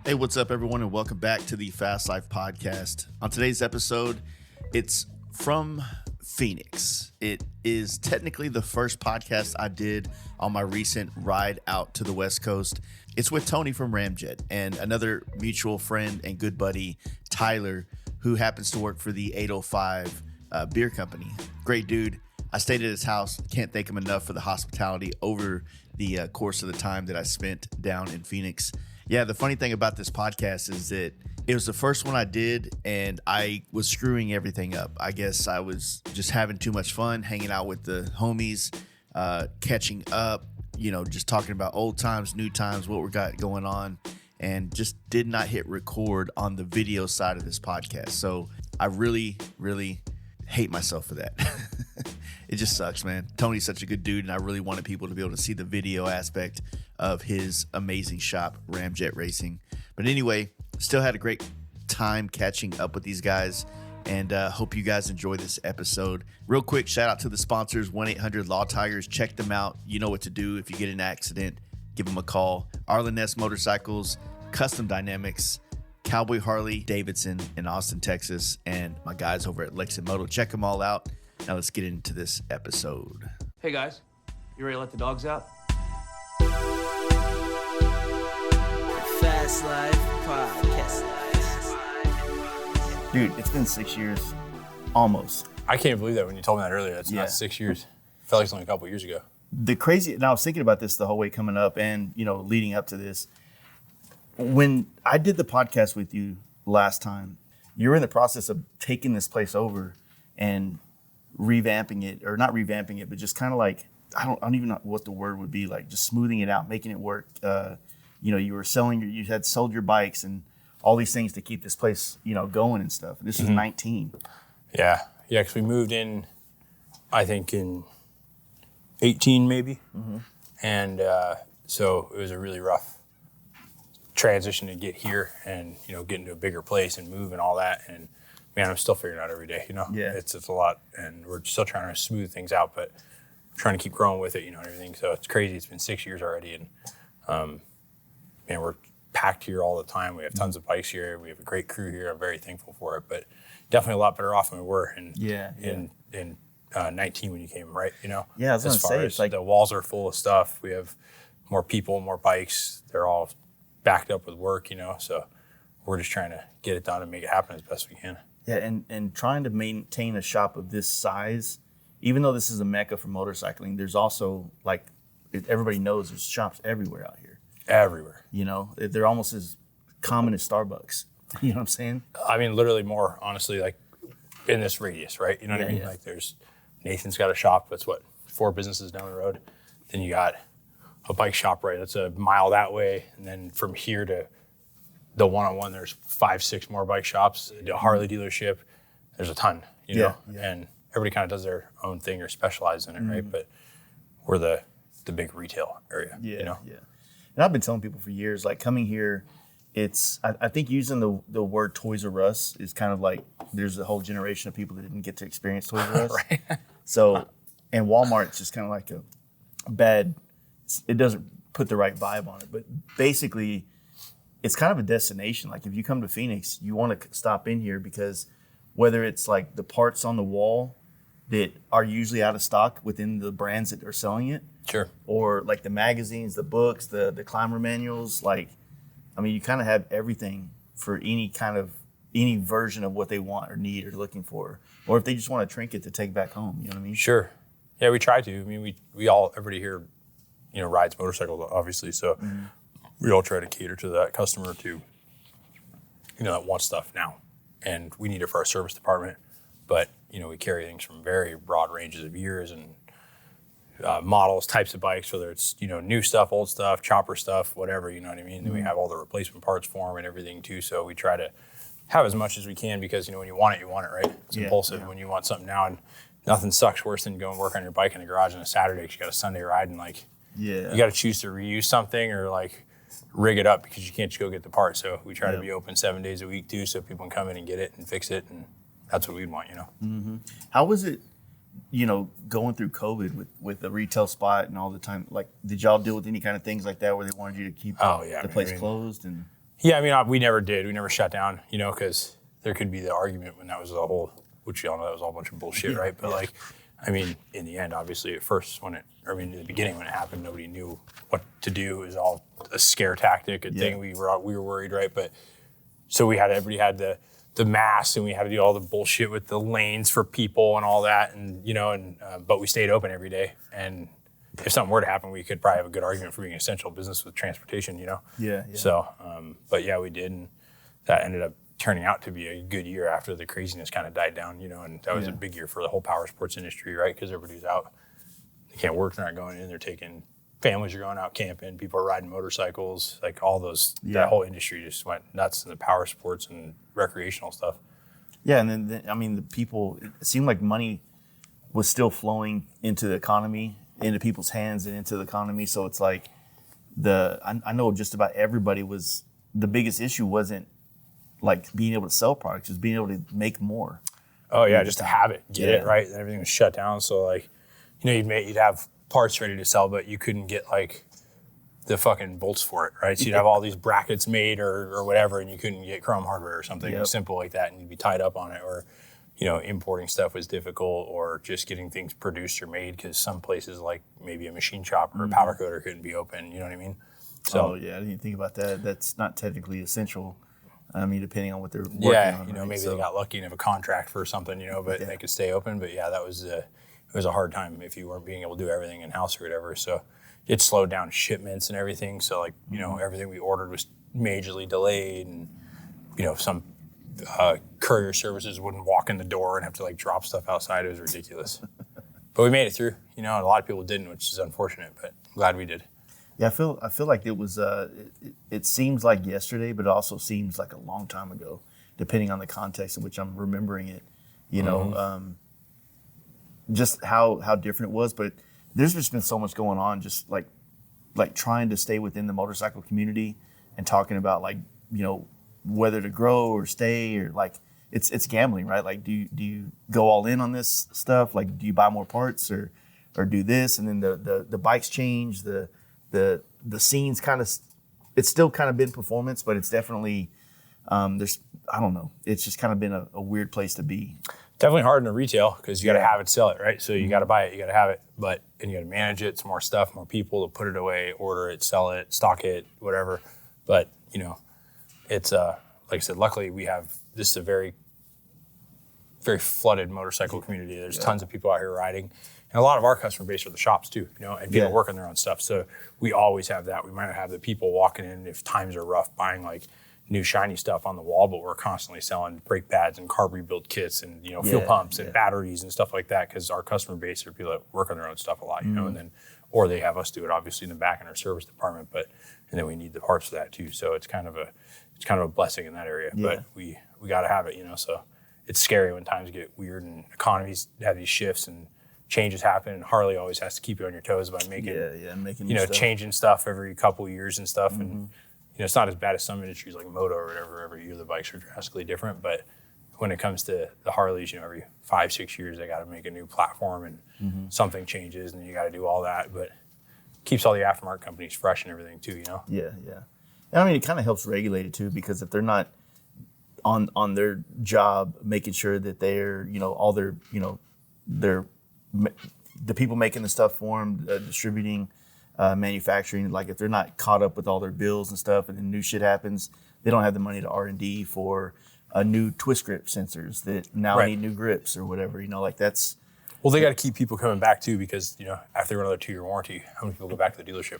Hey, what's up, everyone, and welcome back to the Fast Life Podcast. On today's episode, it's from Phoenix. It is technically the first podcast I did on my recent ride out to the West Coast. It's with Tony from RamJet and another mutual friend and good buddy, Tyler, who happens to work for the 805 beer company. Great dude. I stayed at his house. Can't thank him enough for the hospitality over the course of the time that I spent down in Phoenix. Yeah, the funny thing about this podcast is that it was the first one I did, and I was screwing everything up. I guess I was just having too much fun, hanging out with the homies, catching up, just talking about old times, new times, what we got going on, and just did not hit record on the video side of this podcast. So I really, really hate myself for that. It just sucks, man. Tony's such a good dude, and I really wanted people to be able to see the video aspect of his amazing shop, RamJet Racing. But anyway, still had a great time catching up with these guys, and hope you guys enjoy this episode. Real quick, shout out to the sponsors, 1-800-LAW-TIRES. Check them out. You know what to do. If you get in an accident, give them a call. Arlen Ness Motorcycles, Custom Dynamics, Cowboy Harley-Davidson in Austin, Texas, and my guys over at Lexington Moto. Check them all out. Now let's get into this episode. Hey guys, you ready to let the dogs out? Fast Life Podcast. Dude, it's been 6 years, almost. I can't believe that when you told me that earlier. It's Yeah. not 6 years. Felt like it's only a couple years ago. The crazy, and I was thinking about this the whole way coming up and, leading up to this. When I did the podcast with you last time, you were in the process of taking this place over and revamping it, or not revamping it, but just kind of like, I don't even know what the word would be, like just smoothing it out, making it work. You were you had sold your bikes and all these things to keep this place, going and stuff. This was 19. Yeah, because we moved in, I think in 18 maybe. And so it was a really rough transition to get here and, get into a bigger place and move and all that. And man, I'm still figuring it out every day, Yeah. It's a lot, and we're still trying to smooth things out, but trying to keep growing with it, and everything. So it's crazy. It's been 6 years already, and man, we're packed here all the time. We have tons of bikes here. We have a great crew here. I'm very thankful for it, but definitely a lot better off than we were in 19 when you came, right? Yeah, I was gonna say, it's like the walls are full of stuff. We have more people, more bikes. They're all backed up with work, so we're just trying to get it done and make it happen as best we can. Yeah, and trying to maintain a shop of this size, even though this is a mecca for motorcycling, there's also, like, everybody knows there's shops everywhere out here. Everywhere. They're almost as common as Starbucks. You know what I'm saying? I mean, literally more, honestly, like in this radius, right? You know what I mean? Yeah. Like there's, Nathan's got a shop that's 4 businesses down the road. Then you got a bike shop, right? That's a mile that way. And then from here to the one-on-one, there's 5-6 more bike shops, a Harley dealership. There's a ton, you know? And everybody kind of does their own thing or specialize in it, right? But we're the big retail area, Yeah. And I've been telling people for years, like, coming here, I think using the word Toys R Us is kind of like, there's a whole generation of people that didn't get to experience Toys R Us. Right. So, and Walmart's just kind of like a bad, it doesn't put the right vibe on it. But basically, it's kind of a destination. Like, if you come to Phoenix, you want to stop in here because whether it's like the parts on the wall that are usually out of stock within the brands that are selling it, Sure. or like the magazines, the books, the climber manuals, you kind of have everything for any version of what they want or need or looking for, or if they just want a trinket to take back home, you know what I mean? Sure. Yeah, we try to. I mean, everybody here, rides motorcycles, obviously, so we all try to cater to that customer to, that wants stuff now. And we need it for our service department, but, we carry things from very broad ranges of years and models, types of bikes, whether it's, new stuff, old stuff, chopper stuff, whatever, you know what I mean? Then we have all the replacement parts for them and everything too. So we try to have as much as we can because, when you want it, right? It's impulsive when you want something now, and nothing sucks worse than going work on your bike in the garage on a Saturday because you got a Sunday ride and you got to choose to reuse something or rig it up because you can't just go get the part. So we try to be open 7 days a week too, so people can come in and get it and fix it, and that's what we'd want, How was it, going through COVID with the retail spot and all the time? Like, did y'all deal with any kind of things like that where they wanted you to keep the place closed? And Yeah, I mean, we never did. We never shut down, because there could be the argument when that was a whole, which y'all know that was all a bunch of bullshit, right? But like, I mean, in the end, obviously, at first in the beginning when it happened, nobody knew what to do. It was all a scare tactic, a thing. We were worried, right? But so everybody had the masks, and we had to do all the bullshit with the lanes for people and all that, and but we stayed open every day. And if something were to happen, we could probably have a good argument for being an essential business with transportation, Yeah. So, but yeah, we did, and that ended up turning out to be a good year after the craziness kind of died down, and that was a big year for the whole power sports industry, right? Because everybody's out, they can't work, they're not going in, they're taking, families are going out camping, people are riding motorcycles, like all those, that whole industry just went nuts in the power sports and recreational stuff. Yeah, and then I mean, the people, it seemed like money was still flowing into the economy, into people's hands and into the economy. So it's like I know just about everybody was, the biggest issue wasn't like being able to sell products, just being able to make more. Oh yeah, just to have it, get it, right? Everything was shut down. So like, you'd have parts ready to sell, but you couldn't get like the fucking bolts for it, right? So you'd have all these brackets made or whatever, and you couldn't get chrome hardware or something simple like that, and you'd be tied up on it. Or, importing stuff was difficult, or just getting things produced or made, because some places like maybe a machine shop or a powder coater couldn't be open, you know what I mean? So, I didn't think about that. That's not technically essential. I mean, depending on what they're working on. Right? Maybe they got lucky and have a contract for something, but they could stay open. But yeah, that was it was a hard time if you weren't being able to do everything in house or whatever. So it slowed down shipments and everything. So like everything we ordered was majorly delayed, and some courier services wouldn't walk in the door and have to like drop stuff outside. It was ridiculous. But we made it through. And a lot of people didn't, which is unfortunate. But I'm glad we did. Yeah, I feel like it was. It seems like yesterday, but it also seems like a long time ago, depending on the context in which I'm remembering it. Just how different it was. But there's just been so much going on, just like trying to stay within the motorcycle community and talking about whether to grow or stay, or like it's gambling, right? Like, do you go all in on this stuff? Like, do you buy more parts or do this, and then the bikes change, the scenes kind of, it's still kind of been performance, but it's definitely, I don't know. It's just kind of been a weird place to be. Definitely hard in the retail, because you got to have it, sell it, right? So you got to buy it, you got to have it, and you got to manage it. It's more stuff, more people to put it away, order it, sell it, stock it, whatever. But, it's, like I said, luckily this is a very, very flooded motorcycle community. There's tons of people out here riding. And a lot of our customer base are the shops too, and people working their own stuff. So we always have that. We might not have the people walking in if times are rough buying like new shiny stuff on the wall, but we're constantly selling brake pads and carb rebuild kits and fuel pumps and batteries and stuff like that, because our customer base are people that work on their own stuff a lot, and then or they have us do it obviously in the back in our service department, and then we need the parts for that too. So it's kind of a blessing in that area. But we got to have it, So it's scary when times get weird and economies have these shifts and changes happen, and Harley always has to keep you on your toes by making changing stuff every couple of years and stuff. And it's not as bad as some industries like moto or whatever. Every year the bikes are drastically different, but when it comes to the Harleys, every 5-6 years they got to make a new platform, and something changes, and you got to do all that. But keeps all the aftermarket companies fresh and everything too. Yeah. And I mean, it kind of helps regulate it too, because if they're not on their job making sure that they're all their the people making the stuff for them, distributing, manufacturing, like if they're not caught up with all their bills and stuff, and then new shit happens, they don't have the money to R&D for new twist grip sensors that now need new grips or whatever, like that's. Well, they got to keep people coming back too, because, after another 2-year warranty, how many people go back to the dealership?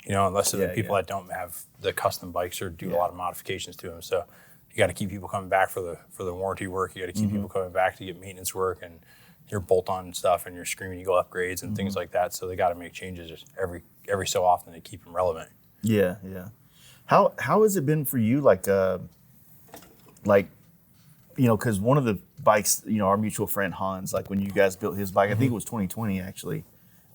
Unless they're the people that don't have the custom bikes or do a lot of modifications to them. So you got to keep people coming back for the warranty work. You got to keep people coming back to get maintenance work and your bolt-on stuff and your Screaming Eagle upgrades and things like that. So they got to make changes every so often to keep them relevant. Yeah. How has it been for you? Because one of the bikes, our mutual friend Hans, like when you guys built his bike, I think it was 2020 actually,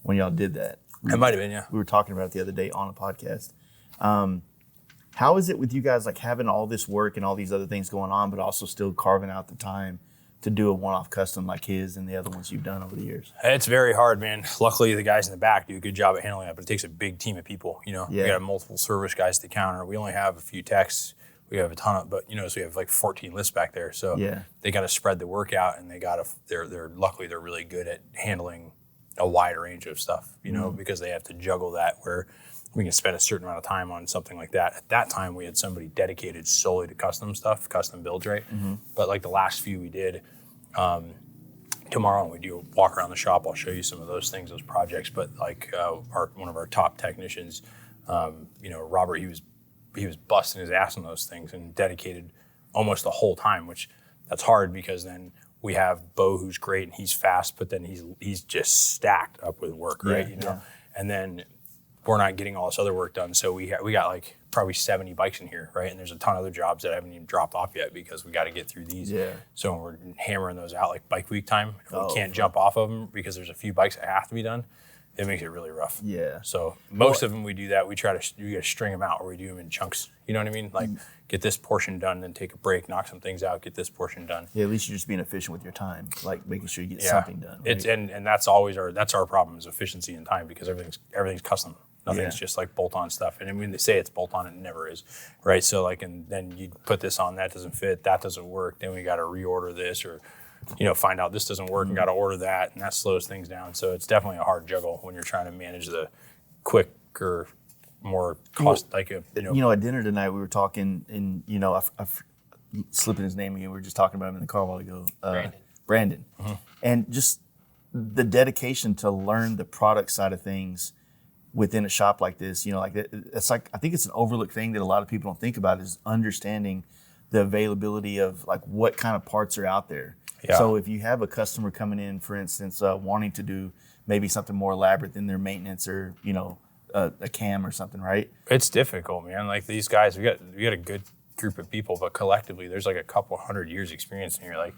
when y'all did that. It might have been, yeah. We were talking about it the other day on a podcast. How is it with you guys, like having all this work and all these other things going on, but also still carving out the time to do a one-off custom like his and the other ones you've done over the years? It's very hard, man. Luckily, the guys in the back do a good job at handling that, but it takes a big team of people. We got multiple service guys to counter. We only have a few techs. we have a ton of, but so we have like 14 lists back there. So they got to spread the work out, and they're luckily they're really good at handling a wide range of stuff, because they have to juggle that where we can spend a certain amount of time on something like that. At that time, we had somebody dedicated solely to custom stuff, custom builds, right? But like the last few we did, tomorrow when we do a walk around the shop, I'll show you some of those things, those projects. But like one of our top technicians, Robert, he was busting his ass on those things and dedicated almost the whole time, which that's hard because then we have Bo, who's great and he's fast, but then he's just stacked up with work, right? And then we're not getting all this other work done. So we got like probably 70 bikes in here, right? And there's a ton of other jobs that haven't even dropped off yet because we got to get through these. So when we're hammering those out like bike week time, if we can't jump off of them because there's a few bikes that have to be done, it makes it really rough. So most of them we do that. We got to string them out, or we do them in chunks. You know what I mean? Like get this portion done, then take a break, knock some things out, get this portion done. Yeah, at least you're just being efficient with your time, like making sure you get something done. Right? It's and that's always our problem is efficiency and time because everything's custom. Nothing's just like bolt-on stuff. And when they say it's bolt-on, it never is, right? So like, and then you put this on, that doesn't fit, that doesn't work. Then we got to reorder this, or find out this doesn't work and got to order that, and that slows things down. So it's definitely a hard juggle when you're trying to manage the quicker, more cost. At dinner tonight we were talking, and I'm slipping his name again. We were just talking about him in the car a while ago. Brandon, and just the dedication to learn the product side of things within a shop like this. It's like I think it's an overlooked thing that a lot of people don't think about is understanding the availability of like what kind of parts are out there. So if you have a customer coming in, for instance, wanting to do maybe something more elaborate than their maintenance or, a cam or something, right? It's difficult, man. Like these guys, we got a good group of people, but collectively there's like a couple 100 years experience in here. Like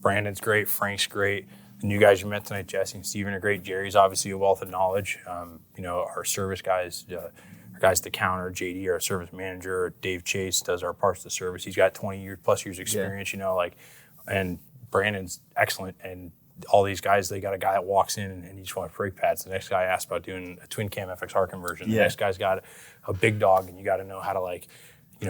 Brandon's great, Frank's great. The new guys you met tonight, Jesse and Steven, are great. Jerry's obviously a wealth of knowledge. Our service guys, our guys at the counter, JD, our service manager, Dave Chase does our parts to service. He's got 20 plus years experience, and Brandon's excellent. And all these guys, they got a guy that walks in and he just wants brake pads. The next guy asked about doing a twin cam FXR conversion. The next guy's got a big dog, and you got to know how to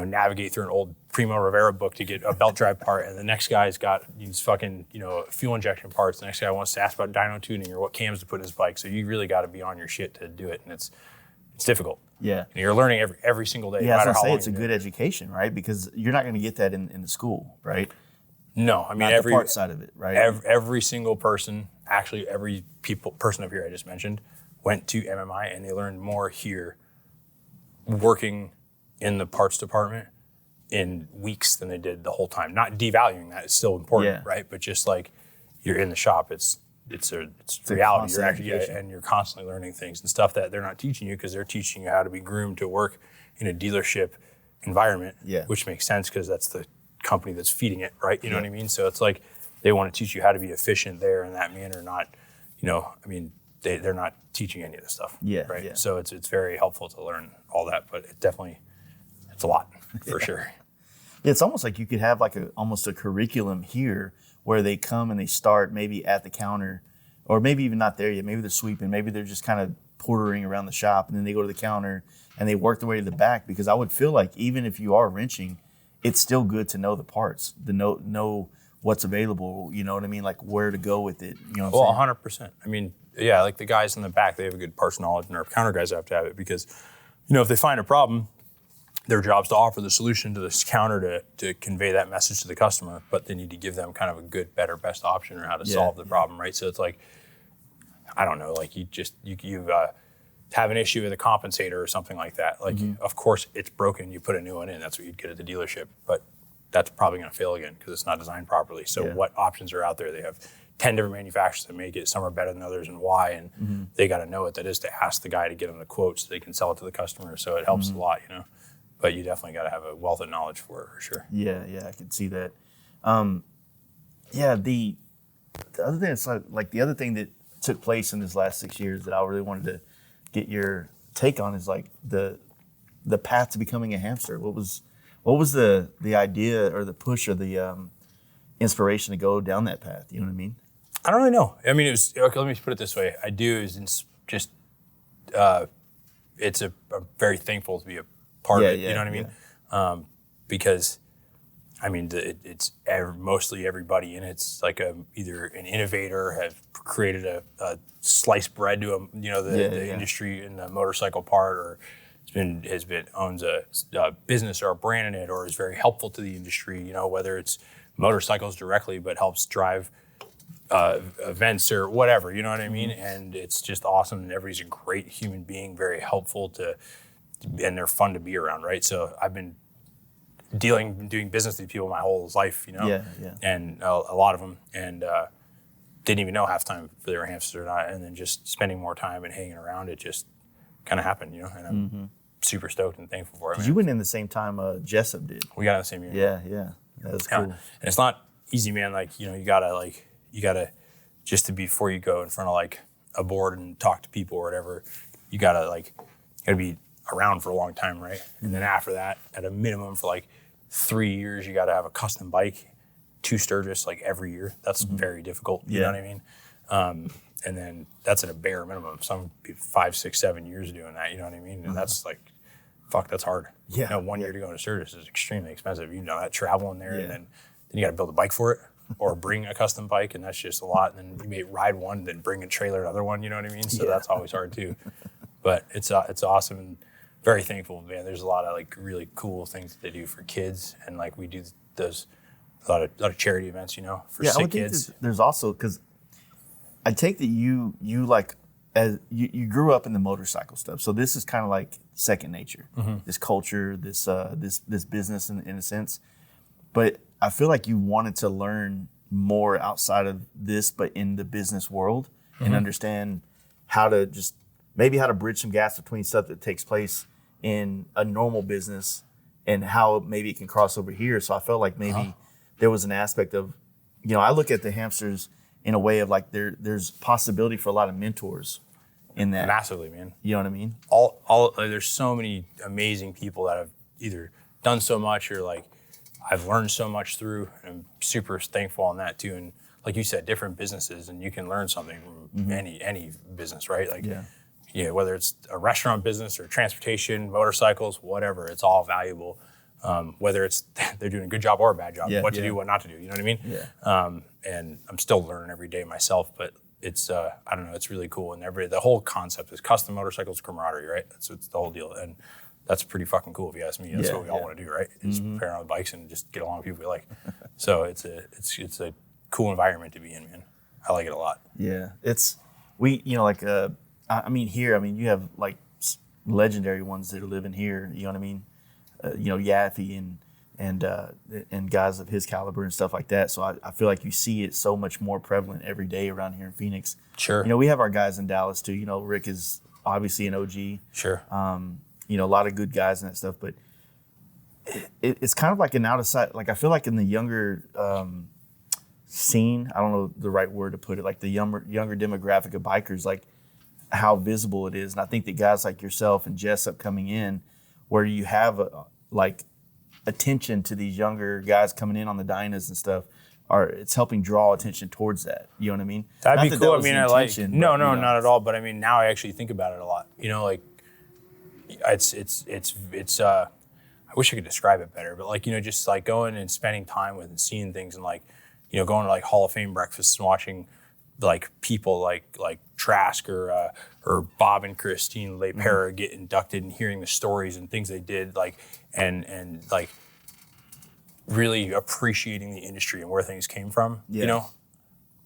navigate through an old Primo Rivera book to get a belt drive part. And the next guy's got these fucking, fuel injection parts. The next guy wants to ask about dyno tuning or what cams to put in his bike. So you really got to be on your shit to do it. And it's difficult. And you're learning every single day. Yeah, I was going to say it's a good education, right? Because you're not going to get that in the school, right? No, I mean, not the part side of it, right? Every single person, actually every person up here I just mentioned, went to MMI and they learned more here working in the parts department in weeks than they did the whole time. Not devaluing that, it's still important, right? But just like you're in the shop, it's reality. You're actually and you're constantly learning things and stuff that they're not teaching you because they're teaching you how to be groomed to work in a dealership environment, which makes sense because that's the company that's feeding it, right? You know what I mean? So it's like they want to teach you how to be efficient there in that manner, not, they're not teaching any of this stuff, right? So it's very helpful to learn all that, but it's a lot for sure. It's almost like you could have like almost a curriculum here where they come and they start maybe at the counter, or maybe even not there yet. Maybe they're sweeping, maybe they're just kind of portering around the shop, and then they go to the counter and they work their way to the back, because I would feel like even if you are wrenching, it's still good to know the parts, to know what's available, you know what I mean? Like where to go with it, you know what I'm saying? 100%. I mean, like the guys in the back, they have a good parts knowledge, and our counter guys have to have it because, if they find a problem, their job's to offer the solution to this counter to convey that message to the customer, but they need to give them kind of a good, better, best option or how to solve the problem, right? So it's like, I don't know, like you have an issue with a compensator or something like that. Like, of course, it's broken. You put a new one in. That's what you'd get at the dealership. But that's probably going to fail again because it's not designed properly. So what options are out there? They have 10 different manufacturers that make it. Some are better than others, and why. And they got to know what that is to ask the guy to get them the quote so they can sell it to the customer. So it helps a lot, But you definitely got to have a wealth of knowledge for it, for sure. Yeah, I can see that. The other thing, it's like the other thing that took place in this last 6 years that I really wanted to get your take on is like the path to becoming a hamster. What was the idea or the push or the inspiration to go down that path? You know what I mean? I don't really know. I mean, let me put it this way. I'm very thankful to be a part of it. You know what I mean? because I mean, mostly everybody in it's like either an innovator, have created a sliced bread to the industry in the motorcycle part, or owns a business or a brand in it, or is very helpful to the industry. You know, whether it's motorcycles directly, but helps drive events or whatever. You know what I mean? And it's just awesome. And everybody's a great human being, very helpful and they're fun to be around, right? So I've been doing business with people my whole life, and a lot of them, and didn't even know half the time if they were Hamsters or not, and then just spending more time and hanging around, it just kind of happened, and I'm super stoked and thankful for it. You went in the same time Jessup did. We got in the same year. Yeah, that was cool. And it's not easy, man. Like, you gotta just before you go in front of like a board and talk to people or whatever, you gotta be around for a long time, right? And then after that, at a minimum for like 3 years, you got to have a custom bike, 2 Sturgis like every year. That's very difficult. You know what I mean? And then that's at a bare minimum. Some 5, 6, 7 years doing that. You know what I mean? And that's like, fuck, that's hard. Yeah. 1 year to go to Sturgis is extremely expensive. You know that traveling there, and then you got to build a bike for it, or bring a custom bike, and that's just a lot. And then you may ride one, then bring a trailer another one. You know what I mean? So that's always hard too. But it's awesome. And very thankful, man. There's a lot of like really cool things that they do for kids, and like we do those a lot of charity events, for sick kids. There's also, because I take that you like as you grew up in the motorcycle stuff, so this is kind of like second nature. This culture, this business in a sense. But I feel like you wanted to learn more outside of this, but in the business world, and understand how to bridge some gaps between stuff that takes place in a normal business and how maybe it can cross over here. So I felt like maybe there was an aspect of, I look at the Hamsters in a way of like there's possibility for a lot of mentors in that. Massively, man. You know what I mean? There's so many amazing people that have either done so much or like I've learned so much through, and I'm super thankful on that too. And like you said, different businesses, and you can learn something from any business, right? Like, whether it's a restaurant business or transportation, motorcycles, whatever, it's all valuable. Whether it's they're doing a good job or a bad job, what to do, what not to do, you know what I mean? Yeah. And I'm still learning every day myself, but it's, I don't know, it's really cool. And the whole concept is custom motorcycles camaraderie, right? That's the whole deal. And that's pretty fucking cool if you ask me. That's what we all want to do, right? Is pair on the bikes and just get along with people we like. So it's a cool environment to be in, man. I like it a lot. Yeah. You have like legendary ones that are living here, you know what I mean? Yaffe and guys of his caliber and stuff like that. So I feel like you see it so much more prevalent every day around here in Phoenix. Sure. We have our guys in Dallas too. Rick is obviously an OG. Sure. A lot of good guys and that stuff, but it's kind of like an out of sight. Like I feel like in the younger scene, I don't know the right word to put it, like the younger demographic of bikers, like how visible it is. And I think that guys like yourself and Jessup coming in, where you have attention to these younger guys coming in on the Dinos and stuff, it's helping draw attention towards that. You know what I mean? That'd be cool. Not at all. But I mean, now I actually think about it a lot. It's I wish I could describe it better, but just like going and spending time with and seeing things, and like, going to like Hall of Fame breakfasts and watching like people like Trask or Bob and Christine LePera get inducted, and hearing the stories and things they did, like and like really appreciating the industry and where things came from.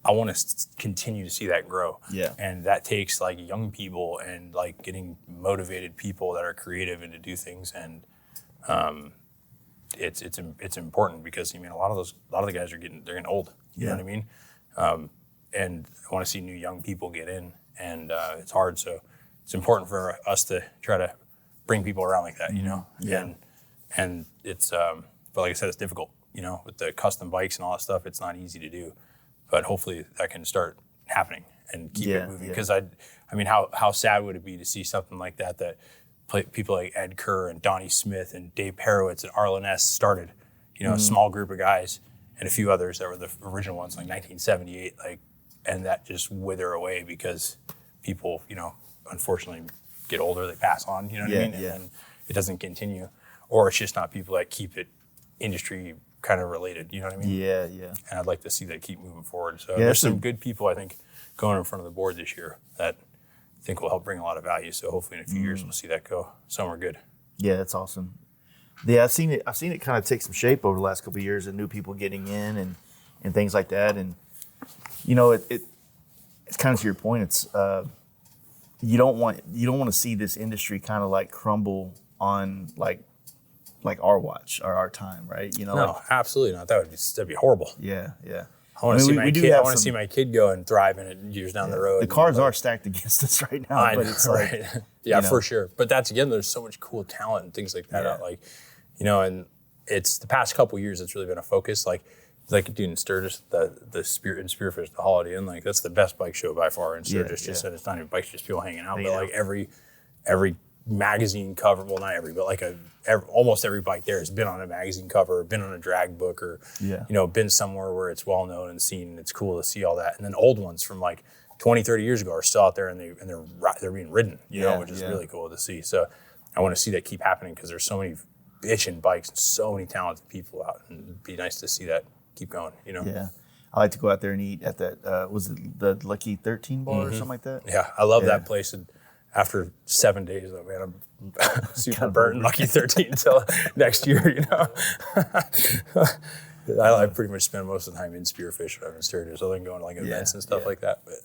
I want to continue to see that grow. Yeah. And that takes like young people and like getting motivated people that are creative and to do things. And it's important because a lot of the guys they're getting old. You know what I mean? And I want to see new young people get in, and it's hard. So it's important for us to try to bring people around like that, Yeah. And it's, but like I said, it's difficult, with the custom bikes and all that stuff. It's not easy to do, but hopefully that can start happening and keep it moving. Because how sad would it be to see something like that people like Ed Kerr and Donnie Smith and Dave Perowitz and Arlen S. started, a small group of guys and a few others that were the original ones, like 1978, and that just wither away because people, unfortunately get older, they pass on, you know what I mean? Yeah. And then it doesn't continue. Or it's just not people that keep it industry kind of related. You know what I mean? Yeah. And I'd like to see that keep moving forward. So Yeah, there's some good people, I think, going in front of the board this year that I think will help bring a lot of value. So hopefully in a few years we'll see that go somewhere good. Yeah, that's awesome. Yeah, I've seen it kind of take some shape over the last couple of years, and new people getting in and things like that. And you know, it's kind of to your point. It's you don't want to see this industry kind of like crumble on like our watch or our time, right? You know, No, absolutely not. That'd be horrible. Yeah. I want to see my we do kid. I have want to see my kid go and thrive in it years down the road. The cards are stacked against us right now, I but know, it's like, right? Yeah, you know. for sure. But that's again, there's so much cool talent and things like that. Yeah. Out, like, you know, and it's the past couple of years. It's really been a focus. Like doing Sturgis, the Spirit and Spearfish, the Holiday Inn. Like that's the best bike show by far in Sturgis. Just that it's not even bikes, just people hanging out. But like every magazine cover, well, not every, but like almost every bike there has been on a magazine cover, been on a drag book, or you know, been somewhere where it's well known and seen, and it's cool to see all that. And then old ones from like 20, 30 years ago are still out there, and they're being ridden, you know, which is really cool to see. So I want to see that keep happening because there's so many bitchin' bikes and so many talented people out, and it'd be nice to see that keep going, you know. Yeah, I like to go out there and eat at that. Was it the Lucky 13 bar or something like that? Yeah, I love that place. And after 7 days, though, man, I'm super burnt and Lucky 13 until next year, you know. I pretty much spend most of the time in Spearfish when I'm in Sturgis, other than going to like events and stuff like that. But,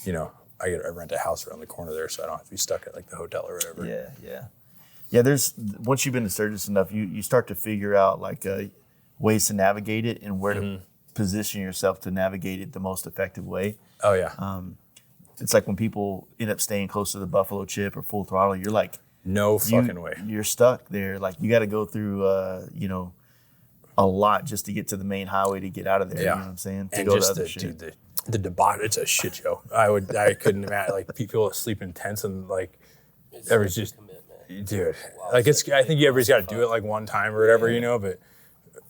you know, I rent a house around the corner there, so I don't have to be stuck at like the hotel or whatever. Yeah, there's, once you've been to Sturgis enough, you start to figure out like ways to navigate it and where to position yourself to navigate it the most effective way. Oh, yeah. It's like when people end up staying close to the Buffalo Chip or Full Throttle, you're like, no fucking way. You're stuck there. Like you got to go through, you know, a lot just to get to the main highway to get out of there. You know what I'm saying? To and go just to other shit. Dude, the debauch, it's a shit show. I couldn't imagine like people sleep in tents and like everybody's just, dude. Like I think everybody's got to do it like one time or whatever, you know. But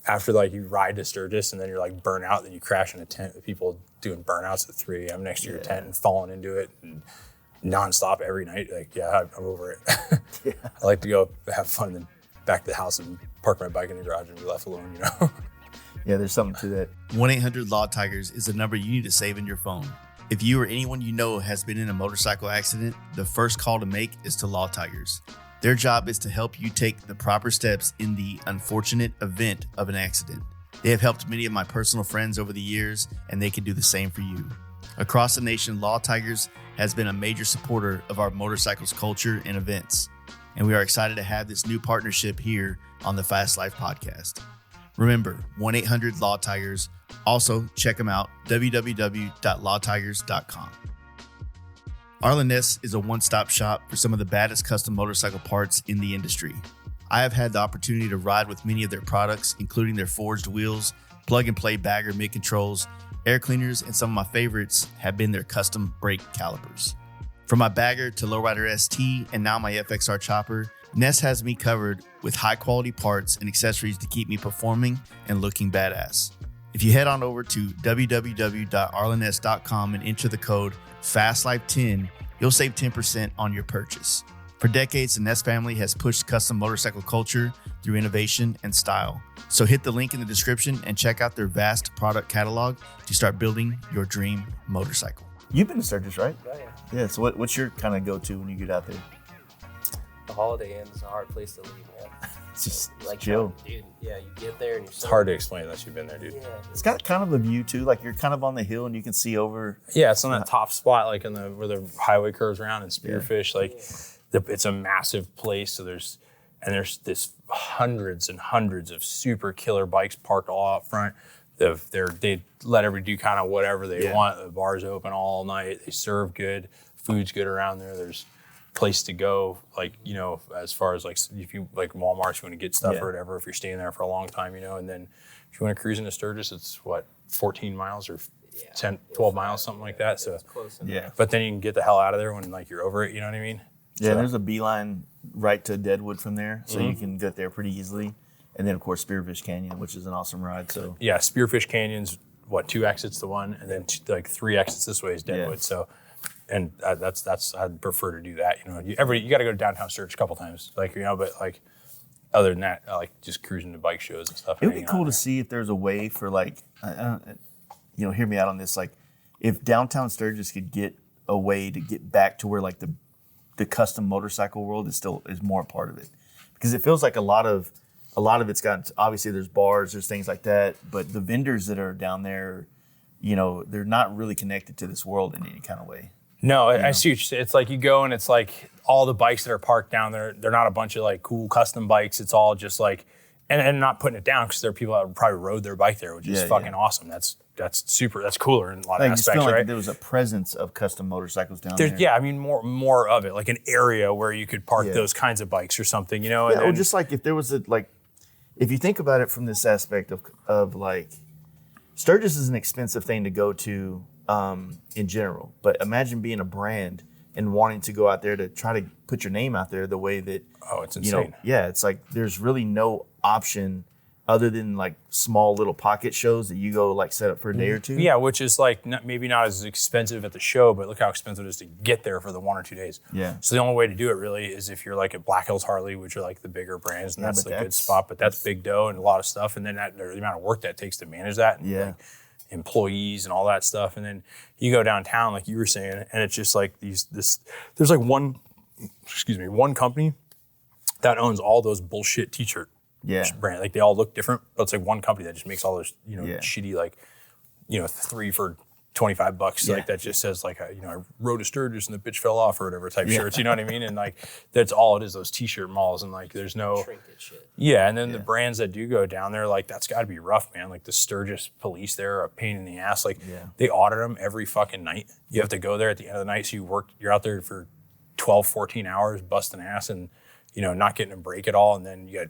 after like you ride to Sturgis and then you're like burnt out, then you crash in a tent with people doing burnouts at 3 a.m. next to your tent and falling into it and nonstop every night. Like, I'm over it. I like to go have fun and then back to the house and park my bike in the garage and be left alone, you know? Yeah, there's something to that. 1-800-LAW-TIGERS is the number you need to save in your phone. If you or anyone you know has been in a motorcycle accident, the first call to make is to Law Tigers. Their job is to help you take the proper steps in the unfortunate event of an accident. They have helped many of my personal friends over the years, and they can do the same for you. Across the nation, Law Tigers has been a major supporter of our motorcycles culture and events, and we are excited to have this new partnership here on the Fast Life podcast. Remember, 1-800-LAW-TIGERS. Also, check them out, www.lawtigers.com. Arlen-Ness is a one-stop shop for some of the baddest custom motorcycle parts in the industry. I have had the opportunity to ride with many of their products, including their forged wheels, plug-and-play bagger mid-controls, air cleaners, and some of my favorites have been their custom brake calipers. From my bagger to Lowrider ST and now my FXR chopper, Ness has me covered with high-quality parts and accessories to keep me performing and looking badass. If you head on over to www.arlenness.com and enter the code FASTLIFE10, you'll save 10% on your purchase. For decades, the Ness family has pushed custom motorcycle culture through innovation and style. So hit the link in the description and check out their vast product catalog to start building your dream motorcycle. You've been to Sturgis, right? Oh, yeah. Yeah, so what's your kind of go-to when you get out there? The Holiday Inn is a hard place to leave, man. It's just Like, chill. Dude, yeah, you get there and you're It's hard to explain unless you've been there, dude. Yeah. It's got kind of a view too, like you're kind of on the hill and you can see over. Yeah, it's on that top spot, like where the highway curves around in Spearfish. Like, it's a massive place. So there's this hundreds and hundreds of super killer bikes parked all out front. They let everybody do kind of whatever they want. The bar's open all night. They serve good. Food's good around there. There's place to go, like, you know, as far as like if you like Walmart, if you want to get stuff or whatever, if you're staying there for a long time, you know. And then if you want to cruise into Sturgis, it's what, 14 miles or 10, 12 miles, something like that. So Close enough. but then you can get the hell out of there when like you're over it, you know what I mean? Yeah, So- there's a beeline right to Deadwood from there, so you can get there pretty easily. And then of course Spearfish Canyon, which is an awesome ride. So Yeah, Spearfish Canyon's what, 2 exits to one, and then like 3 exits this way is Deadwood. So, and that's I'd prefer to do that. You know, you got to go to downtown Sturgis a couple times, like, you know, but like other than that, I like just cruising to bike shows and stuff. It would be cool to see if there's a way for like, hear me out on this. Like, if downtown Sturgis could get a way to get back to where like the custom motorcycle world is more a part of it, because it feels like a lot of it's got, obviously there's bars, there's things like that, but the vendors that are down there, they're not really connected to this world in any kind of way. No, I see what you're saying. It's like you go and it's like all the bikes that are parked down there, they're not a bunch of like cool custom bikes. It's all just like, and not putting it down, because there are people that probably rode their bike there, which is fucking awesome. That's super. That's cooler in a lot of aspects, just feel right? like there was a presence of custom motorcycles down there. Yeah, I mean more of it, like an area where you could park those kinds of bikes or something, Yeah, or just like if there was if you think about it from this aspect of like, Sturgis is an expensive thing to go to in general, but imagine being a brand and wanting to go out there to try to put your name out there the way that, it's insane. It's like there's really no option other than like small little pocket shows that you go like set up for a day or two. Yeah, which is like maybe not as expensive at the show, but look how expensive it is to get there for the 1 or 2 days. Yeah. So the only way to do it really is if you're like at Black Hills Harley, which are like the bigger brands, and that's the good spot. But that's big dough and a lot of stuff, and then the amount of work that takes to manage that. And like employees and all that stuff, and then you go downtown like you were saying, and it's just like there's like one company that owns all those bullshit t-shirt brand. Like they all look different, but it's like one company that just makes all those shitty like 3 for $25 like that just says like I rode a Sturgis and the bitch fell off or whatever type shirts, you know what I mean? And like that's all it is, those t-shirt malls, and like there's no Trinket shit. and then the brands that do go down there, like that's got to be rough, man. Like the Sturgis police there are a pain in the ass. Like they audit them every fucking night. You have to go there at the end of the night, so you're out there for 12, 14 hours busting ass and not getting a break at all, and then you got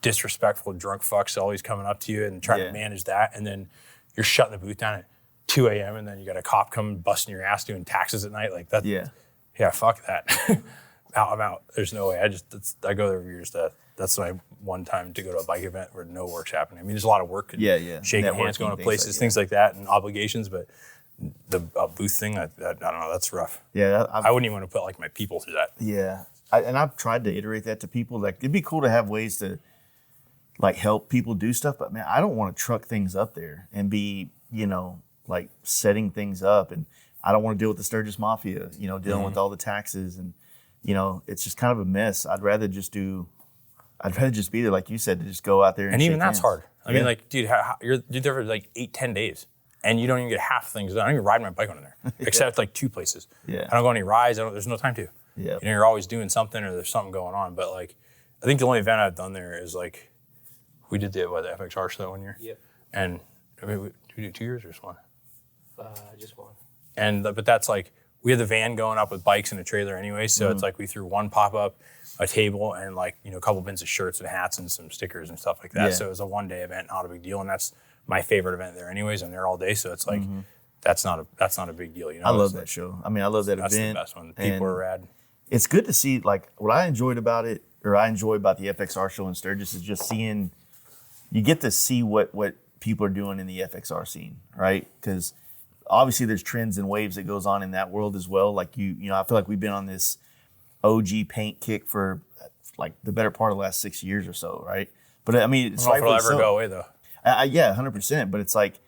disrespectful drunk fucks always coming up to you and trying to manage that, and then you're shutting the booth down at 2 a.m. and then you got a cop come busting your ass doing taxes at night like that. Yeah, fuck that. I'm out. There's no way. I go there every year. That's my one time to go to a bike event where no work's happening. I mean, there's a lot of work. Shaking hands, going to places, things like that, and obligations, but the booth thing, I don't know, that's rough. Yeah, I wouldn't even want to put like my people through that. Yeah, and I've tried to iterate that to people. Like it'd be cool to have ways to like help people do stuff, but man, I don't want to truck things up there and be like setting things up, and I don't want to deal with the Sturgis Mafia, dealing with all the taxes, and it's just kind of a mess. I'd rather just be there, like you said, to just go out there and even that's hands. hard. I mean, like, dude, you're there for like 8-10 days, and you don't even get half things done. I don't even ride my bike on there, except like 2 places. I don't go on any rides. There's no time to. You're always doing something, or there's something going on. But like, I think the only event I've done there is like, we did the FXR show 1 year. And I mean, we did 2 years or just one. Just one. And but that's like, we had the van going up with bikes and a trailer anyway, so it's like we threw one pop-up, a table, and like a couple bins of shirts and hats and some stickers and stuff like that. So it was a 1-day event, not a big deal, and that's my favorite event there anyways. I'm there all day, so it's like that's not a big deal. I love that show. I mean, I love that event. That's the best one. The people are rad. It's good to see, like, what I enjoy about the FXR show in Sturgis is just seeing, you get to see what people are doing in the FXR scene, right? Because obviously there's trends and waves that goes on in that world as well. Like I feel like we've been on this OG paint kick for like the better part of the last 6 years or so, right? But I mean, it's I don't know if it'll ever go away though. Yeah, 100%. But it's like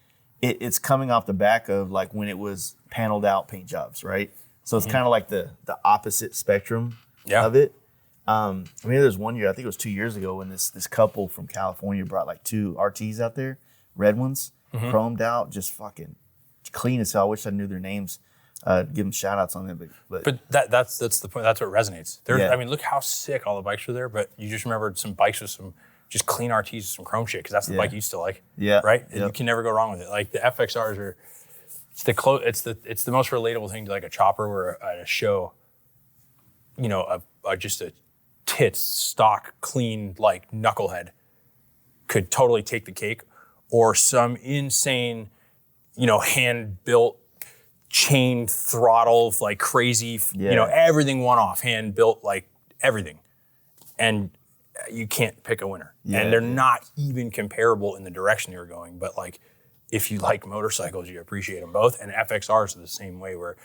it's coming off the back of like when it was paneled out paint jobs, right? So it's kind of like the opposite spectrum of it. I mean, there's 1 year, I think it was 2 years ago, when this couple from California brought like 2 RTs out there, red ones, chromed out, just fucking clean as hell. I wish I knew their names. Give them shout outs on them. But that's the point. That's what resonates. I mean, look how sick all the bikes were there, but you just remembered some bikes with some just clean RTs with some chrome shit, because that's the bike you used to like. Right? And you can never go wrong with it. Like the FXRs are, it's the most relatable thing to like a chopper, where at a show, just a tits, stock, clean, like knucklehead could totally take the cake, or some insane, hand-built, chain throttle, like crazy, everything one-off, hand-built, like everything. And you can't pick a winner. And they're not even comparable in the direction you're going. But like, if you like motorcycles, you appreciate them both. And FXRs are the same way, where,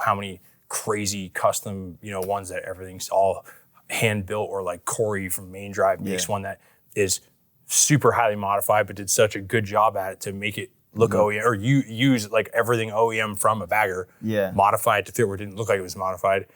how many crazy custom, ones that everything's all hand built, or like Corey from Main Drive makes one that is super highly modified, but did such a good job at it to make it look OEM, or you use like everything OEM from a bagger, modify it to fit where it didn't look like it was modified,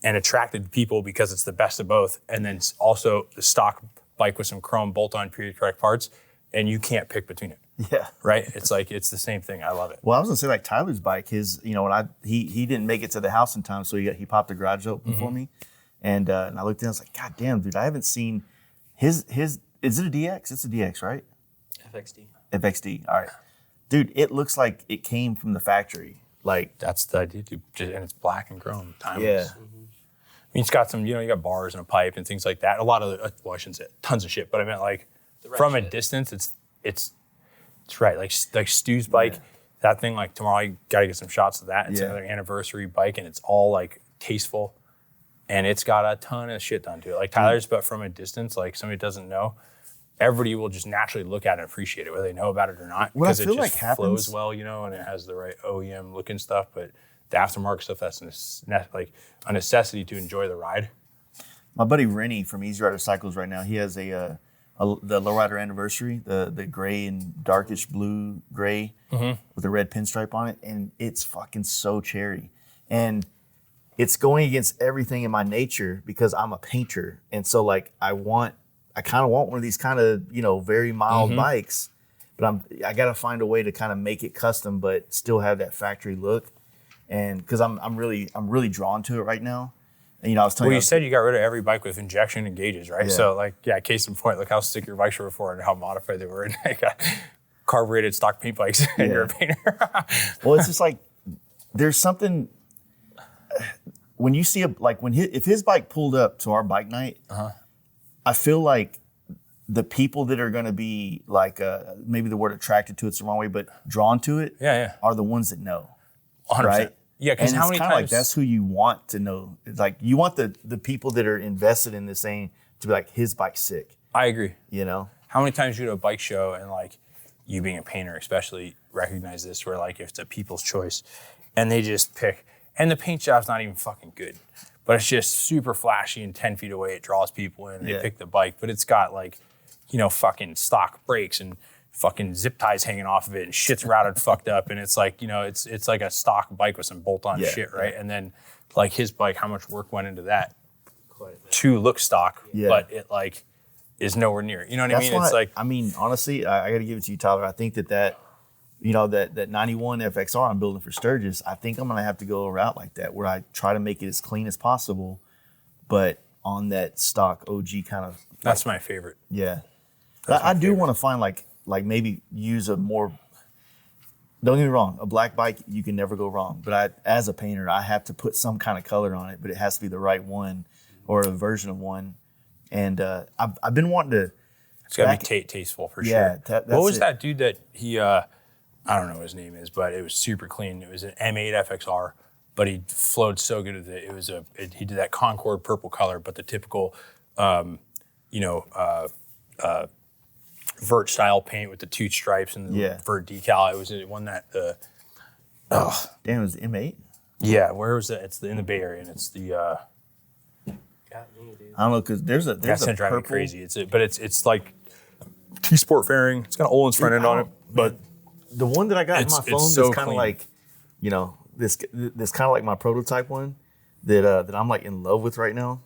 and attracted people because it's the best of both. And then also the stock bike with some chrome bolt-on period correct parts, and you can't pick between it. Yeah. Right? It's like, it's the same thing. I love it. Well, I was gonna say, like Tyler's bike, his, you know, when he didn't make it to the house in time, so he popped the garage open for me, and I looked in, I was like, God damn, dude, I haven't seen his. Is it a DX? It's a DX, right? FXD. FXD. All right, dude, it looks like it came from the factory. Like, That's the idea, dude. And it's black and chrome. Timeless. yeah, I mean, it's got some, you know, you got bars and a pipe and things like that. A lot of, well, I shouldn't say tons of shit, but I meant like from a distance, it's right. Like Stu's bike, that thing, like tomorrow I got to get some shots of that. It's another anniversary bike, and it's all like tasteful, and it's got a ton of shit done to it. Like Tyler's, but from a distance, like somebody doesn't know, everybody will just naturally look at it and appreciate it, whether they know about it or not, because it just flows well, you know, and it has the right OEM looking stuff. But the aftermarket stuff, that's like a necessity to enjoy the ride. my buddy Rennie from Easy Rider Cycles right now, he has the Lowrider Anniversary, the gray and darkish blue gray with a red pinstripe on it, and it's fucking so cherry. And it's going against everything in my nature because I'm a painter. And so like I kind of want one of these kind of, you know, very mild bikes, but I got to find a way to kind of make it custom, but still have that factory look. And cause I'm really drawn to it right now. And, you know, I was telling you said you got rid of every bike with injection and gauges, right? Yeah. So like, yeah, case in point, look how sick your bikes were before and how modified they were. And they got carbureted stock paint bikes and you're a painter. Well, it's just like, there's something, when you see if his bike pulled up to our bike night, I feel like the people that are going to be like, maybe the word attracted to it's the wrong way, but drawn to it are the ones that know. 100%. Right? Yeah, because how many times... like that's who you want to know. It's like you want the people that are invested in this thing to be like, his bike's sick. I agree. You know? How many times you go to a bike show and like, you being a painter especially recognize this, where like if it's a people's choice and they just pick, and the paint job's not even fucking good, but it's just super flashy and 10 feet away, it draws people in, and they pick the bike, but it's got like, you know, fucking stock brakes and fucking zip ties hanging off of it and shit's routed fucked up, and it's like, you know, it's like a stock bike with some bolt-on shit, right? And then like his bike, how much work went into that to look stock, but it like is nowhere near, you know what I mean? It's like, I mean, honestly, I got to give it to you, Tyler. I think that you know, that 91 FXR I'm building for Sturgis, I think I'm going to have to go a route like that where I try to make it as clean as possible, but on that stock OG kind of. That's my favorite. Yeah. I do want to find like maybe use a more, don't get me wrong, a black bike, you can never go wrong. But as a painter, I have to put some kind of color on it, but it has to be the right one or a version of one. And I've been wanting to. It's got to be tasteful for sure. What was that dude that he, I don't know what his name is, but it was super clean. It was an M8 FXR, but he flowed so good with it. It was he did that Concord purple color, but the typical, vert style paint with the two stripes and the vert decal. It was one that, damn, it was M8? Yeah, where was it? It's in the Bay Area, and it's the, I don't know, because there's a purple. Driving me crazy. It's like T-Sport fairing. It's got Olin's front end on it, but the one that I got in my phone is kind of like, you know, this kind of like my prototype one that I'm like in love with right now.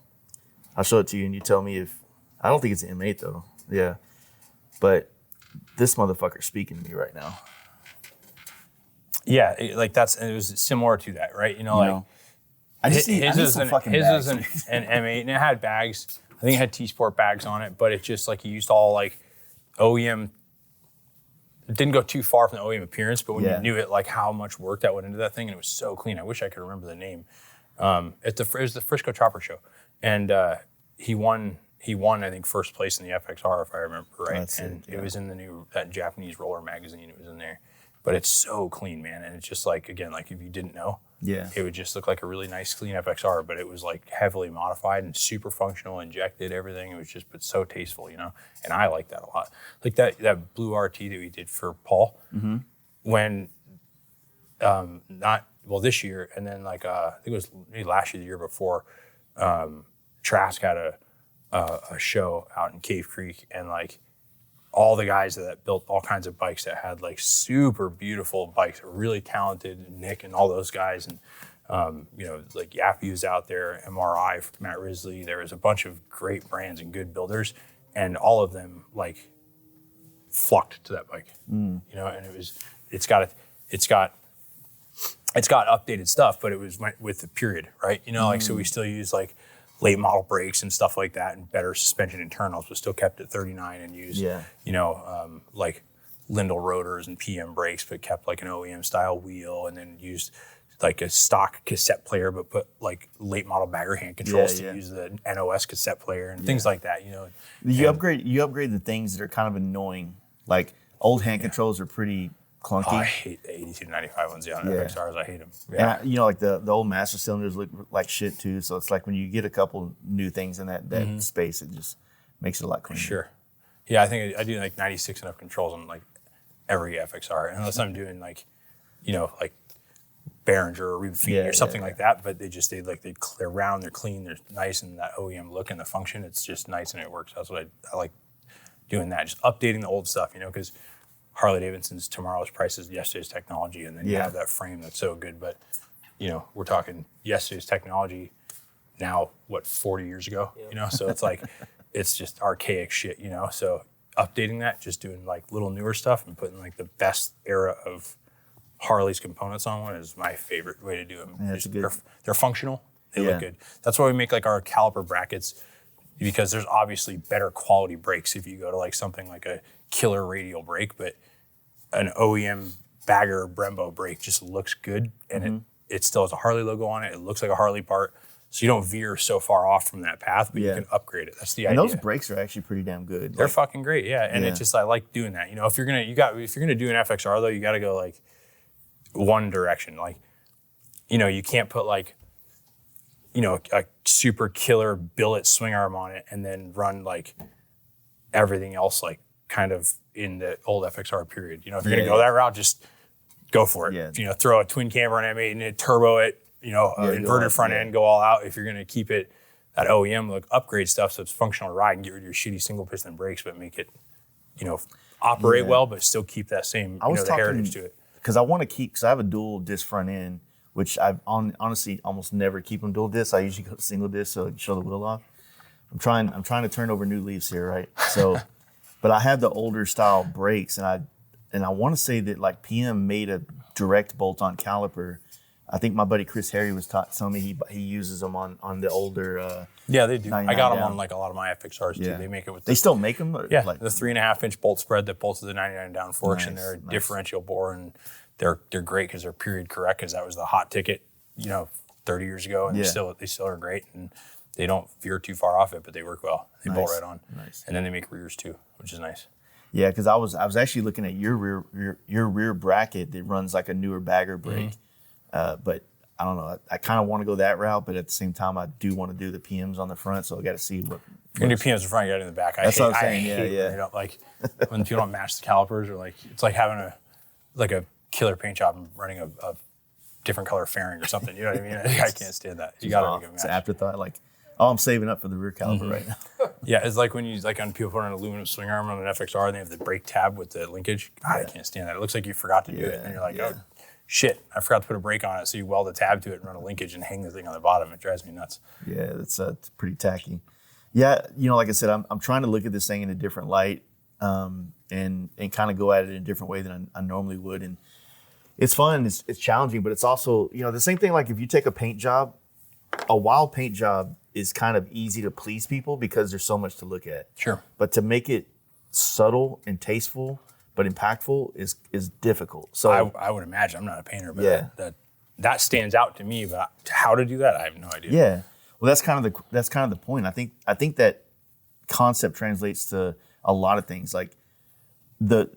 I'll show it to you and you tell me if, I don't think it's an M8 though. Yeah. But this motherfucker's speaking to me right now. Yeah, it was similar to that, right? You know, his was an M8 and it had bags. I think it had T-Sport bags on it, but it just like he used all like OEM. It didn't go too far from the OEM appearance, but when you knew it, like how much work that went into that thing, and it was so clean. I wish I could remember the name. It was the Frisco Chopper Show, and he won. I think first place in the FXR, if I remember right. It was in that Japanese roller magazine. It was in there, but it's so clean, man. And it's just like, again, like if you didn't know, it would just look like a really nice, clean FXR. But it was like heavily modified and super functional, injected everything. It was just, but so tasteful, you know. And I like that a lot. Like that blue RT that we did for Paul, when this year, and then like I think it was maybe last year, the year before. Trask had a show out in Cave Creek, and like all the guys that built all kinds of bikes that had like super beautiful bikes, really talented, Nick and all those guys, and like Yappy was out there, MRI, Matt Risley. There was a bunch of great brands and good builders, and all of them like flocked to that bike. And it's got updated stuff, but it was with the period, right? Like so we still use like late model brakes and stuff like that, and better suspension internals, but still kept at 39 and used, like Lindell rotors and PM brakes, but kept like an OEM style wheel, and then used like a stock cassette player, but put like late model bagger hand controls to use the NOS cassette player and things like that. You upgrade the things that are kind of annoying. Like old hand controls are pretty clunky. Oh, I hate the 82 to 95 ones on FXRs. I hate them. Yeah. And like the old master cylinders look like shit too. So it's like when you get a couple new things in that space, it just makes it a lot cleaner. Sure. Yeah, I think I do like 96 and up controls on like every FXR, unless I'm doing like, like Behringer or Reba Feeney or something like that. But they're round, they're clean, they're nice, and that OEM look and the function, it's just nice and it works. That's what I like doing that. Just updating the old stuff, because Harley-Davidson's tomorrow's price is yesterday's technology, and then you have that frame that's so good. But, we're talking yesterday's technology now, 40 years ago, So it's like, it's just archaic shit, So updating that, just doing like little newer stuff and putting like the best era of Harley's components on one is my favorite way to do them. Yeah, they're functional. They look good. That's why we make like our caliper brackets, because there's obviously better quality brakes if you go to like something like a killer radial brake, but an OEM bagger Brembo brake just looks good, and it still has a Harley logo on it. It looks like a Harley part, so you don't veer so far off from that path, but you can upgrade it. That's the idea. And those brakes are actually pretty damn good. They're fucking great, and it's just I like doing that. If you're gonna do an FXR though, you got to go like one direction. Like, you can't put like, a super killer billet swing arm on it and then run like everything else like kind of in the old FXR period. If you're gonna go that route, just go for it. Yeah. Throw a twin camber on M8 and turbo it. Inverted front end, go all out. If you're gonna keep it that OEM look, upgrade stuff so it's functional to ride, and get rid of your shitty single piston brakes, but make it, operate well, but still keep that same the heritage to it. Because I want to keep, because I have a dual disc front end, which I've honestly almost never keep them dual disc. I usually go single disc so I can show the wheel off. I'm trying to turn over new leaves here, right? So, but I have the older style brakes, and I want to say that like PM made a direct bolt-on caliper. I think my buddy Chris Harry was telling me he uses them on the older. Yeah, they do. I got them on like a lot of my FXRs too. They make it with. They still make them. Yeah, like the 3.5 inch bolt spread that bolts to the 99 down forks, and they're differential bore, and they're great because they're period correct, because that was the hot ticket, 30 years ago, and they still are great, and they don't veer too far off it, but they work well. They bolt right on. Nice. And then they make rears too, which is nice. Yeah, because I was actually looking at your rear bracket that runs like a newer bagger brake. But I don't know. I kind of want to go that route, but at the same time, I do want to do the PMs on the front. So I got to see what. If you're gonna do PMs in the front, you got it in the back. That's what I'm saying. Yeah. Like when people don't match the calipers, or like it's like having a killer paint job and running a different color fairing or something. You know what I mean? I can't stand that. You got to make a match. It's an afterthought. Like, I'm saving up for the rear caliper right now. Yeah, it's like when you on people put an aluminum swing arm on an FXR and they have the brake tab with the linkage. God, I can't stand that. It looks like you forgot to do it, and you're like, oh. Shit, I forgot to put a brake on it, so you weld a tab to it and run a linkage and hang the thing on the bottom. It drives me nuts. Yeah, it's pretty tacky. Yeah, like I said, I'm trying to look at this thing in a different light, and kind of go at it in a different way than I normally would. And it's fun, it's challenging, but it's also, the same thing. Like if you take a paint job, a wild paint job is kind of easy to please people because there's so much to look at. Sure. But to make it subtle and tasteful but impactful is difficult. So I would imagine. I'm not a painter, but that stands out to me. But how to do that, I have no idea. Yeah, well, that's kind of the point. I think that concept translates to a lot of things. Like the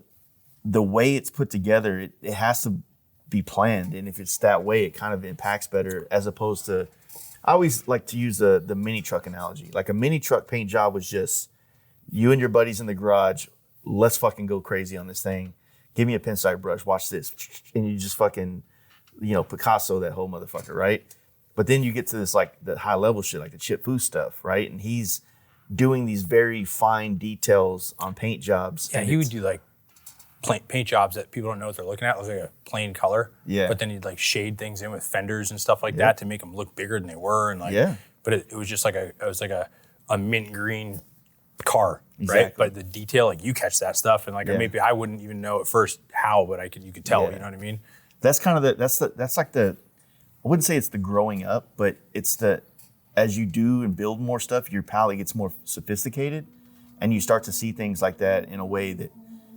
way it's put together, it has to be planned, and if it's that way, it kind of impacts better. As opposed to, I always like to use the mini truck analogy. Like a mini truck paint job was just you and your buddies in the garage. Let's fucking go crazy on this thing. Give me a pinstripe brush. Watch this. And you just fucking, Picasso that whole motherfucker, right? But then you get to this like the high level shit, like the chip food stuff, right? And he's doing these very fine details on paint jobs. Yeah, he would do like paint jobs that people don't know what they're looking at. It looks like a plain color. Yeah. But then he'd like shade things in with fenders and stuff like that to make them look bigger than they were. And like, but it was just like a mint green car, right? But the detail, like you catch that stuff, and like maybe I wouldn't even know at first how, but you could tell. You know what I mean? That's kind of that's like the, I wouldn't say it's the growing up, but it's the, as you do and build more stuff, your palate gets more sophisticated, and you start to see things like that in a way that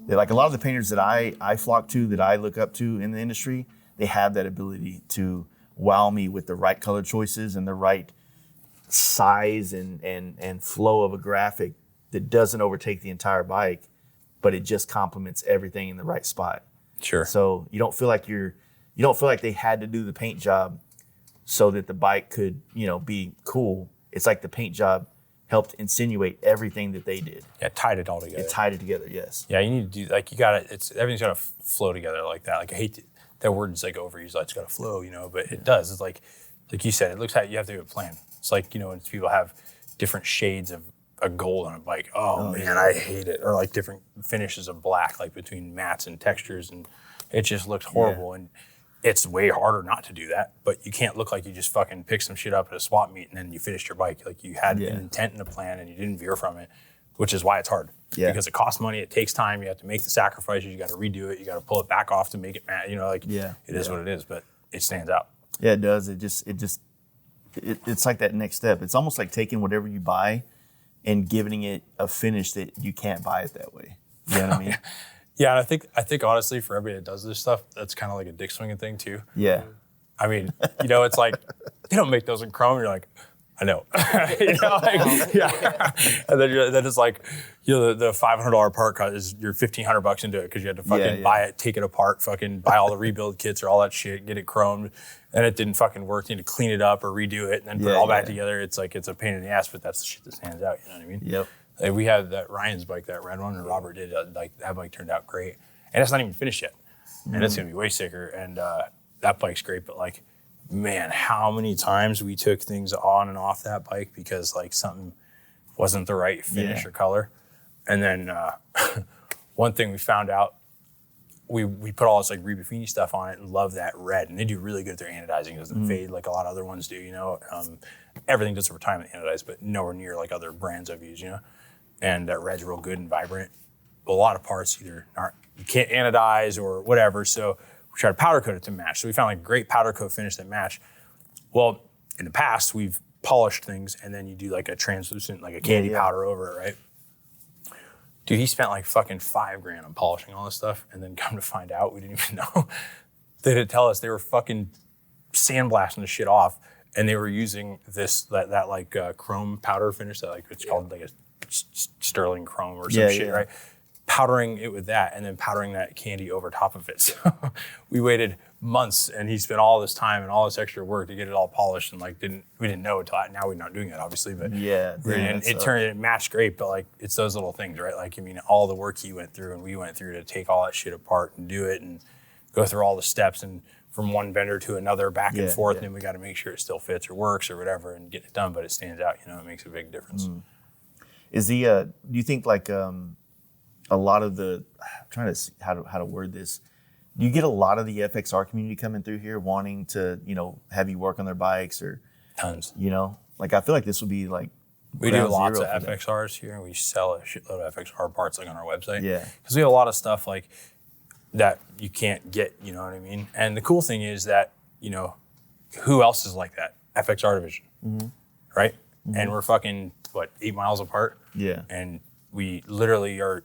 like a lot of the painters that I flock to, that I look up to in the industry, they have that ability to wow me with the right color choices and the right size and flow of a graphic that doesn't overtake the entire bike, but it just complements everything in the right spot. Sure. So you don't feel like they had to do the paint job so that the bike could, be cool. It's like the paint job helped insinuate everything that they did. Yeah, tied it all together. It tied it together, yes. Yeah, you need to do, like, everything's got to flow together like that. Like, I hate that word is like overused, like it's got to flow, but it does. It's like you said, it looks like you have to have a plan. It's like, when people have different shades of a gold on a bike. Oh man, I hate it. Or like different finishes of black, like between mattes and textures, and it just looks horrible. And it's way harder not to do that, but you can't look like you just fucking picked some shit up at a swap meet and then you finished your bike. Like you had an intent and a plan and you didn't veer from it, which is why it's hard. Yeah. Because it costs money, it takes time, you have to make the sacrifices, you got to redo it, you got to pull it back off to make it matte. It is what it is, but it stands out. Yeah, it does. It's like that next step. It's almost like taking whatever you buy and giving it a finish that you can't buy it that way. You know what I mean? Yeah, and I think honestly, for everybody that does this stuff, that's kind of like a dick swinging thing too. Yeah. I mean, it's like they don't make those in chrome. You're like, I know. Yeah. And then it's like, the $500 part cut is you're $1,500 into it because you had to fucking buy it, take it apart, fucking buy all the rebuild kits or all that shit, get it chromed, and it didn't fucking work. You need to clean it up or redo it and then put it all back together. It's like, it's a pain in the ass, but that's the shit that stands out. You know what I mean? Yep. Like we had that Ryan's bike, that red one, and Robert did. That bike turned out great, and it's not even finished yet, and it's gonna be way sicker. And that bike's great, but like, man, how many times we took things on and off that bike because like something wasn't the right finish or color. And then one thing we found out, we put all this like Rebuffini stuff on it and love that red, and they do really good at their anodizing. It doesn't fade like a lot of other ones do. Everything does over time at anodize, but nowhere near like other brands I've used. And that red's real good and vibrant. A lot of parts either you can't anodize or whatever, so we tried to powder coat it to match. So we found like a great powder coat finish that matched. Well, in the past, we've polished things and then you do like a translucent, like a candy powder over it, right? Dude, he spent like fucking $5,000 on polishing all this stuff, and then come to find out, we didn't even know. They didn't tell us. They were fucking sandblasting the shit off, and they were using that chrome powder finish that it's called like a sterling chrome or some shit, right? Powdering it with that, and then powdering that candy over top of it. So we waited months, and he spent all this time and all this extra work to get it all polished, and we didn't know until now. We're not doing that, obviously, but it matched great. But like, it's those little things, right? Like, I mean, all the work he went through and we went through to take all that shit apart and do it and go through all the steps and from one vendor to another, back and forth, and then we got to make sure it still fits or works or whatever and get it done. But it stands out, it makes a big difference. Is do you think like a lot of the, I'm trying to see how to word this. Do you get a lot of the FXR community coming through here wanting to, have you work on their bikes or tons? Like I feel like this would be like we do lots of FXRs here, and we sell a shitload of FXR parts like on our website. Yeah, because we have a lot of stuff like that you can't get. You know what I mean? And the cool thing is that who else is like that? FXR division, right? And we're fucking 8 miles apart. Yeah, and we literally are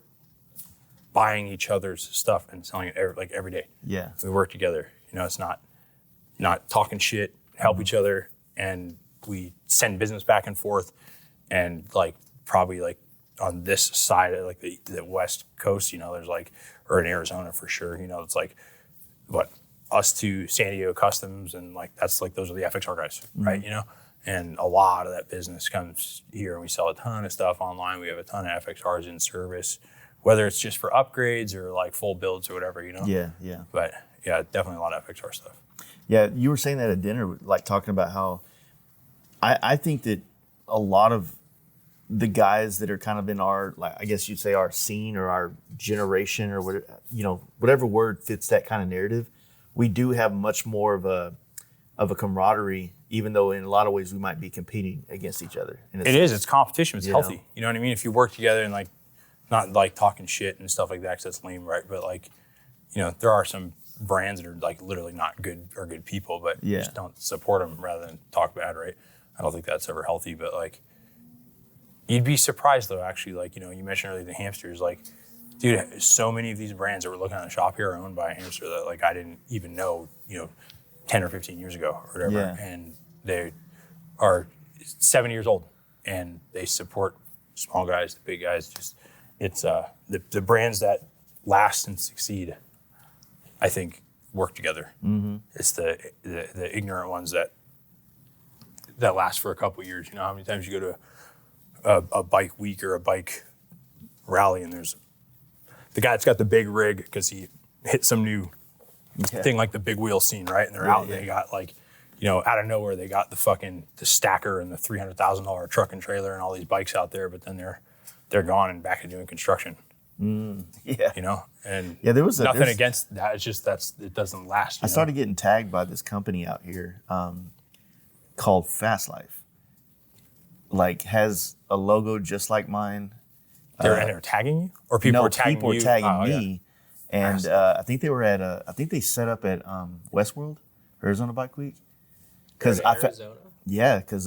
buying each other's stuff and selling it every day. Yeah. We work together. It's not talking shit, help each other, and we send business back and forth. And probably on this side of the West Coast, there's or in Arizona for sure, it's us to San Diego Customs, and that's those are the FXR guys, right? And a lot of that business comes here, and we sell a ton of stuff online. We have a ton of FXRs in service, whether it's just for upgrades or full builds or whatever, Yeah. But yeah, definitely a lot of FXR stuff. Yeah, you were saying that at dinner, like talking about how I think that a lot of the guys that are kind of in our, like, I guess you'd say our scene or our generation or whatever, whatever word fits that kind of narrative, we do have much more of a camaraderie, even though in a lot of ways we might be competing against each other. It is. It's competition. It's healthy. You know what I mean? If you work together and like, not like talking shit and stuff like that, because that's lame, right? But like, there are some brands that are like literally not good or good people, but you just don't support them rather than talk bad, right? I don't think that's ever healthy, but like, you'd be surprised though, actually, like, you mentioned earlier the hamsters, like, dude, so many of these brands that we're looking at in the shop here are owned by a hamster that like I didn't even know, 10 or 15 years ago or whatever. Yeah. And they are 7 years old and they support small guys, the big guys. Just, it's the brands that last and succeed, I think, work together. Mm-hmm. It's the ignorant ones that last for a couple of years. You know how many times you go to a bike week or a bike rally and there's the guy that's got the big rig because he hit some new thing like the big wheel scene, right? And they're out and they got like, out of nowhere they got the stacker and the $300,000 truck and trailer and all these bikes out there, but then they're gone and back to doing construction. And there was nothing against that. It's just it doesn't last. I started getting tagged by this company out here called Fast Life. Like, has a logo just like mine. They're tagging you, or people are tagging you? People are tagging me, and I think they were I think they set up at Westworld, Arizona Bike Week. Because Arizona. Because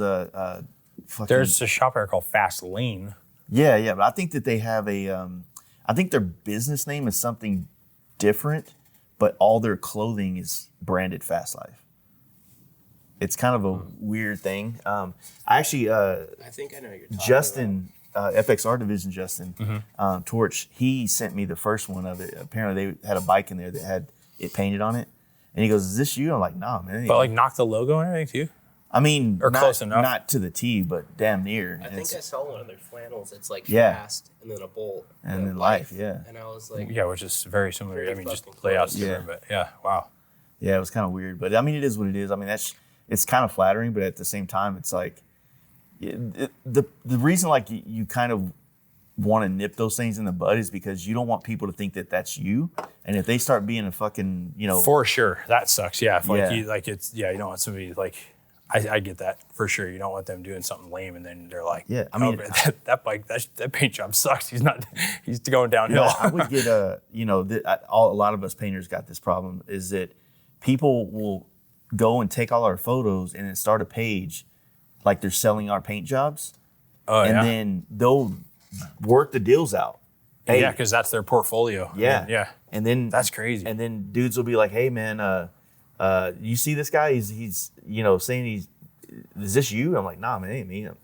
there's a shop here called Fast Lane. Yeah, but I think that they have I think their business name is something different, but all their clothing is branded Fast Life. It's kind of a weird thing. I actually, I think I know what you're talking Justin, FXR Division Justin, Torch, he sent me the first one of it. Apparently they had a bike in there that had it painted on it. And he goes, "Is this you?" I'm like, "Nah, man." But like knock the logo and everything too? I mean, or close enough. Not to the T, but damn near. I think I saw one of their flannels. It's like fast and then a bolt. And then life, yeah. And I was like... Yeah, which is very similar. I mean, just layouts different, but yeah, wow. Yeah, it was kind of weird. But I mean, it is what it is. I mean, it's kind of flattering, but at the same time, it's like... The reason like you kind of want to nip those things in the bud is because you don't want people to think that that's you, and if they start being a fucking for sure that sucks. Yeah, if like you like it's you don't want somebody like I get that for sure. You don't want them doing something lame and then they're like, I mean that bike that paint job sucks. He's going downhill. Yeah, I would get a lot of us painters got this problem is that people will go and take all our photos and then start a page like they're selling our paint jobs, and then they'll work the deals out. Hey, yeah, because that's their portfolio. Yeah, yeah. And then that's crazy. And then dudes will be like, "Hey, man, you see this guy? He's saying is this you?" I'm like, "Nah, man, it ain't me." I'm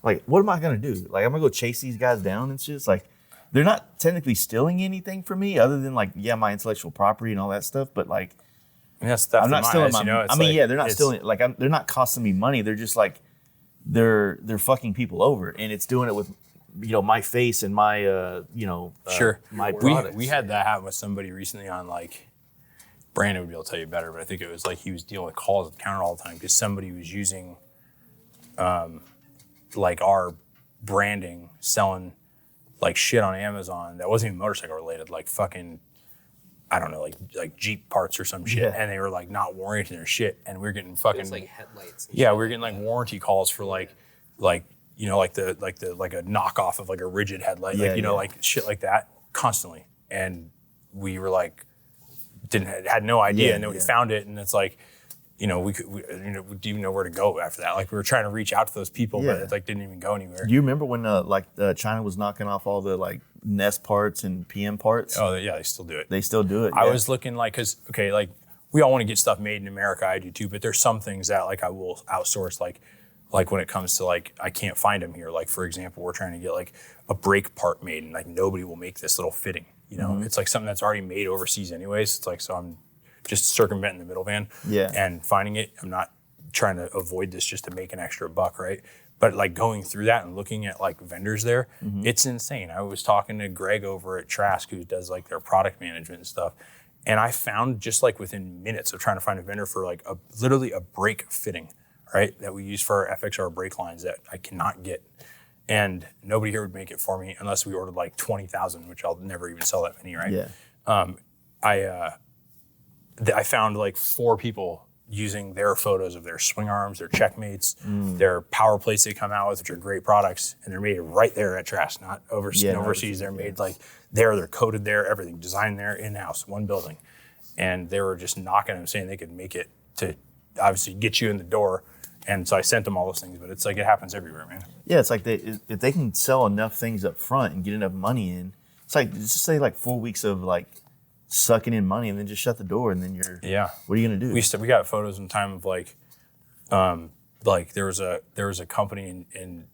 like, what am I gonna do? Like, I'm gonna go chase these guys down and shit. It's like, they're not technically stealing anything from me, other than like, my intellectual property and all that stuff. But like, that's I'm not stealing my. I mean, they're not stealing. Like, they're not costing me money. They're just like, they're fucking people over, and it's doing it with my face and my sure my products. We had that happen with somebody recently on like Brandon would be able to tell you better, but I think it was like he was dealing with calls at the counter all the time because somebody was using like our branding, selling like shit on Amazon that wasn't even motorcycle related, like fucking I don't know, like Jeep parts or some shit, and they were like not warranting their shit, and we were getting fucking it was like headlights. We were getting like warranty calls for like a knockoff of like a rigid headlight, like shit like that constantly, and we were like had no idea, and then we found it, and it's like we didn't even know where to go after that. Like we were trying to reach out to those people, but it like didn't even go anywhere. Do you remember when China was knocking off all the like Nest parts and PM parts? Oh yeah, they still do it. They still do it. I was looking like, cause okay, like we all want to get stuff made in America. I do too, but there's some things that like I will outsource, like when it comes to like I can't find them here. Like for example, we're trying to get like a brake part made, and like nobody will make this little fitting. It's like something that's already made overseas anyways. It's like, so I'm just circumventing the middleman and finding it. I'm not trying to avoid this just to make an extra buck, right? But like going through that and looking at like vendors there, it's insane. I was talking to Greg over at Trask, who does like their product management and stuff, And I found just like within minutes of trying to find a vendor for like literally a brake fitting, right? That we use for our FXR brake lines that I cannot get. And nobody here would make it for me unless we ordered like 20,000, which I'll never even sell that many, right? Yeah. I found like 4 people using their photos of their swing arms, their checkmates, their power plates they come out with, which are great products, and they're made right there at Trask, not overseas. They're made like there, they're coated there, everything designed there, in-house, one building. And they were just knocking them, saying they could make it to obviously get you in the door. And so I sent them all those things, but it's like it happens everywhere, man. Yeah, it's like if they can sell enough things up front and get enough money in, it's like just say like 4 weeks of like sucking in money and then just shut the door and then what are you gonna do? We got photos in time of like there was a company in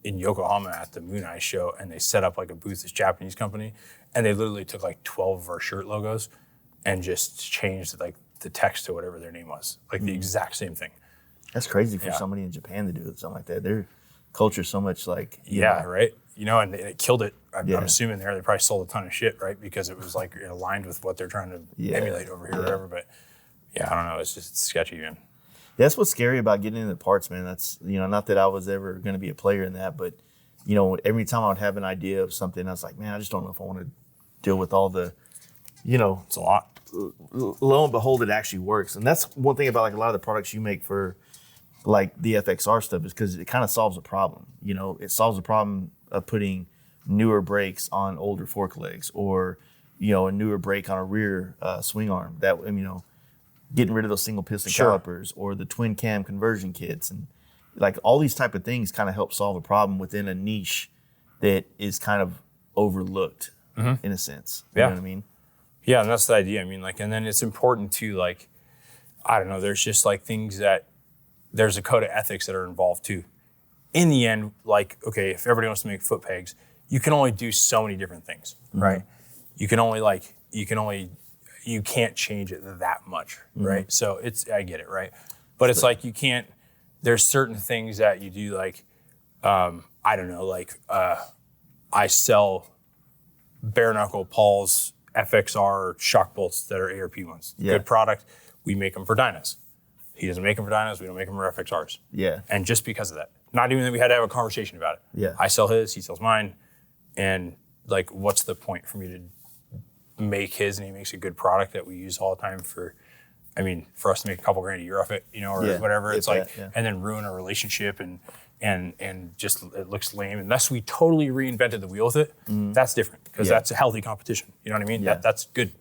Yokohama at the Moon Eye show, and they set up like a booth, this Japanese company, and they literally took like 12 of our shirt logos and just changed like the text to whatever their name was, like the exact same thing. That's crazy for somebody in Japan to do something like that. Their culture's so much like right. And it killed it. I'm assuming they probably sold a ton of shit, right? Because it was like aligned with what they're trying to emulate over here or whatever. But I don't know. It's just sketchy, man. Yeah, that's what's scary about getting into parts, man. That's, not that I was ever going to be a player in that, but, every time I would have an idea of something, I was like, man, I just don't know if I want to deal with all the, It's a lot. Lo and behold, it actually works. And that's one thing about like a lot of the products you make for like the FXR stuff is because it kind of solves a problem. It solves the problem of putting newer brakes on older fork legs, or, a newer brake on a rear swing arm. That, getting rid of those single piston calipers, or the twin cam conversion kits, and like all these type of things kind of help solve a problem within a niche that is kind of overlooked in a sense. You know what I mean? Yeah, and that's the idea. I mean, like, and then it's important to like, I don't know, there's just like things that there's a code of ethics that are involved too. In the end, like, okay, if everybody wants to make foot pegs, you can only do so many different things, right? You can't change it that much, right? So I get it, right? But it's like there's certain things that you do, like, I don't know, like I sell bare knuckle Paul's FXR shock bolts that are ARP ones. Yeah. Good product. We make them for dynos. He doesn't make them for dynos. We don't make them for FXRs. Yeah. And just because of that, not even that we had to have a conversation about it. Yeah. I sell his, he sells mine. And like, what's the point for me to make his and he makes a good product that we use all the time for us to make a couple grand a year off it, or whatever. It's like, and then ruin a relationship and just it looks lame. Unless we totally reinvented the wheel with it, that's different because that's a healthy competition. You know what I mean? Yeah. That's good.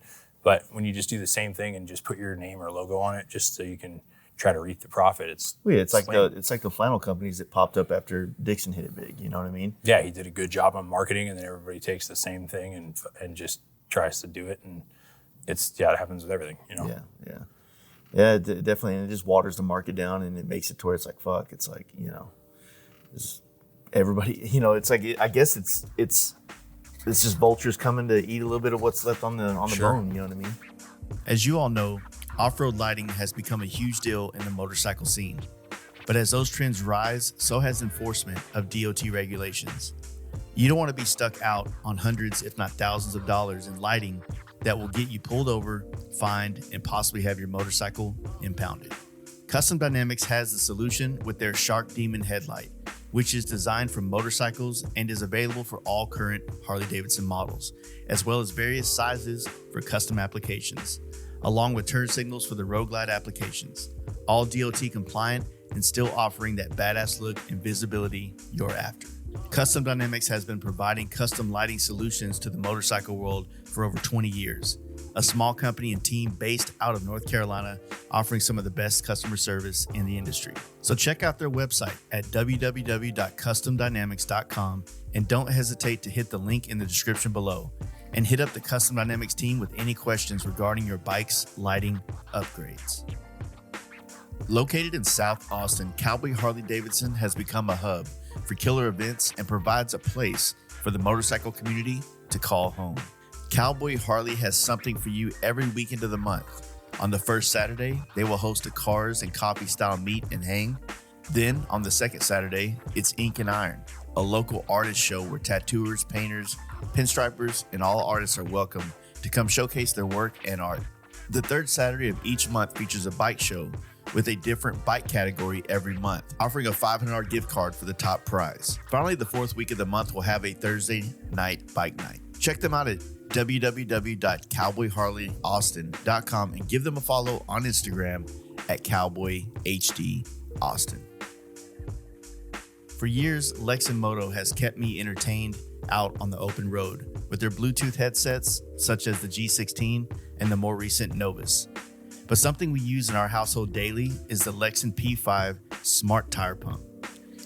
But when you just do the same thing and just put your name or logo on it just so you can try to reap the profit, it's like the flannel companies that popped up after Dixon hit it big. You know what I mean? Yeah, he did a good job on marketing, and then everybody takes the same thing and just tries to do it, and it happens with everything. Yeah, definitely, and it just waters the market down, and it makes it to where it's like fuck. It's like everybody. It's like I guess it's just vultures coming to eat a little bit of what's left on the bone. You know what I mean? As you all know, off-road lighting has become a huge deal in the motorcycle scene. But as those trends rise, so has enforcement of DOT regulations. You don't want to be stuck out on hundreds, if not thousands of dollars in lighting that will get you pulled over, fined, and possibly have your motorcycle impounded. Custom Dynamics has the solution with their Shark Demon headlight, which is designed for motorcycles and is available for all current Harley-Davidson models, as well as various sizes for custom applications, along with turn signals for the Road Glide applications, all DOT compliant and still offering that badass look and visibility you're after. Custom Dynamics has been providing custom lighting solutions to the motorcycle world for over 20 years. A small company and team based out of North Carolina, offering some of the best customer service in the industry. So check out their website at www.customdynamics.com and don't hesitate to hit the link in the description below and hit up the Custom Dynamics team with any questions regarding your bike's lighting upgrades. Located in South Austin, Cowboy Harley-Davidson has become a hub for killer events and provides a place for the motorcycle community to call home. Cowboy Harley has something for you every weekend of the month. On the first Saturday, they will host a cars and coffee style meet and hang. Then on the second Saturday, it's Ink and Iron, a local artist show where tattooers, painters, pinstripers, and all artists are welcome to come showcase their work and art. The third Saturday of each month features a bike show with a different bike category every month, offering a $500 gift card for the top prize. Finally, the fourth week of the month will have a Thursday night bike night. Check them out at www.cowboyharleyaustin.com and give them a follow on Instagram at cowboyhdaustin. For years, Lex and Moto has kept me entertained out on the open road with their Bluetooth headsets such as the G16 and the more recent Novus. But something we use in our household daily is the Lexan P5 Smart Tire Pump.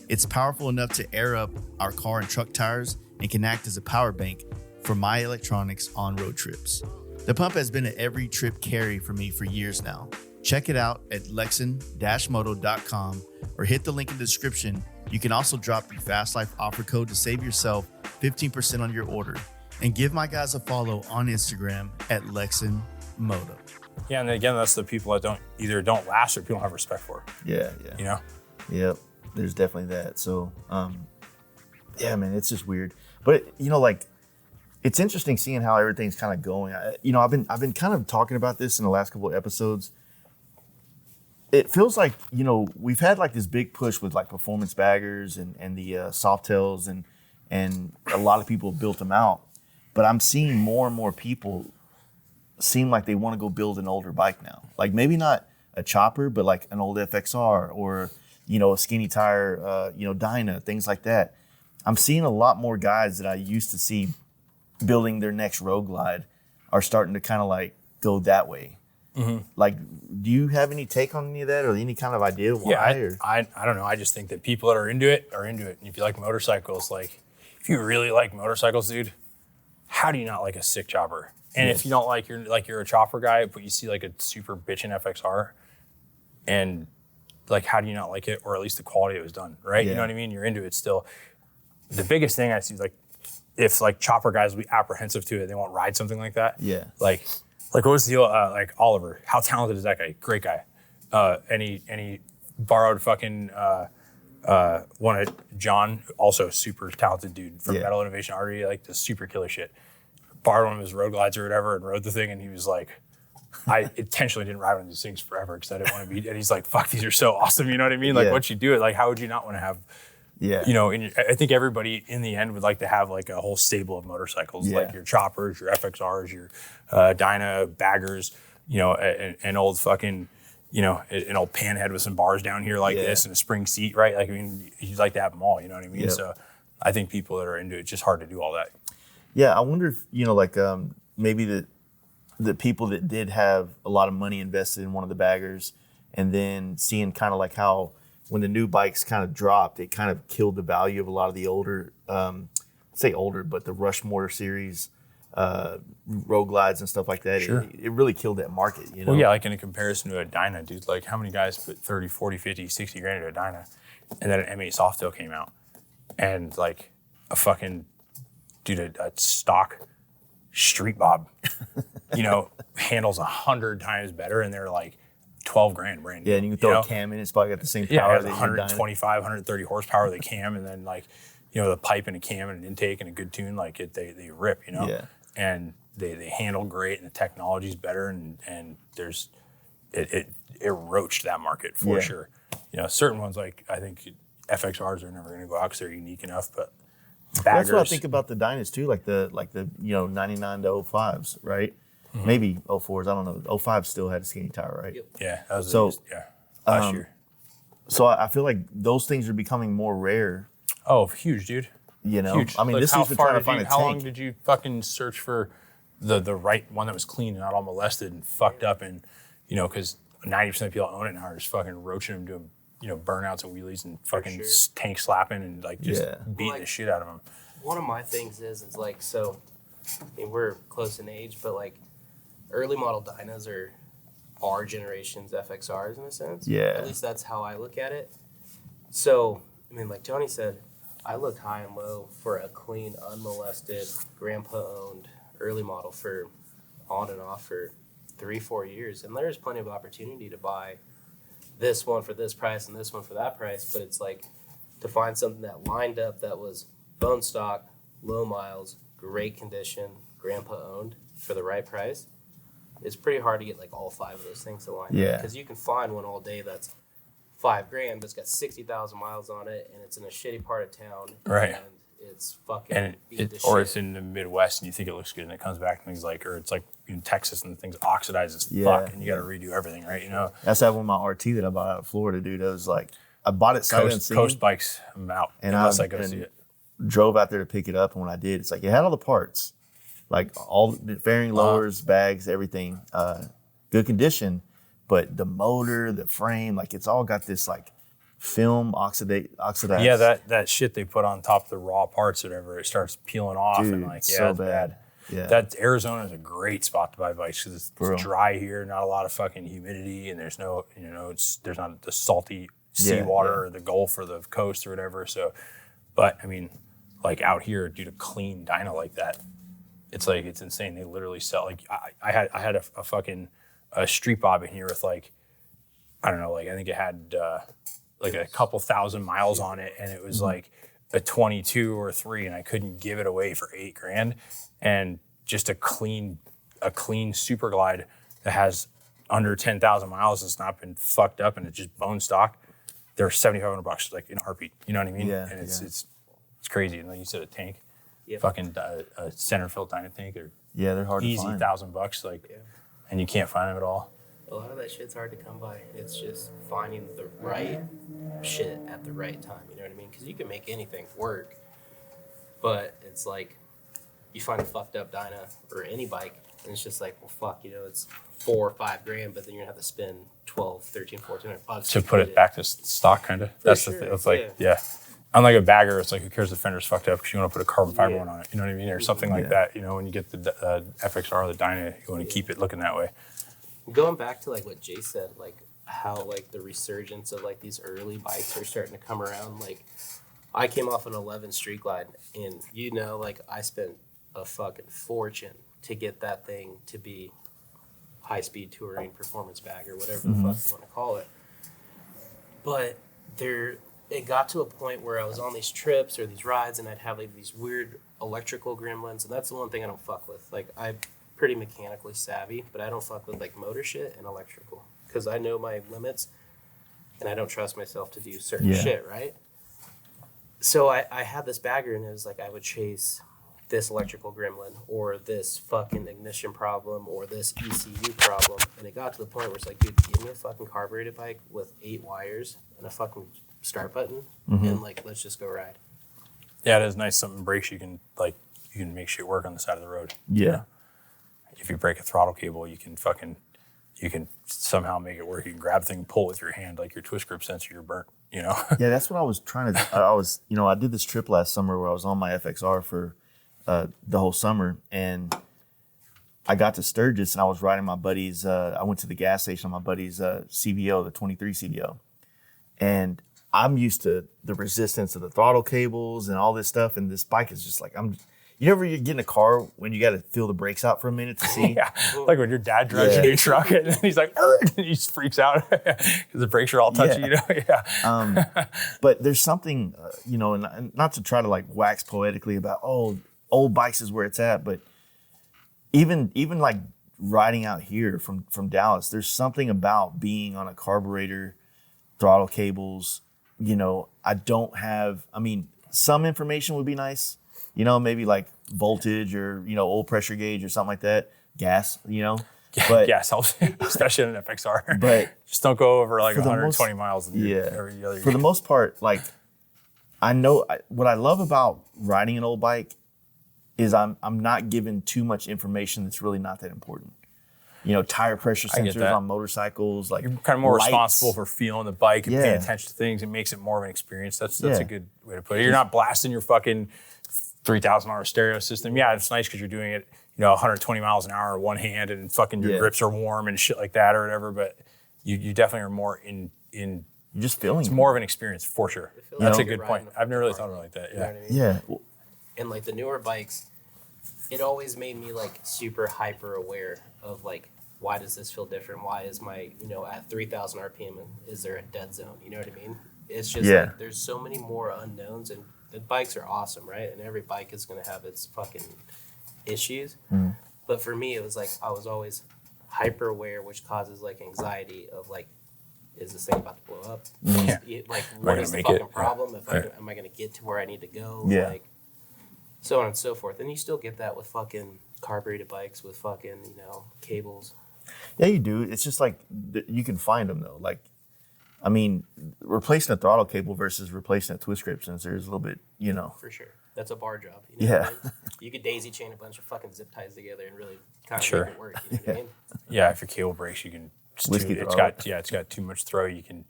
It's powerful enough to air up our car and truck tires and can act as a power bank for my electronics on road trips. The pump has been an every trip carry for me for years now. Check it out at lexan-moto.com or hit the link in the description. You can also drop the Fast Life offer code to save yourself 15% on your order. And give my guys a follow on Instagram at lexan-moto. Yeah, and again, that's the people that don't last or people don't have respect for. Yeah. You know? Yep. There's definitely that. So, yeah, man, it's just weird. But like, it's interesting seeing how everything's kind of going. I've been kind of talking about this in the last couple of episodes. It feels like we've had like this big push with like performance baggers and the Softails and a lot of people have built them out. But I'm seeing more and more people seem like they want to go build an older bike now. Like maybe not a chopper, but like an old FXR or, a skinny tire, Dino, things like that. I'm seeing a lot more guys that I used to see building their next Road Glide are starting to kind of like go that way. Mm-hmm. Like, do you have any take on any of that or any kind of idea why? Yeah, I don't know. I just think that people that are into it are into it. And if you like motorcycles, like if you really like motorcycles, dude, how do you not like a sick chopper? And if you don't you're a chopper guy, but you see like a super bitchin' FXR, and like how do you not like it, or at least the quality it was done, right? Yeah. You know what I mean? You're into it still. The biggest thing I see is like if like chopper guys will be apprehensive to it, they won't ride something like that. Yeah. Like what was the deal? Like Oliver, how talented is that guy? Great guy. And he borrowed fucking one of John, also super talented dude from Metal Innovation Artery, like the super killer shit. Borrowed one of his road glides or whatever and rode the thing, and he was like, I intentionally didn't ride one of these things forever because I didn't want to be, and he's like, fuck, these are so awesome, you know what I mean? Like, once you do it, like, how would you not want to have, I think everybody in the end would like to have like a whole stable of motorcycles, like your choppers, your FXRs, your Dyna baggers, an old fucking, an old panhead with some bars down here like this and a spring seat, right? Like, I mean, you'd like to have them all, you know what I mean? Yep. So I think people that are into it, it's just hard to do all that. Yeah, I wonder if, maybe the people that did have a lot of money invested in one of the baggers and then seeing kind of like how when the new bikes kind of dropped, it kind of killed the value of a lot of the older, but the Rushmore series, Road Glides and stuff like that. Sure. It really killed that market, Well, yeah, like in a comparison to a Dyna, dude, like how many guys put 30, 40, 50, 60 grand into a Dyna? And then an M8 Softail came out and like a fucking... Dude, a stock Street Bob, handles 100 times better, and they're like 12 grand brand new. Yeah, and you can throw a cam in, it's probably got the same power. Yeah, it has 125, 130 horsepower, the cam, and then like, the pipe and a cam and an intake and a good tune, like they rip, Yeah. And they handle great, and the technology's better, and there's, it roached that market for sure. Certain ones, like, I think FXRs are never going to go out because they're unique enough, but baggers. That's what I think about the Dynas too, like the 99 to 05s, right? Mm-hmm. Maybe 04s, I don't know. 05 still had a skinny tire, right? Yep. Yeah, that was last year. So I feel like those things are becoming more rare. Oh, huge, dude. Huge. I mean, this has been trying to find a tank. How long did you fucking search for the right one that was clean and not all molested and fucked up, and because 90% of people that own it now are just fucking roaching them, doing burnouts and wheelies and fucking tank slapping and like just beating the shit out of them. One of my things is like, so I mean, we're close in age, but like early model Dynas are our generation's FXRs in a sense. Yeah. At least that's how I look at it. So, I mean, like Tony said, I looked high and low for a clean, unmolested, grandpa-owned early model for on and off for 3-4 years. And there's plenty of opportunity to buy this one for this price and this one for that price. But it's like to find something that lined up that was bone stock, low miles, great condition, grandpa owned for the right price, it's pretty hard to get like all 5 of those things to line up. Yeah. Because you can find one all day that's $5,000, but it's got 60,000 miles on it, and it's in a shitty part of town. Right. And it's fucking And or it's in the Midwest and you think it looks good and it comes back and things like, or it's like in Texas and things oxidize as fuck and you got to redo everything, right? You know, That's that one of my RT that I bought out of Florida, dude. It was like, I bought it sight unseen. Coast bikes, I'm out And unless I go see it. Drove out there to pick it up, and when I did, it's like it had all the parts, like all the fairing lowers, bags, everything, good condition, but the motor, the frame, like it's all got this like film oxidized. Yeah, that shit they put on top of the raw parts or whatever, it starts peeling off. Dude, And like, it's yeah, so it's bad. Yeah. That Arizona is a great spot to buy bikes because it's dry here, not a lot of fucking humidity, and there's no, there's not the salty seawater or the Gulf or the coast or whatever. So, but I mean, like out here, dude, a clean dyno like that, it's like, it's insane. They literally sell, like, I had a fucking street bob in here with like, I don't know, like I think it had like a couple thousand miles on it, and it was like a 22 or 3, and I couldn't give it away for $8,000. And just a clean Super Glide that has under 10,000 miles, that's not been fucked up, and it's just bone stock. They're $7,500, like in a heartbeat. You know what I mean? Yeah. And it's crazy. And like you said, a tank, Yep. fucking a center fill dyno tank, or they're hard to easy find. $1,000, like, and you can't find them at all. A lot of that shit's hard to come by. It's just finding the right shit at the right time. You know what I mean? Because you can make anything work, but it's like you find a fucked up dyno or any bike, and it's just like, well, fuck, it's $4,000 or $5,000, but then you're gonna have to spend $1,200, $1,300, $1,400 To put it back to stock, kind of. That's the thing. It's like, yeah. Unlike a bagger, it's like, who cares if the fender's fucked up because you want to put a carbon fiber one on it. You know what I mean? Or something like that. When you get the FXR, the dyno, you want to keep it looking that way. Going back to like what Jay said, like how like the resurgence of like these early bikes are starting to come around. Like I came off an 11 Street Glide, and like I spent a fucking fortune to get that thing to be high speed touring performance bag or whatever the fuck you want to call it. But it got to a point where I was on these trips or these rides, and I'd have like these weird electrical gremlins, and that's the one thing I don't fuck with. Like I'm pretty mechanically savvy, but I don't fuck with like motor shit and electrical because I know my limits, and I don't trust myself to do certain shit, right? So I had this bagger, and it was like I would chase this electrical gremlin or this fucking ignition problem or this ECU problem, and it got to the point where it's like, dude, give me a fucking carbureted bike with 8 wires and a fucking start button, and like let's just go ride. Yeah, it is nice. Something breaks, you can make shit work on the side of the road. Yeah. If you break a throttle cable, you can somehow make it work. You can grab the thing and pull with your hand, like your twist grip sensor, you're burnt, Yeah, that's what I was trying to, I did this trip last summer where I was on my FXR for the whole summer, and I got to Sturgis, and I was riding my buddy's, I went to the gas station on my buddy's CVO, the 23 CVO, and I'm used to the resistance of the throttle cables and all this stuff, and this bike is just like, you get in a car when you got to feel the brakes out for a minute to see? Yeah, like when your dad drives your new truck, and he's like, and he just freaks out because the brakes are all touchy, But there's something, and not to try to like wax poetically about, old bikes is where it's at, but even like riding out here from Dallas, there's something about being on a carburetor, throttle cables. I don't have, some information would be nice, maybe like voltage or, oil pressure gauge or something like that. Gas, but gas helps, especially in an FXR. But just don't go over like 120 miles. Every other for the most part, like I know what I love about riding an old bike is I'm not given too much information that's really not that important. Tire pressure sensors on motorcycles. Like you're kind of more lights. responsible for feeling the bike and paying attention to things. It makes it more of an experience. That's a good way to put it. You're not blasting your fucking $3,000 stereo system. Yeah, it's nice because you're doing it, 120 miles an hour one hand, and fucking your grips are warm and shit like that or whatever. But you definitely are more in. You're just feeling. It's more of an experience for sure. That's a good point. I've never really thought about it like that. Yeah. You know what I mean? Yeah. And like the newer bikes, it always made me like super hyper aware of like, why does this feel different? Why is my, at 3,000 RPM, is there a dead zone? You know what I mean? It's just like, there's so many more unknowns, and the bikes are awesome, right? And every bike is going to have its fucking issues. But for me, it was like I was always hyper aware, which causes like anxiety of like, is this thing about to blow up? Like, what is the fucking problem? Am I going to get to where I need to go? Yeah. Like, so on and so forth. And you still get that with fucking carbureted bikes with fucking, cables. Yeah, you do. It's just like you can find them though. Like, I mean, replacing a throttle cable versus replacing a twist grip sensor is a little bit, For sure. That's a bar job. Yeah. What I mean? You could daisy chain a bunch of fucking zip ties together and really kind of make it work. You know what I mean? Yeah, if your cable breaks, you can. It's got too much throw. You can,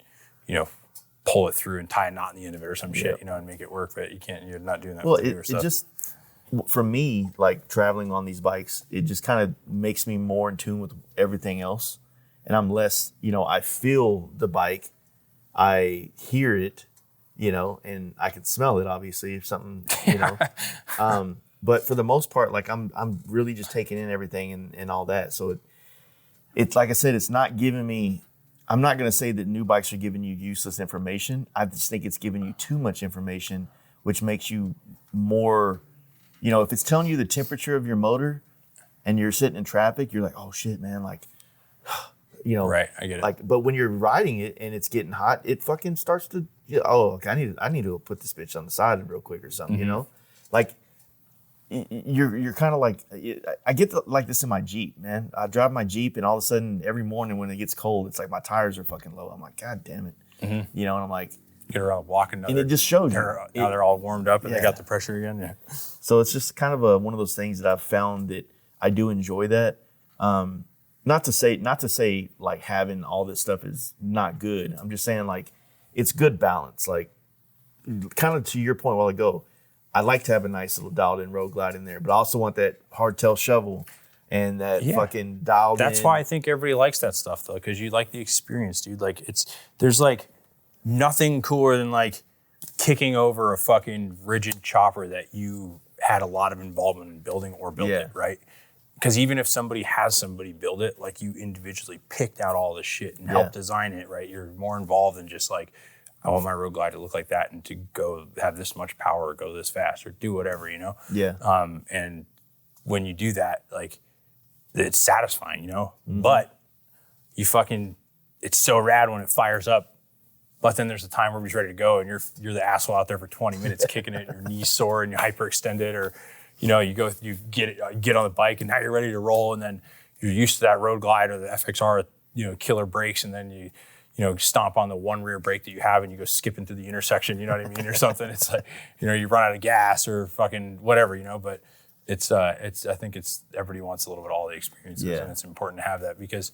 pull it through and tie a knot in the end of it or some shit, and make it work. But you can't. You're not doing that. Well, with the newer it stuff. just, for me, like traveling on these bikes, it just kind of makes me more in tune with everything else, and I'm less. I feel the bike, I hear it, and I can smell it. Obviously, if something, but for the most part, like I'm really just taking in everything and all that. So it's like I said, it's not giving me. I'm not going to say that new bikes are giving you useless information. I just think it's giving you too much information, which makes you more. If it's telling you the temperature of your motor, and you're sitting in traffic, you're like, oh shit, man, like, right. I get it. Like, but when you're riding it and it's getting hot, it fucking starts to. Okay, I need to put this bitch on the side real quick or something. Like. You're kind of like, I get like this in my Jeep, man. I drive my Jeep and all of a sudden every morning when it gets cold, it's like my tires are fucking low. I'm like, God damn it. And I'm like, get around walking. And it just shows you. Now they're all warmed up and they got the pressure again. Yeah. So it's just kind of one of those things that I've found that I do enjoy that. Not to say like having all this stuff is not good. I'm just saying like it's good balance. Like kind of to your point a while ago, I like to have a nice little dialed-in road glide in there, but I also want that hardtail shovel and that fucking dialed in. That's why I think everybody likes that stuff, though, because you like the experience, dude. Like, there's, like, nothing cooler than, like, kicking over a fucking rigid chopper that you had a lot of involvement in building or built it, right? Because even if somebody has somebody build it, like, you individually picked out all this shit and helped design it, right? You're more involved than just, like, I want my road glide to look like that and to go have this much power or go this fast or do whatever, Yeah. And when you do that, like, it's satisfying, But you it's so rad when it fires up. But then there's a time where he's ready to go and you're the asshole out there for 20 minutes kicking it and your knees sore and you hyperextend it or, you get on the bike and now you're ready to roll and then you're used to that road glide or the FXR, killer brakes and then you stomp on the one rear brake that you have and you go skipping through the intersection, you know what I mean, or something. It's like, you run out of gas or fucking whatever, but I think everybody wants a little bit of all the experiences and it's important to have that because,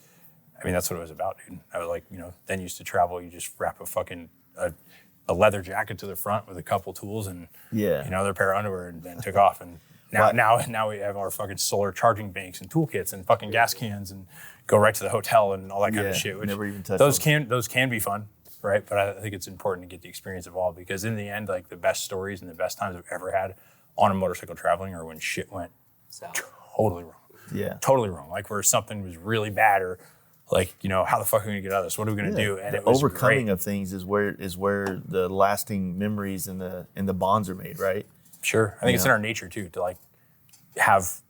I mean, that's what it was about, dude. I was like, then used to travel, you just wrap a fucking, a leather jacket to the front with a couple tools and, another pair of underwear and then took off. And now we have our fucking solar charging banks and toolkits and fucking gas cans and go right to the hotel and all that kind of shit. Which never even touched those can be fun, right? But I think it's important to get the experience of all because in the end, like the best stories and the best times I've ever had on a motorcycle traveling are when shit went totally wrong. Yeah. Totally wrong. Like where something was really bad or like, how the fuck are we gonna get out of this? What are we gonna do? And it was overcoming great. of things is where the lasting memories and the bonds are made, right? Sure. I think it's in our nature too to like have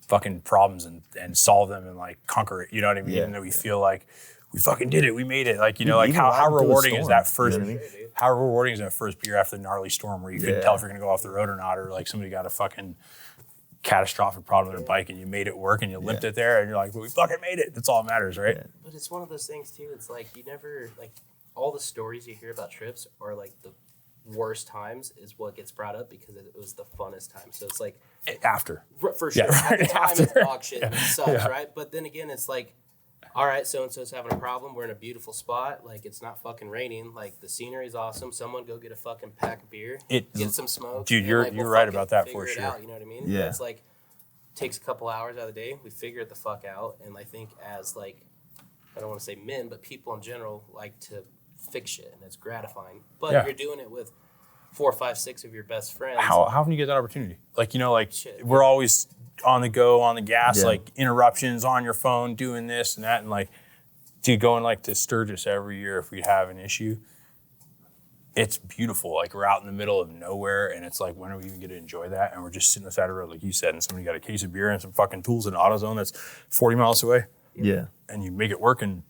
fucking problems and solve them and like conquer it. You know what I mean? Even though we feel like we fucking did it, we made it. Like, like how rewarding is that first, how rewarding is that first beer after the gnarly storm where you couldn't tell if you're gonna go off the road or not, or like somebody got a fucking catastrophic problem with their bike and you made it work and you limped it there and you're like, well, we fucking made it. That's all that matters, right? But it's one of those things too. It's like you never like all the stories you hear about trips are like the worst times is what gets brought up because it was the funnest time. So it's like after for sure. At the time it's dog shit and it sucks, right? But then again, it's like, all right, so and so's having a problem. We're in a beautiful spot. Like it's not fucking raining. Like the scenery's awesome. Someone go get a fucking pack of beer. Get some smoke. Dude, you're right about that for sure. Out, you know what I mean? Yeah. It's like takes a couple hours out of the day. We figure it the fuck out. And I think as like I don't want to say men, but people in general like to fix shit and it's gratifying. But you're doing it with 4, 5, 6 of your best friends. How often do you get that opportunity? Like, we're always on the go, on the gas, like interruptions on your phone, doing this and that. And like, dude, going like to Sturgis every year if we have an issue, it's beautiful. Like we're out in the middle of nowhere, and it's like, when are we even going to enjoy that? And we're just sitting on the side of the road, like you said, and somebody got a case of beer and some fucking tools in an AutoZone that's 40 miles away. Yeah. And you make it work, and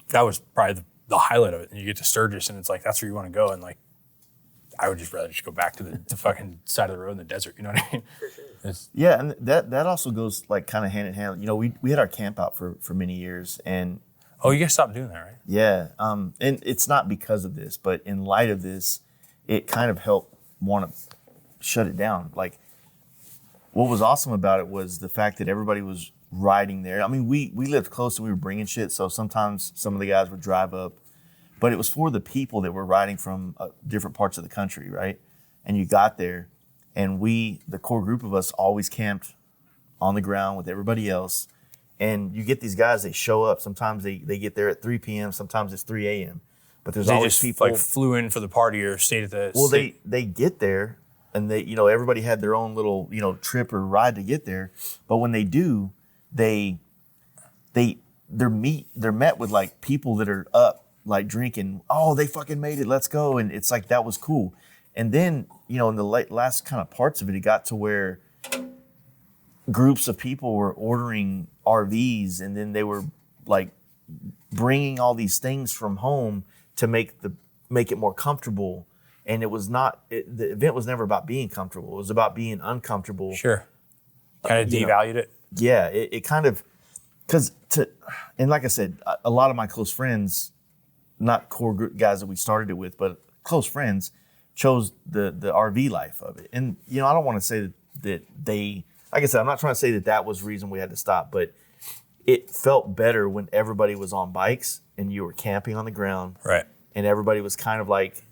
that was probably the highlight of it. And you get to Sturgis, and it's like, that's where you want to go. And like, I would just rather just go back to the fucking side of the road in the desert. You know what I mean? For sure. Yeah, and that also goes like kind of hand in hand. You know, we had our camp out for many years, and Oh, you guys stopped doing that, right? yeah, and it's not because of this, but in light of this, it kind of helped want to shut it down. Like, what was awesome about it was the fact that everybody was riding there. I mean, we lived close and we were bringing shit, so sometimes some of the guys would drive up, but it was for the people that were riding from different parts of the country, right? And you got there, and the core group of us, always camped on the ground with everybody else. And you get these guys, they show up. Sometimes they get there at 3 p.m., sometimes it's 3 a.m. But there's They always just people. like flew in for the party or stayed at the. Well, they get there, and they, everybody had their own little, trip or ride to get there. But when they do, they're met with like people that are up, like drinking. Oh, they fucking made it. Let's go. And it's like, that was cool. And then, in the last kind of parts of it, it got to where groups of people were ordering RVs, and then they were like bringing all these things from home to make it more comfortable. And it was not, the event was never about being comfortable. It was about being uncomfortable. Sure. Kind of devalued it. Yeah, it kind of, and like I said, a lot of my close friends, not core group guys that we started it with, but close friends, chose the RV life of it. And, I don't want to say that they, like I said, I'm not trying to say that was the reason we had to stop, but it felt better when everybody was on bikes and you were camping on the ground. Right. And everybody was kind of like,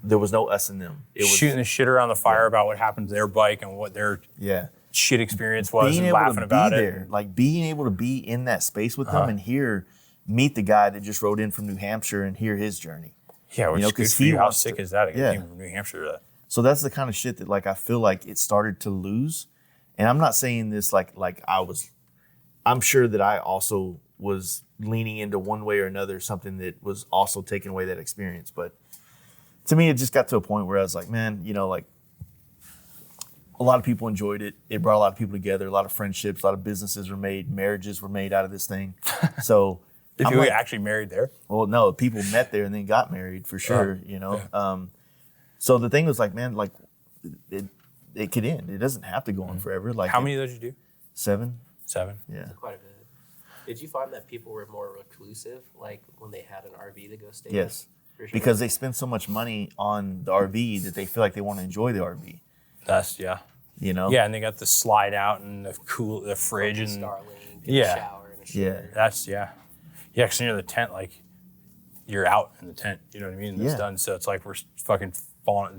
there was no us and them. It was shooting the shit around the fire about what happened to their bike and what their shit experience was, being and able laughing to about be it. there, like being able to be in that space with them and meet the guy that just rode in from New Hampshire and hear his journey. Yeah, which is good for you. How sick is that? Came from New Hampshire to that. So that's the kind of shit that like I feel like it started to lose. And I'm not saying this like I'm sure that I also was leaning into one way or another, something that was also taking away that experience. But to me, it just got to a point where I was like, man, like a lot of people enjoyed it. It brought a lot of people together, a lot of friendships, a lot of businesses were made, marriages were made out of this thing. So Did people get actually married there? Well, no, people met there and then got married for sure, Yeah. So the thing was like, man, like it could end. It doesn't have to go on forever. Like How many of those did you do? 7. 7. Yeah. Quite a bit. Did you find that people were more reclusive, like when they had an RV to go stay Yes. in? For sure. Because they spend so much money on the RV that they feel like they want to enjoy the RV. That's Yeah, and they got the slide out and the fridge and Starling, Yeah. a shower and a Yeah. shower. that's because you're in the tent, like you're out in the tent. You know what I mean? It's Yeah. done. So it's like we're fucking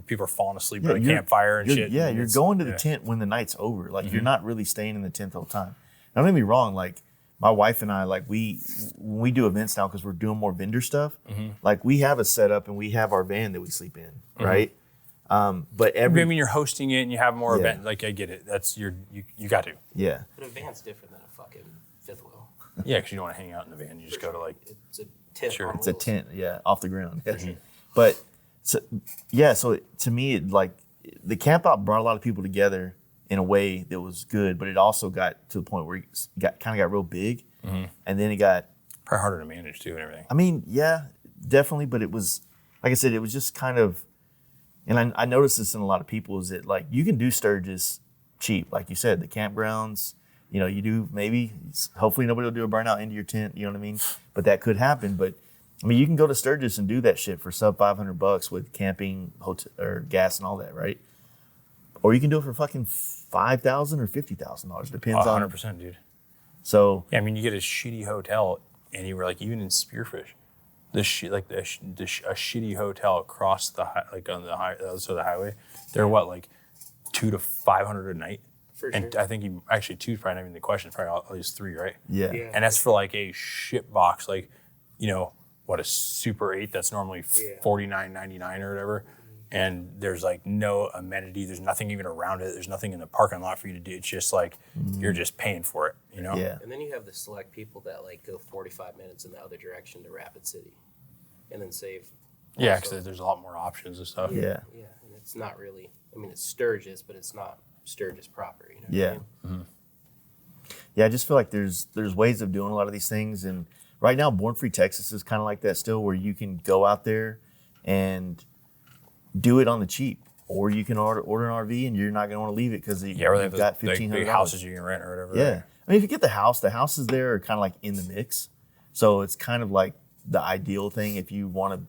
people are falling asleep Yeah, at a campfire and shit. Yeah, and you're it's- going to the yeah. tent when the night's over. Like you're not really staying in the tent the whole time. Now, don't get me wrong. Like my wife and I, like when we do events now because we're doing more vendor stuff. Like we have a setup and we have our van that we sleep in, right? But I mean, you're hosting it and you have more Yeah. event. Like I get it. That's you got to. yeah, But a van's different than a fucking fifth wheel. Yeah, because you don't want to hang out in the van. You just go to like. It's a tent. Sure. on it's a wheels. tent, off the ground. Yes. But so to me, it, like the camp out brought a lot of people together in a way that was good, but it also got to the point where it got real big, and then it got. Probably harder to manage too and everything. I mean, yeah, definitely, but it was like I said, it was just kind of, and I noticed this in a lot of people is that like you can do Sturgis cheap, like you said, the campgrounds. You do maybe, hopefully nobody will do a burnout into your tent, you know what I mean? But that could happen. But I mean, you can go to Sturgis and do that shit for sub $500 with camping, hotel, or gas and all that, right? Or you can do it for fucking $5,000 or $50,000. Depends on 100%, dude. So Yeah, I mean, you get a shitty hotel anywhere, like even in Spearfish, a shitty hotel across the on the other side of the highway. They're what, like $200 to $500 a night. For And sure. I think you actually 2 is probably not even the question. It's probably at least 3, right? yeah. Yeah. And that's for like a shit box, like a Super 8 that's normally $49.99 or whatever. And there's like no amenity. There's nothing even around it. There's nothing in the parking lot for you to do. It's just like you're just paying for it, Yeah. And then you have the select people that like go 45 minutes in the other direction to Rapid City, and then save Yeah, Also- because there's a lot more options and stuff. Yeah. Yeah, and it's not really. I mean, it's Sturgis, but it's not Sturgis proper. You know what Yeah. I mean? Yeah, I just feel like there's ways of doing a lot of these things, and right now, Born Free Texas is kind of like that still, where you can go out there and do it on the cheap, or you can order an RV and you're not going to want to leave it because Or they you've have got those big $1,500 houses you can rent or whatever. Yeah, right? I mean, if you get the houses there are kind of like in the mix, so it's kind of like the ideal thing if you want to.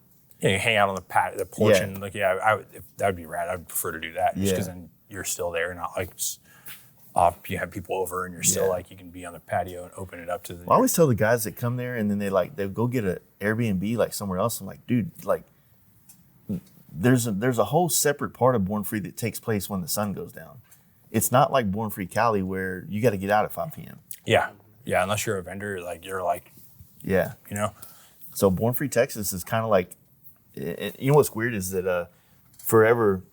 Yeah, you hang out on the porch, Yeah. and like, that would be rad. I'd prefer to do that, just because then you're still there, not like you have people over and you're still like you can be on the patio and open it up to the. Well, I always tell the guys that come there and then they go get an Airbnb like somewhere else. I'm like, dude, like there's a whole separate part of Born Free that takes place when the sun goes down. It's not like Born Free Cali where you got to get out at 5 p.m. Yeah, unless you're a vendor, like you're like, Yeah. you know, So Born Free Texas is kind of like, you know what's weird is that forever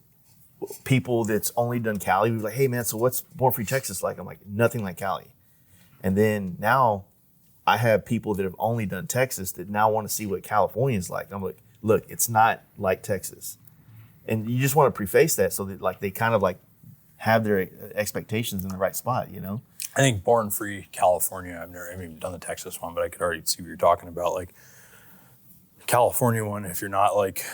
people that's only done Cali would be like, hey man, so what's Born Free Texas like? I'm like, nothing like Cali. And then now I have people that have only done Texas that now want to see what California is like. I'm like, look, it's not like Texas. And you just want to preface that so that like they kind of like have their expectations in the right spot, you know? I think Born Free California. I haven't even done the Texas one, but I could already see what you're talking about. Like California one, if you're not like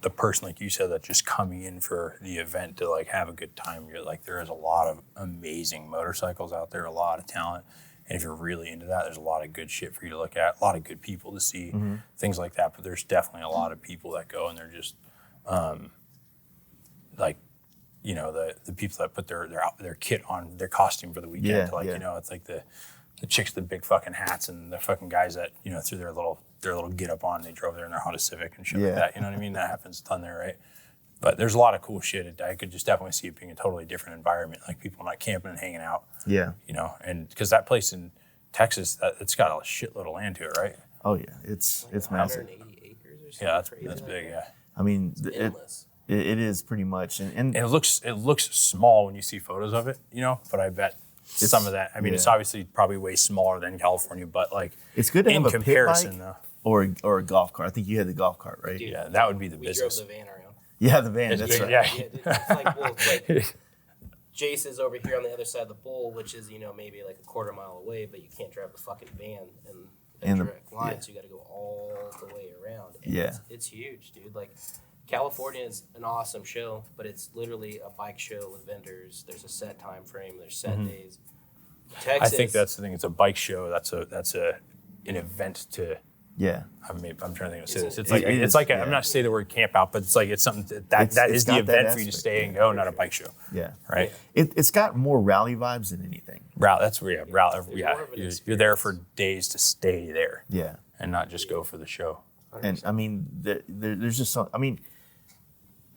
the person like you said that's just coming in for the event to like have a good time, you're like there is a lot of amazing motorcycles out there, a lot of talent, and if you're really into that, there's a lot of good shit for you to look at, a lot of good people to see, things like that. But there's definitely a lot of people that go and they're just like, you know, the people that put their kit on, their costume for the weekend. Yeah, to like, yeah. you know, it's like the chicks with the big fucking hats and the fucking guys that, you know, threw their little get up on, they drove there in their Honda Civic and shit like Yeah. that. You know what I mean? That happens a ton there, right? But there's a lot of cool shit. I could just definitely see it being a totally different environment, like people not camping and hanging out. Yeah. You know, and because that place in Texas, it's got a shitload of land to it, right? Oh yeah, it's massive. 180 acres or something. Yeah, that's crazy like big. that. Yeah. I mean, Endless. it is pretty much, and And it looks small when you see photos of it, you know. But I bet some of that. I mean, yeah. it's obviously probably way smaller than California, but like it's good to in have a comparison, pit bike though. or a golf cart. I think you had the golf cart, right? Dude, Yeah, that would be the We business. drove the van around. Yeah, the van. It's That's big, right. yeah. Yeah, dude, it's like, well, it's like Jace is over here on the other side of the bowl, which is, you know, maybe like a quarter mile away, but you can't drive the fucking van in In a the- direct line, yeah. so you got to go all the way around. And Yeah. it's huge, dude. Like, California is an awesome show, but it's literally a bike show with vendors. There's a set time frame. There's set days. Texas, I think that's the thing. It's a bike show. That's an event to. Yeah. I'm trying to think of say this. It It's like is, it's like yeah. I'm not saying the word camp out, but it's like it's something that It's is the got that event for you to aspect, stay and yeah. go, not a bike show, Yeah. right? It's got more rally vibes than anything. Route. That's where route. It's Yeah, more of an you're there for days to stay there Yeah. and not just go for the show. And I mean, there's just some. I mean,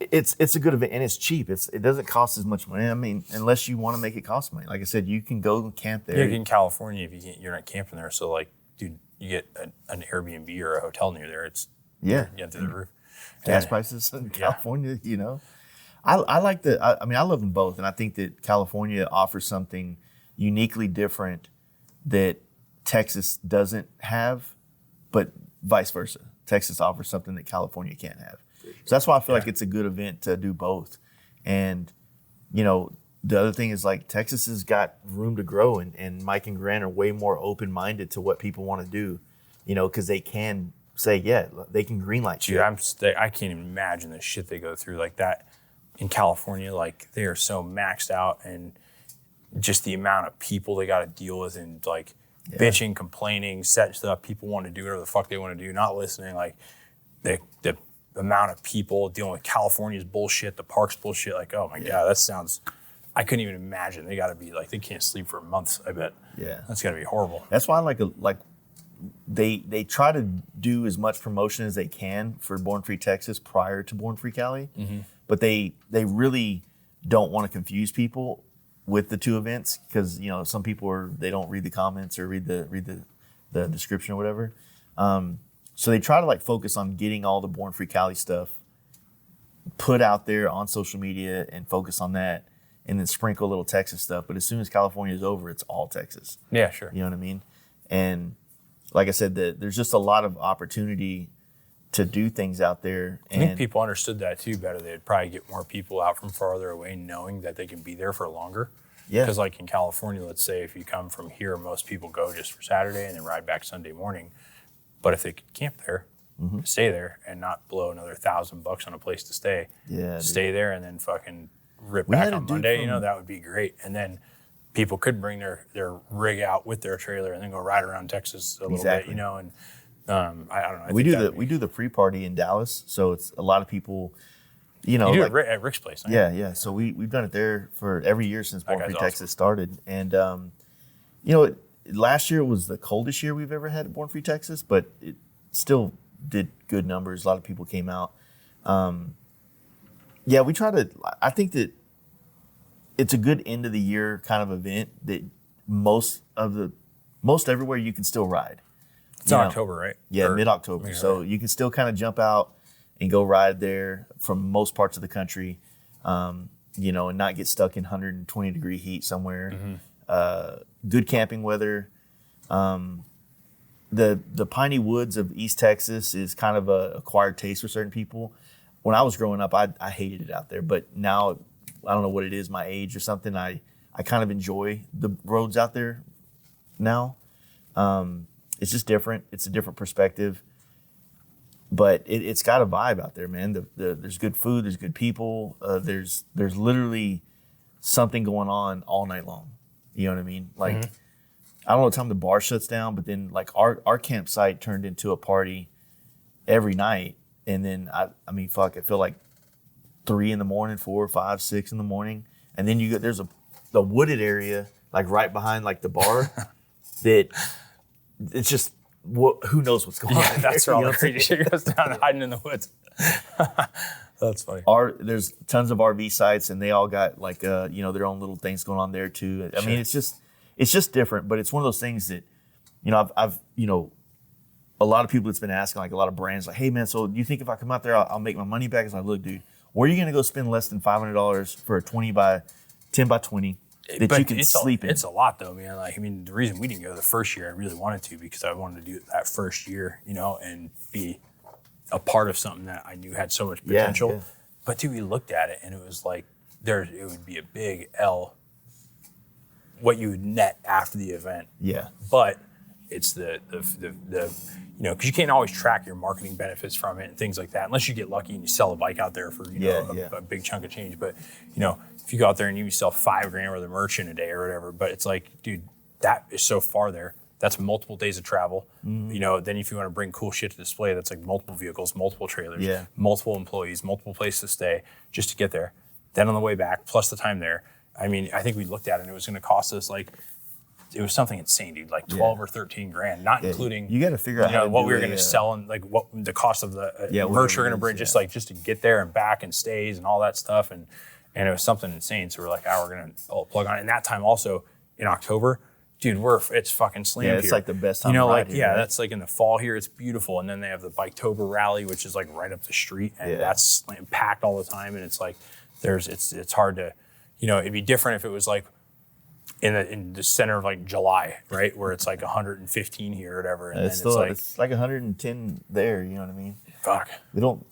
it's a good event and it's cheap. It doesn't cost as much money. I mean, unless you want to make it cost money. Like I said, you can go and camp there. Yeah, in California, if you're not camping there, so like, dude, you get an Airbnb or a hotel near there. It's Yeah. you get through the roof. Gas And- prices in California, you know. I like I mean, I love them both, and I think that California offers something uniquely different that Texas doesn't have, but vice versa. Texas offers something that California can't have. So that's why I feel like it's a good event to do both. And, you know, the other thing is like Texas has got room to grow, and Mike and Grant are way more open-minded to what people want to do, you know, because they can say, yeah, they can greenlight you. Dude, I can't even imagine the shit they go through like that in California. Like they are so maxed out, and just the amount of people they got to deal with, and like bitching, complaining, setting stuff. People want to do whatever the fuck they want to do, not listening. Like the amount of people dealing with California's bullshit, the parks bullshit. Like, oh my god, that sounds. I couldn't even imagine. They got to be like they can't sleep for months. I bet. Yeah. That's got to be horrible. That's why they try to do as much promotion as they can for Born Free Texas prior to Born Free Cali, but they really don't want to confuse people with the two events because, you know, some people they don't read the comments or read the description or whatever. So they try to like focus on getting all the Born Free Cali stuff put out there on social media and focus on that, and then sprinkle a little Texas stuff. But as soon as California is over, it's all Texas. Yeah, sure. You know what I mean? And like I said, there's just a lot of opportunity to do things out there. I think people understood that too better. They'd probably get more people out from farther away knowing that they can be there for longer. Yeah. Because like in California, let's say if you come from here, most people go just for Saturday and then ride back Sunday morning. But if they could camp there, stay there and not blow another $1,000 on a place to stay, stay there and then fucking rip back on Monday, that would be great. And then people could bring their rig out with their trailer and then go ride around Texas a little bit, and I don't know. We do the pre-party in Dallas, so it's a lot of people. You do it at Rick's place. Right? Yeah. So we've done it there for every year since Born Free Texas started, and last year was the coldest year we've ever had at Born Free Texas, but it still did good numbers. A lot of people came out. We try to. I think that it's a good end of the year kind of event that most everywhere you can still ride. It's in October, right? Yeah, mid-October. So you can still kind of jump out and go ride there from most parts of the country, and not get stuck in 120-degree heat somewhere. Good camping weather. The piney woods of East Texas is kind of a acquired taste for certain people. When I was growing up, I hated it out there, but now I don't know what it is, my age or something. I kind of enjoy the roads out there now. It's just different. It's a different perspective. But it's got a vibe out there, man. There's good food. There's good people. There's literally something going on all night long. You know what I mean? Like, I don't know what time the bar shuts down, but then like our campsite turned into a party every night. And then I feel like 3 in the morning, 4, 5, 6 in the morning, and then there's a wooded area like right behind like the bar that it's just. Who knows what's going on? That's where all the crazy shit goes down, hiding in the woods. That's funny. There's tons of RV sites, and they all got like their own little things going on there too. I mean, it's just different, but it's one of those things that I've a lot of people that's been asking, like a lot of brands, like, hey man, so do you think if I come out there, I'll make my money back? It's like, look, dude, where are you gonna go spend less than $500 for a 20 by 10 by 20? That you can sleep in. It's a lot though, man. Like, the reason we didn't go the first year, I really wanted to, because I wanted to do it that first year, and be a part of something that I knew had so much potential. Yeah. But dude, we looked at it and it was like, it would be a big L, what you would net after the event. Yeah. But it's the because you can't always track your marketing benefits from it and things like that, unless you get lucky and you sell a bike out there for a big chunk of change. But if you go out there and you sell $5,000 worth of merch in a day or whatever, but it's like, dude, that is so far there. That's multiple days of travel. Then if you want to bring cool shit to display, that's like multiple vehicles, multiple trailers, multiple employees, multiple places to stay just to get there. Then on the way back, plus the time there. I think we looked at it and it was going to cost us it was something insane, dude, like 12 or 13 grand, not including you got to figure out what we were going to sell and like what the cost of the merch we're going to bring, just to get there and back and stays and all that stuff. And it was something insane. So we're like, we're going to plug on it. And that time also in October, dude, it's fucking slammed here. It's like the best time to ride here, right? That's like in the fall here. It's beautiful. And then they have the Biketober rally, which is like right up the street. And that's packed all the time. And it's like, it's hard to, it'd be different if it was like, in the center of like July, right, where it's like 115 here or whatever, and it's like 110 there. You know what I mean? Fuck. We don't.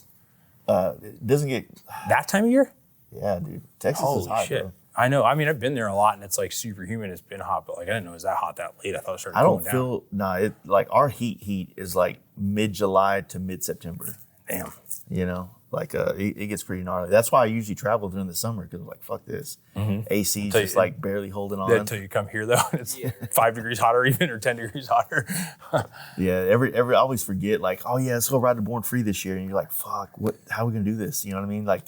It doesn't get that time of year. Yeah, dude. Texas is hot, shit. Bro. I know. I've been there a lot, and it's like super humid. It's been hot, but like I didn't know it was that hot that late. I thought it started going down. I don't feel it like our heat is like mid-July to mid-September. Damn. Like it gets pretty gnarly. That's why I usually travel during the summer, because like fuck this, AC's just like barely holding on. Until you come here though, it's 5 degrees hotter even, or 10 degrees hotter. I always forget, like, oh yeah, let's go ride to Born Free this year, and you're like, fuck, how are we gonna do this? You know what I mean? Like,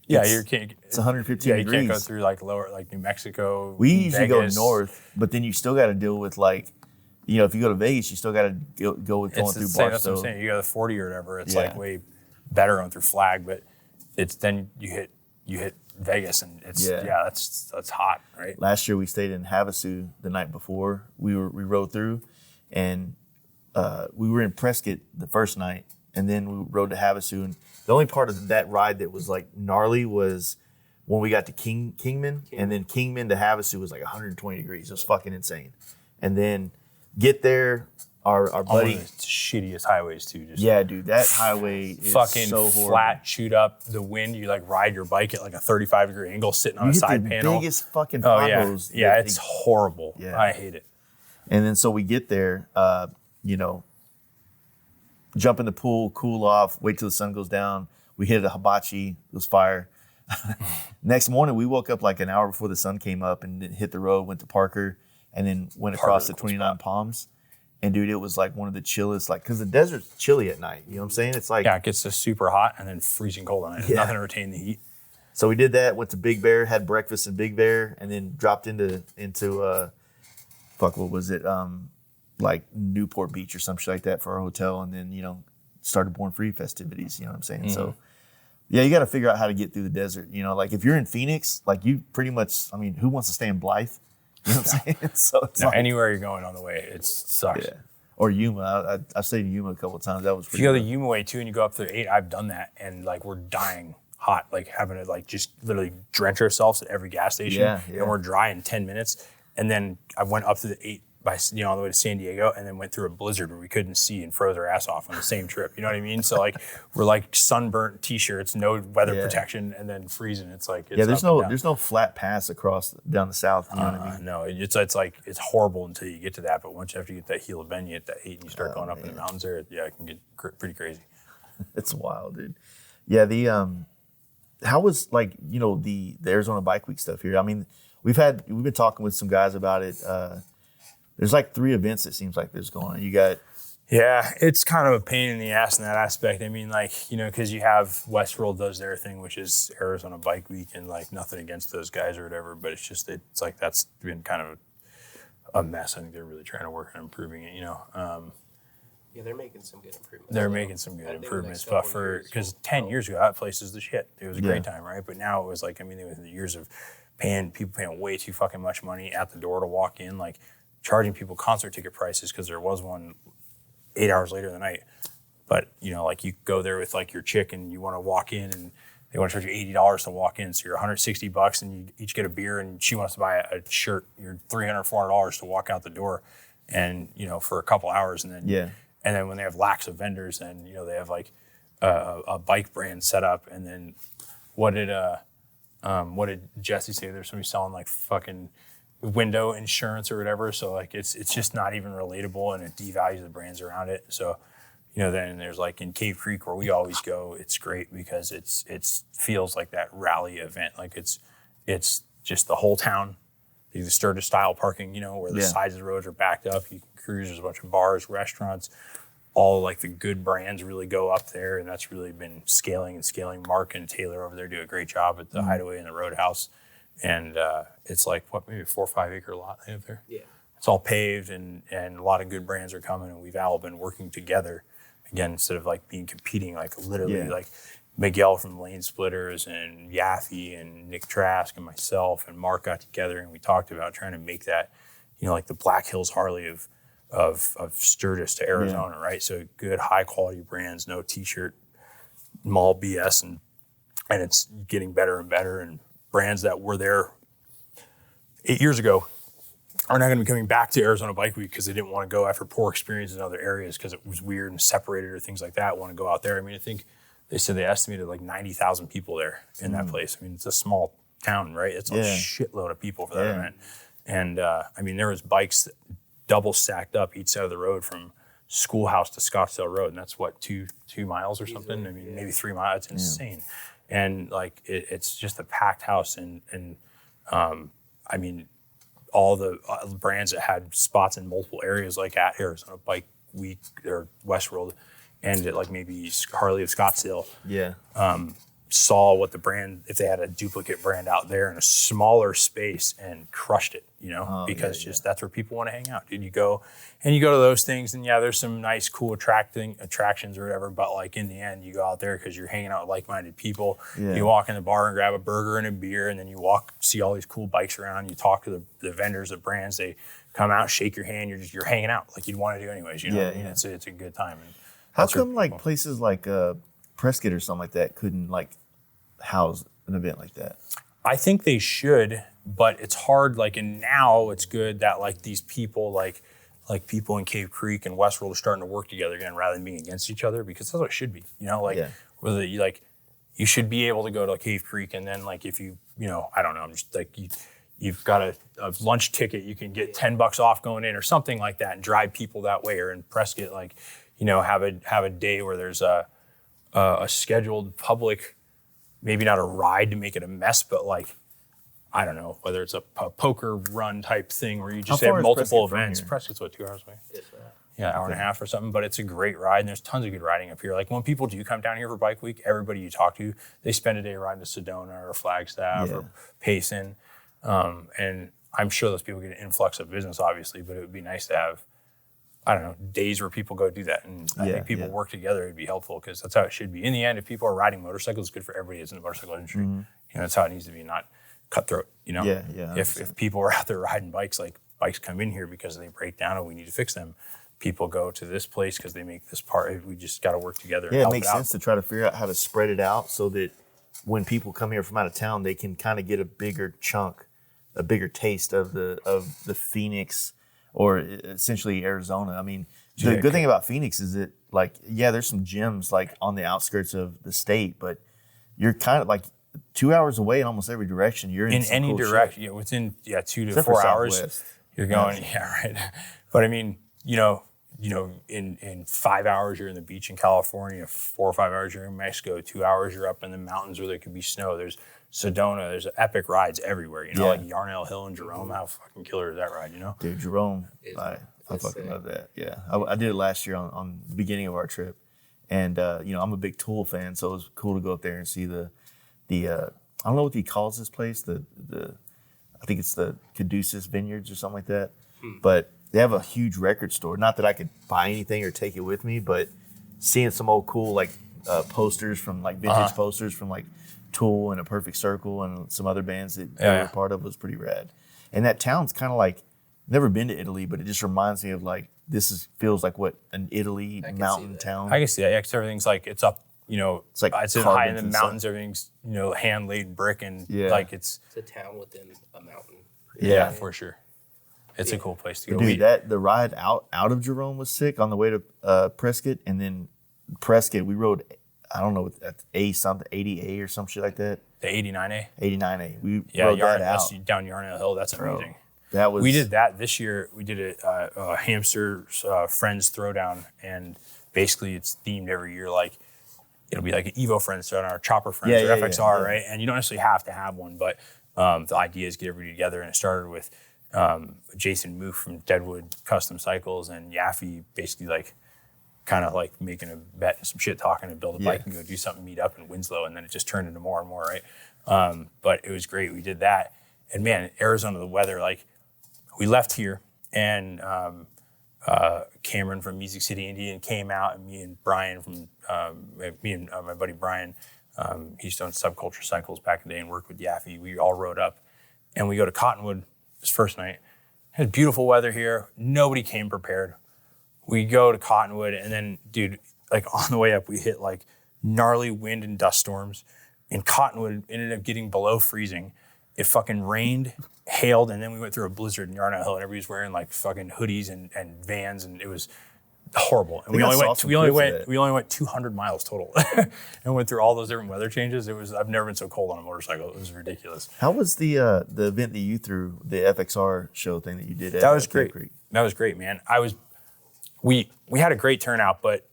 it's 115 degrees. You can't go through like lower, like New Mexico. We usually go north, but then you still got to deal with like, if you go to Vegas, you still got to go with going through Barstow. That's what I'm saying. You go to 40 or whatever. It's like way better going through Flag, but it's then you hit Vegas, and that's hot, right? Last year we stayed in Havasu the night before we rode through, and we were in Prescott the first night, and then we rode to Havasu, and the only part of that ride that was like gnarly was when we got to Kingman, and then Kingman to Havasu was like 120 degrees. It was fucking insane. And then get there, our On buddy. one of the shittiest highways too. Just Yeah, dude, that highway is fucking so horrible. flat, chewed up. The wind, you like ride your bike at like a 35-degree angle, sitting on You a get side the panel. biggest fucking Oh yeah, potholes. yeah, that it's they- horrible. Yeah. I hate it. And then so we get there, you know, jump in the pool, cool off, wait till the sun goes down. We hit a hibachi, it was fire. Next morning, we woke up like an hour before the sun came up and then hit the road, went to Parker, and then went across the Parker's a cool 29 Palms. And dude, it was like one of the chillest, like, because the desert's chilly at night. You know what I'm saying? It's like, Yeah, it gets just super hot and then freezing cold on it. There's Yeah. nothing to retain the heat. so we did that, went to Big Bear, had breakfast in Big Bear, and then dropped into what was it? Like Newport Beach or some shit like that for our hotel. And then, you know, started Born Free festivities. You know what I'm saying? Mm-hmm. So, yeah, you got to figure out how to get through the desert. You know, like if you're in Phoenix, like you pretty much, I mean, who wants to stay in Blythe? You know what I'm saying? So it's No, like, anywhere you're going on the way, it sucks. yeah. Or Yuma. I stayed in Yuma a couple of times. That was If pretty you go the good. Yuma way too and you go up to 8, I've done that. And like we're dying hot, like having to like just literally drench ourselves at every gas station. Yeah, yeah. And we're dry in 10 minutes. And then I went up to the 8 by, you know, on the way to San Diego and then went through a blizzard where we couldn't see and froze our ass off on the same trip. You know what I mean? So like we're like sunburnt t-shirts, no weather Yeah. protection, and then freezing. It's like, it's Yeah, there's up and down. no flat pass across down the south. You know what I mean? No, it's like it's horrible until you get to that. But once you have to get that heel of Bend, you hit that 8 and you start going up in the mountains there. Yeah, it can get pretty crazy. It's wild, dude. Yeah, how was like, you know, the Arizona Bike Week stuff here? I mean, we've been talking with some guys about it. There's like 3 events it seems like there's going on. You got Yeah, it's kind of a pain in the ass in that aspect. I mean, like, you know, because you have Westworld does their thing, which is Arizona Bike Week, and like nothing against those guys or whatever, but it's just it's like that's been kind of a mess. I think they're really trying to work on improving it. You know, Yeah, they're making some good improvements. they're making some good I think the improvements, next but couple for years because will 10 help. years ago that place is the shit. It was a great Yeah. time, right? But now it was like, I mean, with the years of people paying way too fucking much money at the door to walk in, like charging people concert ticket prices because there was one 8 hours later in the night. But you know, like you go there with like your chick and you want to walk in and they want to charge you $80 to walk in, so you're $160 and you each get a beer, and she wants to buy a shirt. You're $300, $400 to walk out the door, and you know, for a couple hours, and then Yeah. and then when they have lax of vendors, then you know they have like a bike brand set up, and then what did Jesse say? There's somebody selling like fucking window insurance or whatever. So like it's just not even relatable, and it devalues the brands around it. So you know, then there's like in Cave Creek where we always go. It's great because it's feels like that rally event. Like it's just the whole town. The Sturgis style parking, you know, where the Yeah. sides of the roads are backed up. You can cruise. There's a bunch of bars, restaurants. All like the good brands really go up there, and that's really been scaling. Mark and Taylor over there do a great job at the Hideaway and the Roadhouse, and it's like maybe a 4 or 5 acre lot they have there. Yeah. It's all paved, and a lot of good brands are coming, and we've all been working together again instead of like being competing. Like literally, Yeah. like Miguel from Lane Splitters and Yaffe and Nick Trask and myself and Mark got together, and we talked about trying to make that, you know, like the Black Hills Harley of Sturgis to Arizona, right? So good high quality brands, no t-shirt mall BS, and it's getting better and better, and brands that were there 8 years ago are not going to be coming back to Arizona Bike Week because they didn't want to go after poor experiences in other areas because it was weird and separated or things like that. Want to go out there. I mean, I think they said they estimated like 90,000 people there in that place. I mean, it's a small town, right? It's a Yeah. shitload of people for that Yeah. event. And I mean, there was bikes double stacked up each side of the road from Schoolhouse to Scottsdale Road, and that's what, two miles or something. I mean, maybe 3 miles. It's insane. And like it's just a packed house, and I mean, all the brands that had spots in multiple areas, like at Arizona Bike Week or Westworld, and at like maybe Harley of Scottsdale, Yeah. saw what the brand, if they had a duplicate brand out there in a smaller space, and crushed it, you know, because just that's where people want to hang out. Dude, you go to those things, and yeah, there's some nice, cool attractions or whatever, but like in the end, you go out there because you're hanging out with like-minded people. Yeah. You walk in the bar and grab a burger and a beer, and then you see all these cool bikes around. You talk to the vendors, the brands. They come out, shake your hand. You're hanging out like you'd want to do anyways. You know, Yeah, what I mean? yeah. It's a good time. And How that's where come like people- places like Prescott or something like that couldn't like house an event like that? I think they should, but it's hard. Like, and now it's good that like these people like like people in Cave Creek and Westworld are starting to work together again rather than being against each other, because that's what it should be. Whether you you should be able to go to Cave Creek, and then like if you I don't know, I'm just like you've got a lunch ticket, you can get $10 off going in or something like that, and drive people that way. Or in Prescott, have a day where there's a scheduled public, maybe not a ride to make it a mess, but I don't know, whether it's a poker run type thing where you just have multiple events. Prescott's 2 hours away? Yeah, hour and a half or something, but it's a great ride, and there's tons of good riding up here. Like when people do come down here for Bike Week, everybody you talk to, they spend a day riding to Sedona or Flagstaff or Payson, and I'm sure those people get an influx of business, obviously, but it would be nice to have, I don't know, days where people go do that, and I think people work together, it'd be helpful, because that's how it should be. In the end, if people are riding motorcycles, it's good for everybody that's in the motorcycle industry. That's how it needs to be, not cutthroat. If people are out there riding bikes, like bikes come in here because they break down and we need to fix them. People go to this place because they make this part. We just got to work together. Yeah, it makes sense to try to figure out how to spread it out so that when people come here from out of town, they can kind of get a bigger chunk, a bigger taste of the Phoenix, or essentially Arizona. I mean, the good thing about Phoenix is that there's some gyms on the outskirts of the state, but you're kind of 2 hours away in almost every direction. You're in any cool direction. Yeah, within 2 to 4 hours, you're going. Yeah, right. But I mean, in 5 hours you're in the beach in California. 4 or 5 hours you're in Mexico. 2 hours you're up in the mountains where there could be snow. There's Sedona. There's epic rides everywhere. Like Yarnell Hill and Jerome. How fucking killer is that ride? Dude, Jerome. I fucking love that. Yeah, I did it last year on the beginning of our trip, and I'm a big Tool fan, so it was cool to go up there and see the I don't know what he calls this place. I think it's the Caduceus Vineyards or something like that. But they have a huge record store. Not that I could buy anything or take it with me, but seeing some old cool posters from vintage posters from Tool and A Perfect Circle and some other bands that they were part of was pretty rad. And that town's kind of never been to Italy, but it just reminds me of feels like what an Italy mountain town. I can see that. Yeah, 'cause everything's it's up. It's high in the mountains. Everything's hand laid brick, and it's a town within a mountain. Yeah, for sure. It's a cool place to go. Dude, the ride out of Jerome was sick on the way to Prescott, and then Prescott we rode. I don't know, something 80A or some shit like that. The 89A. 89A. We rode that out down Yarnell Hill. That's amazing. Bro, we did that this year. We did a Hamster Friends Throwdown, and basically it's themed every year it'll be an Evo Friends Throwdown or Chopper Friends or FXR, right? And you don't necessarily have to have one, but the idea is get everybody together, and it started with Jason Moof from Deadwood Custom Cycles and Yaffe basically making a bet and some shit talking to build a bike and go do something, meet up in Winslow, and then it just turned into more and more, right? But it was great. We did that, and man, Arizona, the weather, we left here, and Cameron from Music City, Indiana came out, and me and Brian my buddy Brian, he used to own Subculture Cycles back in the day and worked with Yaffe. We all rode up, and we go to Cottonwood this first night. It had beautiful weather here. Nobody came prepared. We go to Cottonwood, and then, dude, on the way up, we hit gnarly wind and dust storms. And Cottonwood ended up getting below freezing. It fucking rained, hailed, and then we went through a blizzard in Yarnell Hill, and everybody was wearing fucking hoodies and Vans, and it was horrible. And we only went 200 miles total, and went through all those different weather changes. I've never been so cold on a motorcycle. It was ridiculous. How was the event that you threw, the FXR show thing that you did? That was great. That was great, man. We had a great turnout, but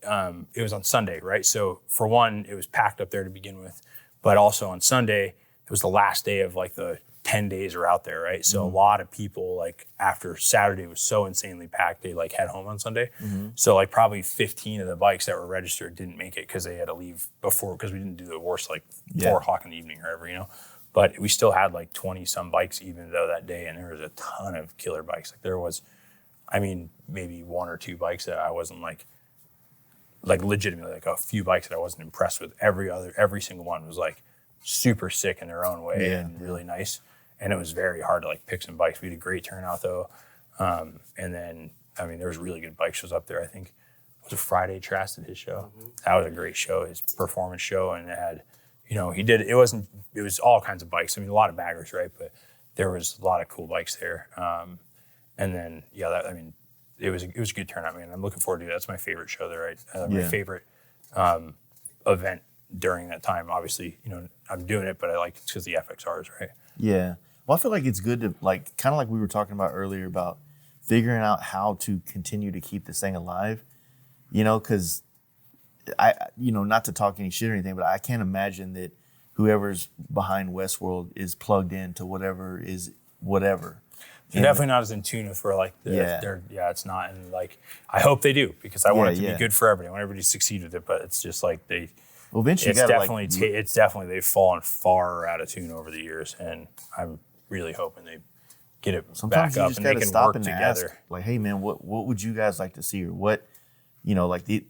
it was on Sunday, right? So for one, it was packed up there to begin with, but also on Sunday, it was the last day of the 10 days are out there, right? So a lot of people, after Saturday was so insanely packed, they head home on Sunday. So probably 15 of the bikes that were registered didn't make it because they had to leave before, because we didn't do the worst 4 o'clock in the evening or whatever, But we still had 20 some bikes even though that day, and there was a ton of killer bikes. There was, maybe 1 or 2 bikes that I wasn't legitimately a few bikes that I wasn't impressed with. Every single one was super sick in their own way and really nice. And it was very hard to pick some bikes. We had a great turnout though. And then, there was really good bike shows up there. I think it was a Friday Trask did his show. That was a great show, his performance show. And it had, it was all kinds of bikes. A lot of baggers, right? But there was a lot of cool bikes there. And then, it was a good turnout, man. I'm looking forward to it. That's my favorite show there. My Yeah. favorite event during that time. Obviously, I'm doing it, but I like it because the FXRs, right? Yeah. Well, I feel like it's good to like kind of like we were talking about earlier about figuring out how to continue to keep this thing alive. Because not to talk any shit or anything, but I can't imagine that whoever's behind Westworld is plugged into whatever is whatever. They're definitely not as in tune with where it's not. And like, I hope they do because I want it to be good for everybody. I want everybody to succeed with it, but it's just like well, eventually it's definitely, they've fallen far out of tune over the years. And I'm really hoping they get it back up and they can work together. Ask, like, hey man, what would you guys like to see? Or what, like the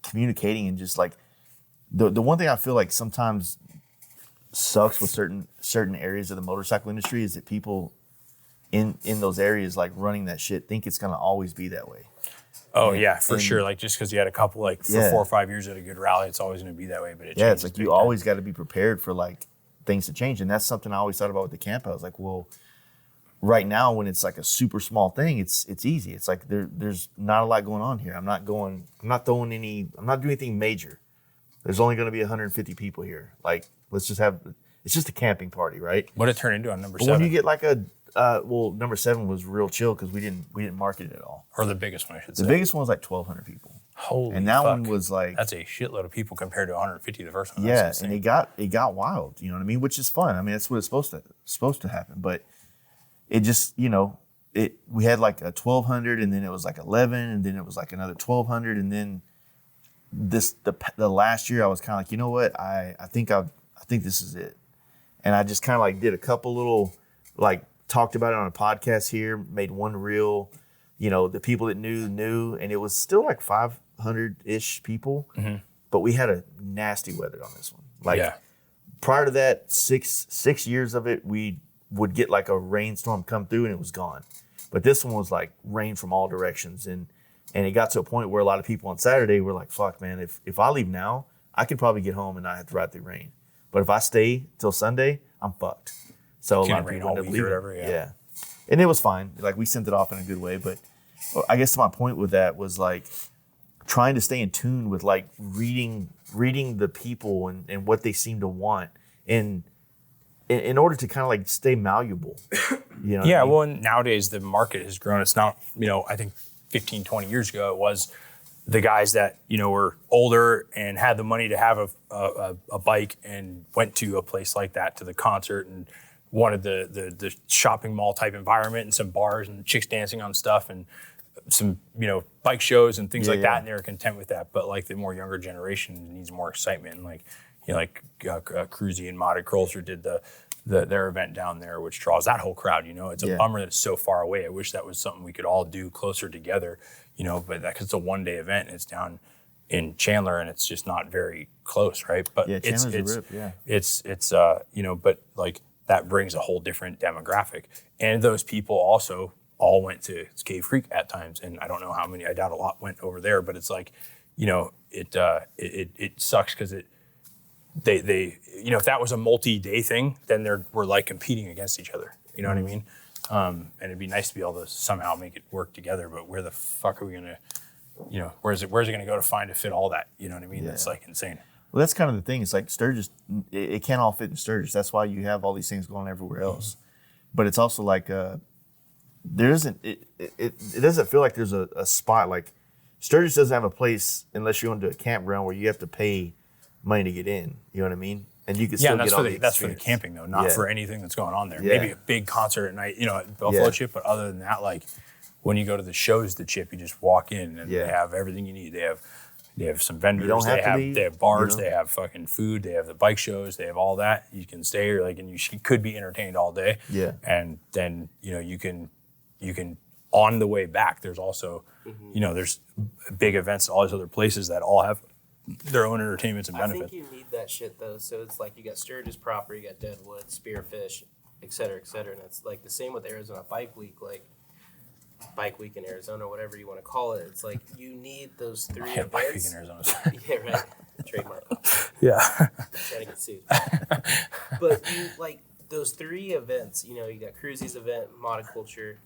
communicating and just like the one thing I feel like sometimes sucks with certain areas of the motorcycle industry is that people in those areas like running that shit think it's gonna always be that way. Oh yeah, for sure. Like just because you had a couple for 4 or 5 years at a good rally, it's always gonna be that way. But it's like you always got to be prepared for like things to change, and that's something I always thought about with the camp. I was like, well, right now when it's like a super small thing, it's easy. It's like there's not a lot going on here. I'm not doing anything major. There's only going to be 150 people here. Like it's just a camping party, right? What did it turn into on number But 7? when you get like number 7 was real chill because we didn't market it at all. Or the biggest one, I should say. The biggest one was like 1,200 people. Holy and that fuck. one was like that's a shitload of people compared to 150 the first one. Yeah, and it got wild. You know what I mean? Which is fun. I mean, that's what it's supposed to happen. But it just we had like a 1,200, and then it was like 11, and then it was like another 1,200, and then the last year I was kind of like, you know what? I think this is it, and I just kind of like did a couple little like talked about it on a podcast here, made one reel. The people that knew, and it was still like 500-ish people, but we had a nasty weather on this one. Like prior to that, six years of it, we would get like a rainstorm come through and it was gone. But this one was like rain from all directions, and it got to a point where a lot of people on Saturday were like, "Fuck, man! If I leave now, I could probably get home and not have to ride through rain. But if I stay till Sunday, I'm fucked." So a lot of people ended up leaving. Yeah, and it was fine. Like we sent it off in a good way, but I guess my point with that was like trying to stay in tune with like reading the people and what they seem to want, and in order to kind of like stay malleable. Yeah, I mean? Well, and nowadays the market has grown. It's not, I think 15, 20 years ago it was the guys that, were older and had the money to have a bike and went to a place like that, to the concert, and wanted the shopping mall type environment and some bars and chicks dancing on stuff and some, bike shows and things like that, and they were content with that. But like the more younger generation needs more excitement, and like, Cruzy and Modded Curlser did their event down there, which draws that whole crowd. It's a bummer that it's so far away. I wish that was something we could all do closer together, but because it's a one-day event and it's down in Chandler and it's just not very close, right? But Chandler's a rip, it's but like that brings a whole different demographic. And those people also all went to Cave Creek at times, and I don't know how many. I doubt a lot went over there, but it's like, it sucks because they if that was a multi-day thing, then we're like competing against each other. You know what I mean? And it'd be nice to be able to somehow make it work together. But where the fuck are we gonna, where's it gonna go to fit all that? You know what I mean? That's like insane. Well, that's kind of the thing. It's like Sturgis, it can't all fit in Sturgis. That's why you have all these things going everywhere else. But it's also like there isn't. It doesn't feel like there's a spot like Sturgis doesn't have a place unless you're going to a campground where you have to pay money to get in. You know what I mean? And you can still get all the experience. That's for the camping though, not for anything that's going on there. Maybe a big concert at night, at Buffalo Chip, but other than that, like when you go to the shows, the Chip, you just walk in and they have everything you need. They have some vendors, they have bars, they have fucking food, they have the bike shows, they have all that. You can stay and you could be entertained all day. Yeah. And then, you can on the way back, there's also, there's big events at all these other places that all have their own entertainments and benefits. I think you need that shit though. So it's like you got Sturgis proper, you got Deadwood, Spearfish, et cetera, and it's like the same with Arizona Bike Week, like Bike Week in Arizona, whatever you want to call it. It's like you need those three events. Bike Week in Arizona. Yeah, right. Trademark. Yeah. Trying to get sued. But you like those three events. You got Cruzy's event, Monoculture,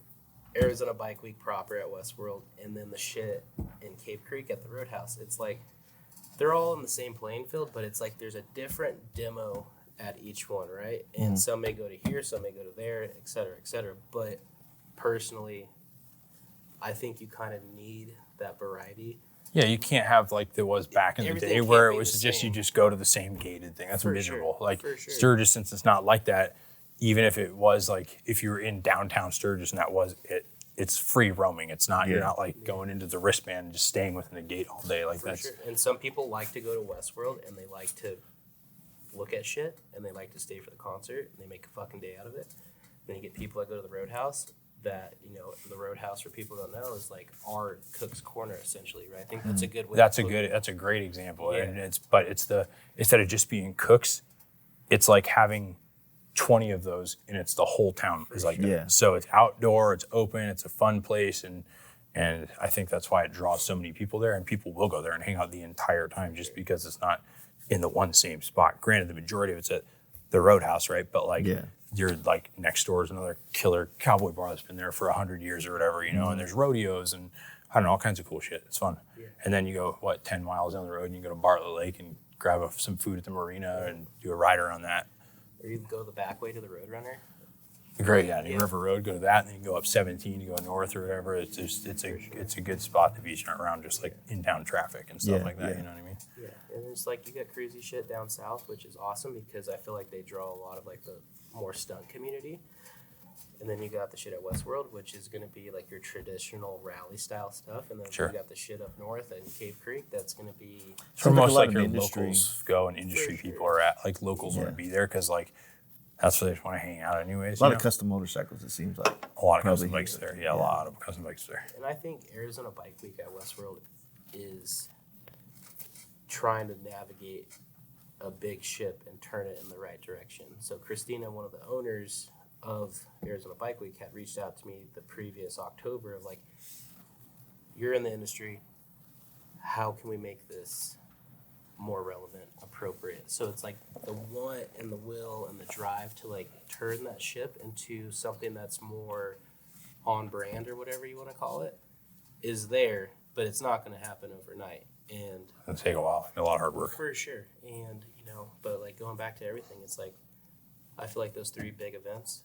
Arizona Bike Week proper at Westworld, and then the shit in Cave Creek at the Roadhouse. It's like they're all in the same playing field, but it's like there's a different demo at each one, right? And some may go to here, some may go to there, et cetera, et cetera. But personally, I think you kind of need that variety. Yeah, you can't have like there was back in the day where it was just you just go to the same gated thing. That's miserable. Like Sturgis, since it's not like that, even if it was like if you were in downtown Sturgis and that was it, it's free roaming. It's not you're not like going into the wristband and just staying within the gate all day. Like that's And some people like to go to Westworld and they like to look at shit and they like to stay for the concert and they make a fucking day out of it. Then you get people that go to the Roadhouse. That the Roadhouse, for people who don't know, is like our Cook's Corner essentially, right? I think that's a good way. That's a great example, and instead of just being Cook's, it's like having 20 of those, and it's the whole town is like that. So it's outdoor, it's open, it's a fun place, and I think that's why it draws so many people there, and people will go there and hang out the entire time just because it's not in the one same spot. Granted, the majority of it's at the Roadhouse, right? But like. You're like next door is another killer cowboy bar that's been there for 100 years or whatever, and there's rodeos and I don't know, all kinds of cool shit. It's fun. And then you go, 10 miles down the road and you go to Bartlett Lake and grab some food at the marina and do a ride around that. Or you go the back way to the Roadrunner. Great, River Road, go to that, and then you go up 17, you go north or whatever. It's just it's a good spot to be around, just like in town traffic and stuff like that. You know what I mean? Yeah, and it's like you got cruisy shit down south, which is awesome because I feel like they draw a lot of like the more stunt community. And then you got the shit at Westworld, which is going to be like your traditional rally style stuff. And then you got the shit up north in Cave Creek that's going to be. So most like your locals go and industry people are at. Like locals want to be there because like that's where they just want to hang out anyways. A lot of custom motorcycles, it seems like. A lot of custom bikes there. Yeah, a lot of custom bikes there. And I think Arizona Bike Week at Westworld is trying to navigate a big ship and turn it in the right direction. So Christina, one of the owners of Arizona Bike Week, had reached out to me the previous October of like, you're in the industry, how can we make this more relevant, appropriate? So it's like the want and the will and the drive to like turn that ship into something that's more on brand or whatever you want to call it is there, but it's not going to happen overnight. And it'll take a while, a lot of hard work. For sure. And, but like going back to everything, it's like, I feel like those three big events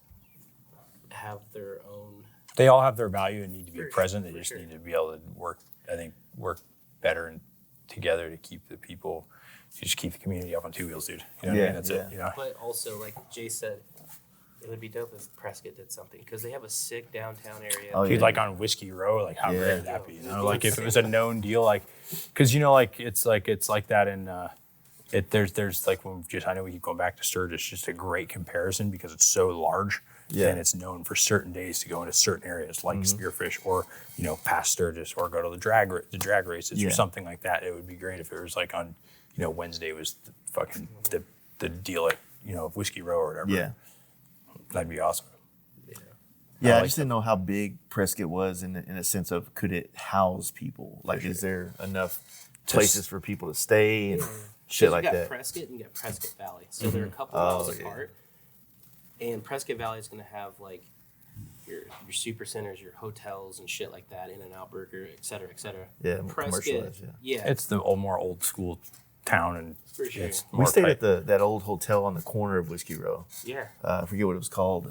have their own. They all have their value and need to be present. They just need to be able to work better and together to keep the people, to just keep the community up on two wheels, dude. You know what I mean? That's it. But also, like Jay said, it would be dope if Prescott did something because they have a sick downtown area. Dude, like on Whiskey Row, like how great would that be? Like if it was a known deal, like, because it's like that in. There's like I know we keep going back to Sturgis, just a great comparison because it's so large and it's known for certain days to go into certain areas like Spearfish or past Sturgis or go to the drag races or something like that. It would be great if it was like on Wednesday was the deal at Whiskey Row or whatever. Yeah, that'd be awesome. I just didn't know how big Prescott was in a sense of could it house people? Like, is there enough places for people to stay and shit like that? You got Prescott and you got Prescott Valley. So they're a couple miles apart. And Prescott Valley is going to have like your super centers, your hotels and shit like that, In-N-Out Burger, et cetera, et cetera. Yeah, Prescott, it's the more old school town, and for sure. We stayed at that old hotel on the corner of Whiskey Row. Yeah, I forget what it was called.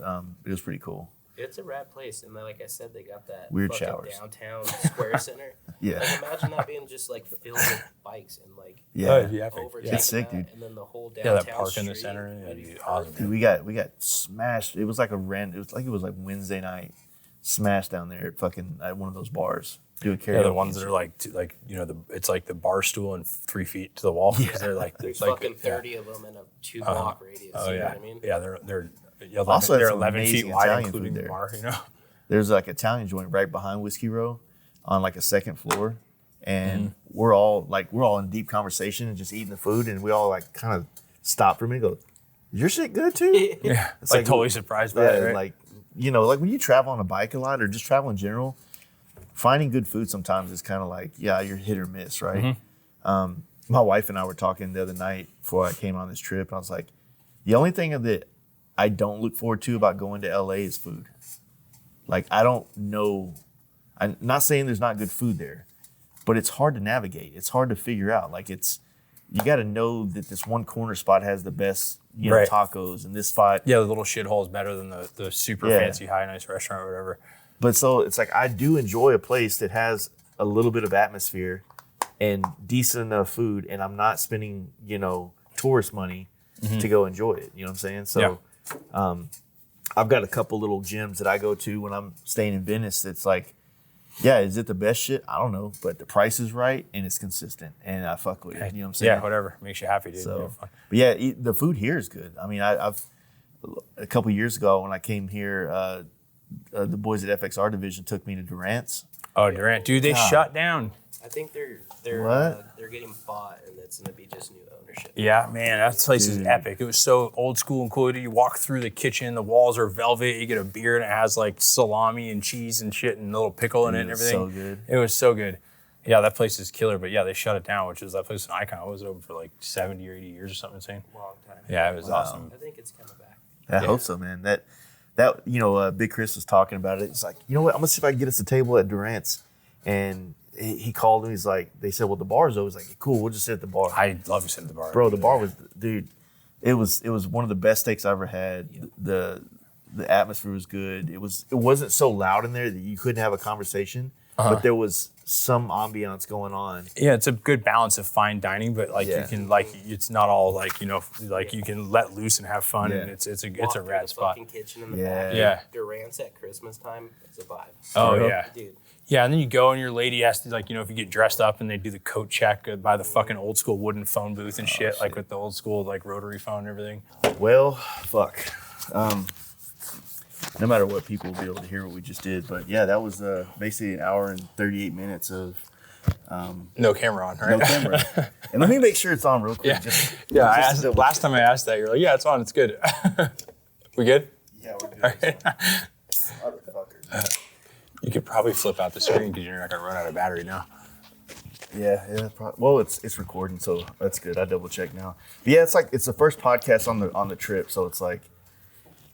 It was pretty cool. It's a rad place, and then, like I said, they got that weird fucking showers downtown square center. Like, imagine that being just like filled with bikes and like it's sick, dude. And then the whole downtown that park street in the center, that'd be awesome. Dude, we got smashed. It was like it was like Wednesday night, smashed down there at one of those bars. Doing karaoke. Yeah, the ones that are like it's like the bar stool and 3 feet to the wall. Yeah. They're like there's fucking 30 of them in a 2-block radius. Oh you know what I mean? Yeah, they're also they're 11 feet wide, Italian including the bar. There's like an Italian joint right behind Whiskey Row, on like a second floor, and we're all in deep conversation and just eating the food, and we all like kind of stop for a minute and go, "Is your shit good too?" Yeah, it's like totally surprised by it. Right? Like like when you travel on a bike a lot or just travel in general, finding good food sometimes is kind of like you're hit or miss, right? My wife and I were talking the other night before I came on this trip, and I was like, the only thing that I don't look forward to about going to LA is food. Like, I don't know. I'm not saying there's not good food there, but it's hard to navigate. It's hard to figure out. Like, you got to know that this one corner spot has the best, tacos, and this spot. Yeah, the little shithole is better than the super fancy, high, nice restaurant or whatever. But so it's like, I do enjoy a place that has a little bit of atmosphere and decent enough food, and I'm not spending, tourist money to go enjoy it. You know what I'm saying? So, I've got a couple little gyms that I go to when I'm staying in Venice. That's like, is it the best shit? I don't know, but the price is right and it's consistent, and I fuck with it. You know what I'm saying? Yeah, whatever makes you happy, dude. So, but the food here is good. I mean, I've a couple years ago when I came here, the boys at FXR Division took me to Durant's. Oh, Durant, dude, they shut down. I think they're getting bought, and it's gonna be just new ownership. Yeah, man, that place is epic. It was so old school and cool. You walk through the kitchen, the walls are velvet. You get a beer, and it has like salami and cheese and shit, and a little pickle in it and everything. So good. It was so good. Yeah, that place is killer. But yeah, they shut it down, which is that place an icon. It was open for like 70 or 80 years or something insane. Long time. Yeah, it was awesome. I think it's coming back. I hope so, man. That Big Chris was talking about it. It's like, you know what? I'm gonna see if I can get us a table at Durant's. And he called him. He's like, they said, well, the bar's over. He's like, cool, we'll just sit at the bar. I love to sit at the bar. Bro, the bar was, dude, it was one of the best steaks I ever had. The atmosphere was good. It wasn't so loud in there that you couldn't have a conversation, but there was some ambiance going on. Yeah, it's a good balance of fine dining, but like you can it's not all like you can let loose and have fun, and it's a rad spot. Fucking kitchen in the back. Yeah. Durant's at Christmas time, it's a vibe. Oh yeah, dude. Yeah, and then you go and your lady has to if you get dressed up and they do the coat check by the fucking old school wooden phone booth and shit, like with the old school rotary phone and everything. Well, fuck. No matter what, people will be able to hear what we just did. But yeah, that was basically an hour and 38 minutes of no camera on, right? No camera. And let me make sure it's on real quick. Yeah. Last time I asked that, you're like, yeah, it's on, it's good. We good? Yeah, we're good. Right. Motherfucker. You could probably flip out the screen because you're not gonna run out of battery now. Yeah. Well, it's recording, so that's good. I double check now. But yeah, it's the first podcast on the trip, so it's like.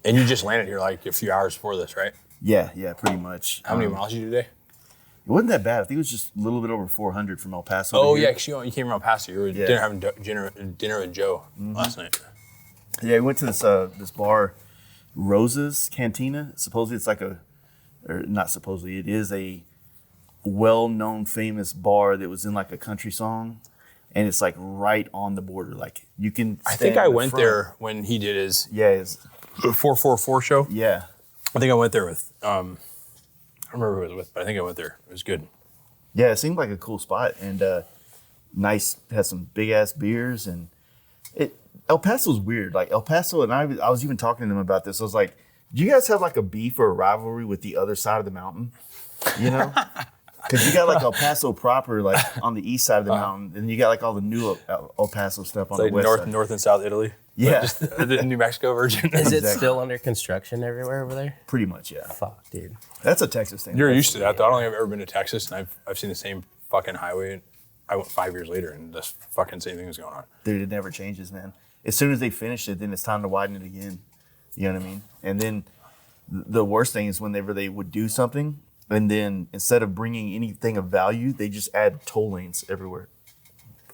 And you just landed here like a few hours before this, right? Yeah, pretty much. How many miles did you do today? It wasn't that bad. I think it was just a little bit over 400 from El Paso. Oh yeah, because you came from El Paso. You were having dinner with Joe last night. Yeah, we went to this bar, Rosa's Cantina. Supposedly it's not supposedly, it is a well-known famous bar that was in like a country song, and it's like right on the border. Like you can. I think I went there when he did his 444 show. Yeah, I think I went there with. I don't remember who I was with, but I think I went there. It was good. Yeah, it seemed like a cool spot and nice. Has some big ass beers and El Paso's weird. Like El Paso, and I was even talking to them about this. I was like, do you guys have like a beef or a rivalry with the other side of the mountain? You know? Because you got like El Paso proper, like on the east side of the mountain, and you got like all the new El Paso stuff on the west side. North and South Italy. Yeah. Just the New Mexico version. Is it still under construction everywhere over there? Pretty much, yeah. Fuck, dude. That's a Texas thing. You're used to that, though. I don't think I've ever been to Texas, and I've seen the same fucking highway. I went 5 years later, and this fucking same thing was going on. Dude, it never changes, man. As soon as they finish it, then it's time to widen it again. You know what I mean? And then the worst thing is whenever they would do something, and then instead of bringing anything of value, they just add toll lanes everywhere.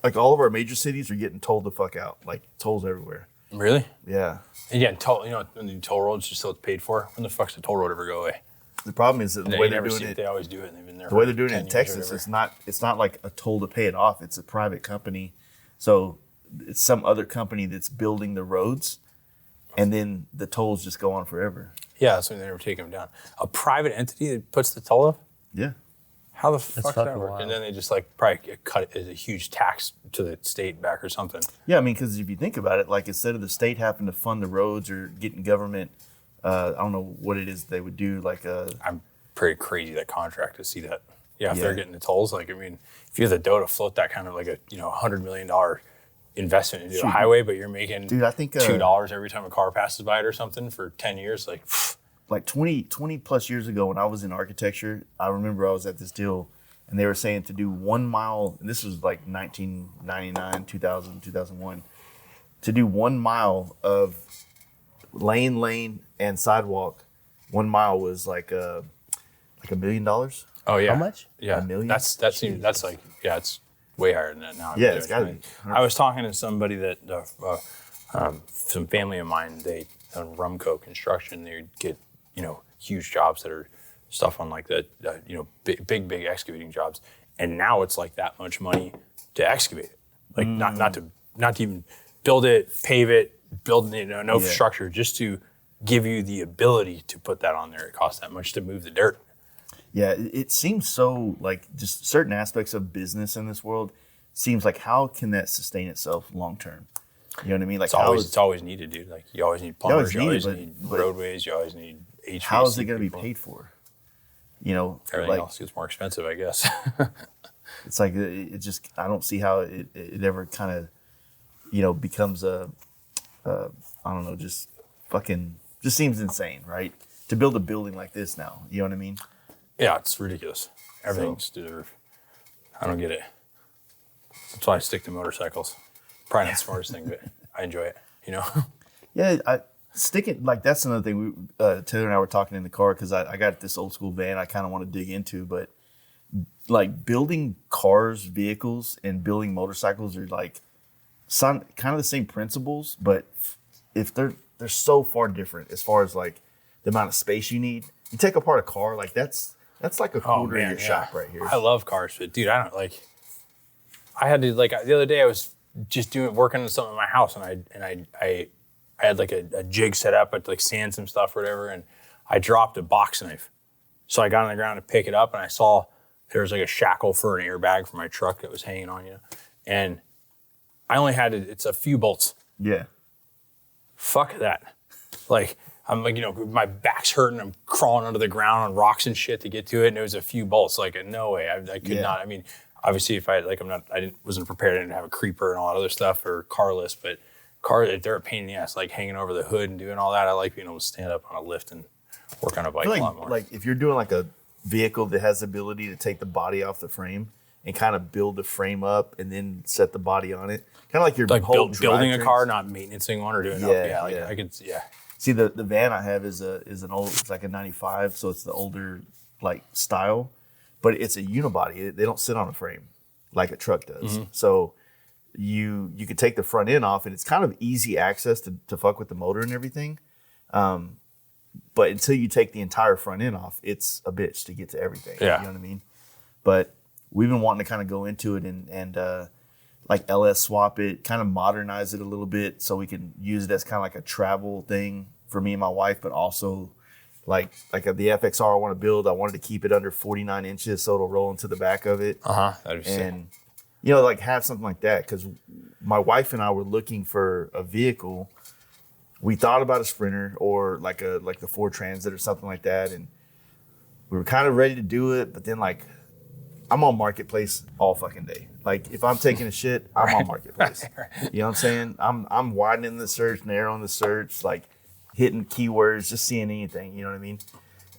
Like all of our major cities are getting tolled the fuck out. Like tolls everywhere. Really? Yeah. And yeah, when the toll roads just so it's paid for, when the fuck's the toll road ever go away? The problem is that the way they're doing it, they always do it. And they've been there. The way they're doing it in Texas, it's not like a toll to pay it off. It's a private company, so it's some other company that's building the roads, and then the tolls just go on forever. Yeah, that's when they never take them down. A private entity that puts the toll up? Yeah. How the fuck does that work? Wild. And then they just probably cut it as a huge tax to the state back or something. Yeah, I mean, because if you think about it, like instead of the state having to fund the roads or getting government, I don't know what it is they would do. I'm pretty crazy that contract to see that. Yeah, if they're getting the tolls, if you have the dough to float that kind of $100 million investment into a highway, but you're making I think $2 every time a car passes by it or something for 10 years, like 20 plus years ago when I was in architecture, I remember I was at this deal and they were saying to do 1 mile, and this was like 1999, 2000, 2001, to do 1 mile of lane and sidewalk 1 mile was like $1 million. Oh yeah. How much? Yeah. $1 million? That's like, yeah, it's way higher than that now. Yeah, it's got to be. I was talking to somebody that, some family of mine, they on Rumco construction, they would get, huge jobs that are stuff on like the, big excavating jobs. And now it's like that much money to excavate it. Like not to even build it, pave it, build infrastructure, just to give you the ability to put that on there. It costs that much to move the dirt. Yeah, it seems so like just certain aspects of business in this world seems like how can that sustain itself long term? You know what I mean? Like it's always needed, dude. Like you always need plumbers, you always need roadways, you always need HVAC. How is it going to be paid for? Everything else gets more expensive, I guess. It's like it just I don't see how it ever kind of becomes a I don't know, just seems insane, right? To build a building like this now, you know what I mean? Yeah, it's ridiculous. Everything's through the roof. I don't get it. That's why I stick to motorcycles. Probably not the smartest thing, but I enjoy it. Yeah, that's another thing. Taylor and I were talking in the car because I got this old school van I kind of want to dig into, but like building cars, vehicles, and building motorcycles are like kind of the same principles, but if they're so far different as far as like the amount of space you need. You take apart a car, like that's like a quarter of your shop right here. I love cars, but dude, I had to the other day I was just working on something in my house, and I had like a jig set up, I'd like sand some stuff or whatever, and I dropped a box knife. So I got on the ground to pick it up, and I saw there was like a shackle for an airbag for my truck that was hanging on, and I only had it's a few bolts. Yeah. Fuck that. Like, I'm like, my back's hurting. I'm crawling under the ground on rocks and shit to get to it. And it was a few bolts. Like, no way. I could not. I mean, obviously if wasn't prepared. I didn't have a creeper and all that other stuff or carless, but they're a pain in the ass, like hanging over the hood and doing all that. I like being able to stand up on a lift and work on a bike a lot more. Like if you're doing like a vehicle that has the ability to take the body off the frame and kind of build the frame up and then set the body on it, kind of like your whole building a car, not maintaining one or doing I could. See, the van I have is an old, it's like a 95, so it's the older like style, but it's a unibody. They don't sit on a frame like a truck does. Mm-hmm. So you could take the front end off, and it's kind of easy access to fuck with the motor and everything. But until you take the entire front end off, it's a bitch to get to everything. Yeah. You know what I mean? But we've been wanting to kind of go into it and like LS swap it, kind of modernize it a little bit so we can use it as kind of like a travel thing for me and my wife, but also like the FXR I want to build, I wanted to keep it under 49 inches so it'll roll into the back of it. That'd be sick. And, like have something like that, because my wife and I were looking for a vehicle. We thought about a Sprinter or like the Ford Transit or something like that, and we were kind of ready to do it, but then like I'm on Marketplace all fucking day. Like if I'm taking a shit, I'm on Marketplace. You know what I'm saying? I'm widening the search, narrowing the search, like hitting keywords, just seeing anything. You know what I mean?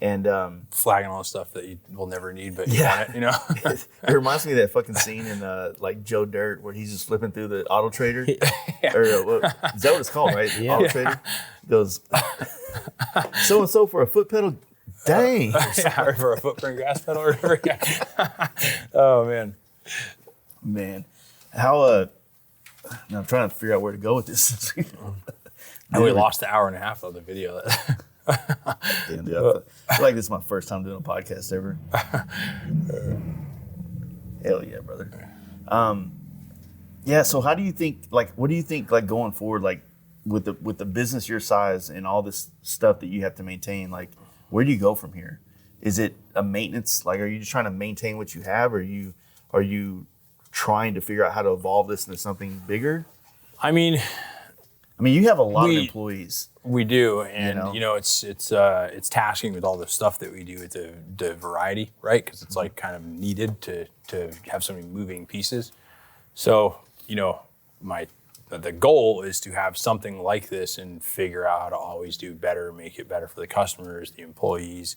And flagging all the stuff that you will never need, but you want it. It reminds me of that fucking scene in like Joe Dirt where he's just flipping through the Auto Trader. Or is that what it's called, right? Yeah. Auto Trader goes so and so for a foot pedal. Dang. Or for a footprint gas pedal or whatever. Oh man. How now I'm trying to figure out where to go with this. And we lost the hour and a half of the video. Damn, dude, I feel like this is my first time doing a podcast ever. Hell yeah, brother. Yeah, so how do you think, like, what do you think, like, going forward, like, with the business your size and all this stuff that you have to maintain, like, where do you go from here? Is it a maintenance? Like, are you just trying to maintain what you have? Or are you trying to figure out how to evolve this into something bigger? I mean, you have a lot of employees. We do, and it's tasking with all the stuff that we do with the variety, right? Because it's like kind of needed to have so many moving pieces. So the goal is to have something like this and figure out how to always do better, make it better for the customers, the employees,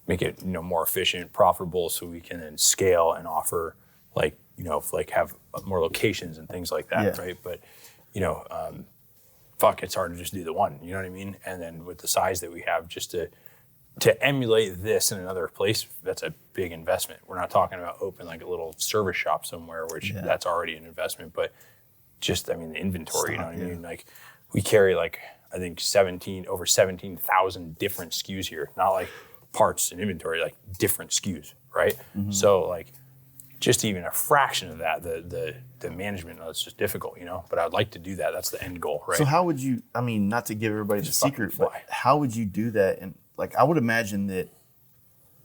make it more efficient, profitable, so we can then scale and offer have more locations and things like that, right? But it's hard to just do the one, you know what I mean? And then with the size that we have, just to to emulate this in another place, that's a big investment. We're not talking about open like a little service shop somewhere, which that's already an investment, but just, I mean, the inventory, you know what I mean? Like we carry like, I think over 17,000 different SKUs here, not like parts and inventory, like different SKUs, right? So like just even a fraction of that, the management, it's just difficult, you know, but I'd like to do that. That's the end goal, right? So how would you, I mean, not to give everybody the secret, but how would you do that? And like, I would imagine that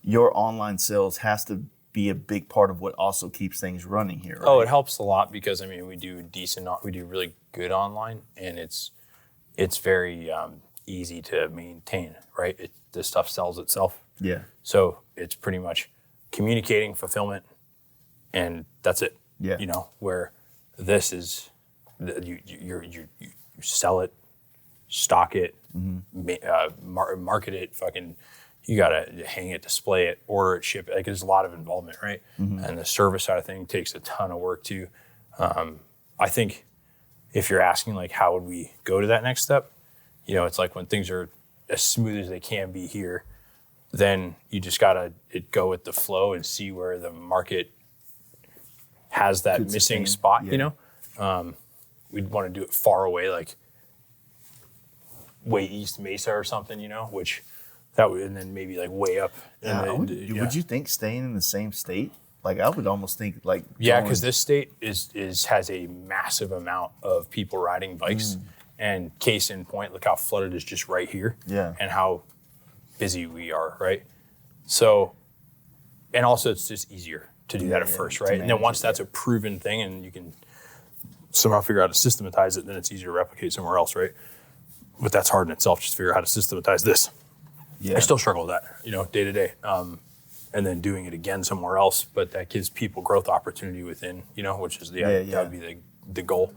your online sales has to be a big part of what also keeps things running here, right? Oh, it helps a lot because, I mean, we do really good online, and it's very easy to maintain, right? This stuff sells itself. Yeah. So it's pretty much communicating, fulfillment, and that's it. Yeah. You know, where this is, you sell it, stock it, market it, fucking, you gotta hang it, display it, order it, ship it. Like there's a lot of involvement, right? And the service side of things takes a ton of work too. I think if you're asking like, how would we go to that next step? You know, it's like when things are as smooth as they can be here, then you just gotta go with the flow and see where the market has that missing spot, you know? We'd want to do it far away, like way east Mesa or something, you know, which that would, and then maybe like way up. Would you think staying in the same state? Like I would almost think like because this state has a massive amount of people riding bikes, and case in point, look how flooded it is just right here, and how busy we are, right? So, and also it's just easier to do that at first, right? And then once that's a proven thing, and you can somehow figure out how to systematize it, then it's easier to replicate somewhere else, right? But that's hard in itself, just figure out how to systematize this. I still struggle with that, you know, day to day. And then doing it again somewhere else, but that gives people growth opportunity within, you know, which is that would be the goal.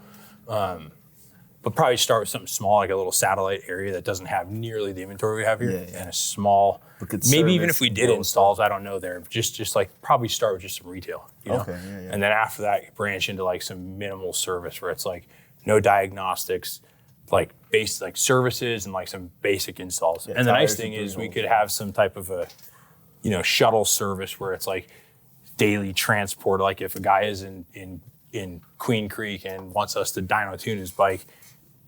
But probably start with something small, like a little satellite area that doesn't have nearly the inventory we have here, and a small, maybe even if we did installs, I don't know there, just like probably start with just some retail, you know? And then after that, branch into like some minimal service where it's like no diagnostics, like base like services and like some basic installs. And the nice thing is we could have some type of a, you know, shuttle service where it's like daily transport. Like if a guy is in Queen Creek and wants us to dyno tune his bike,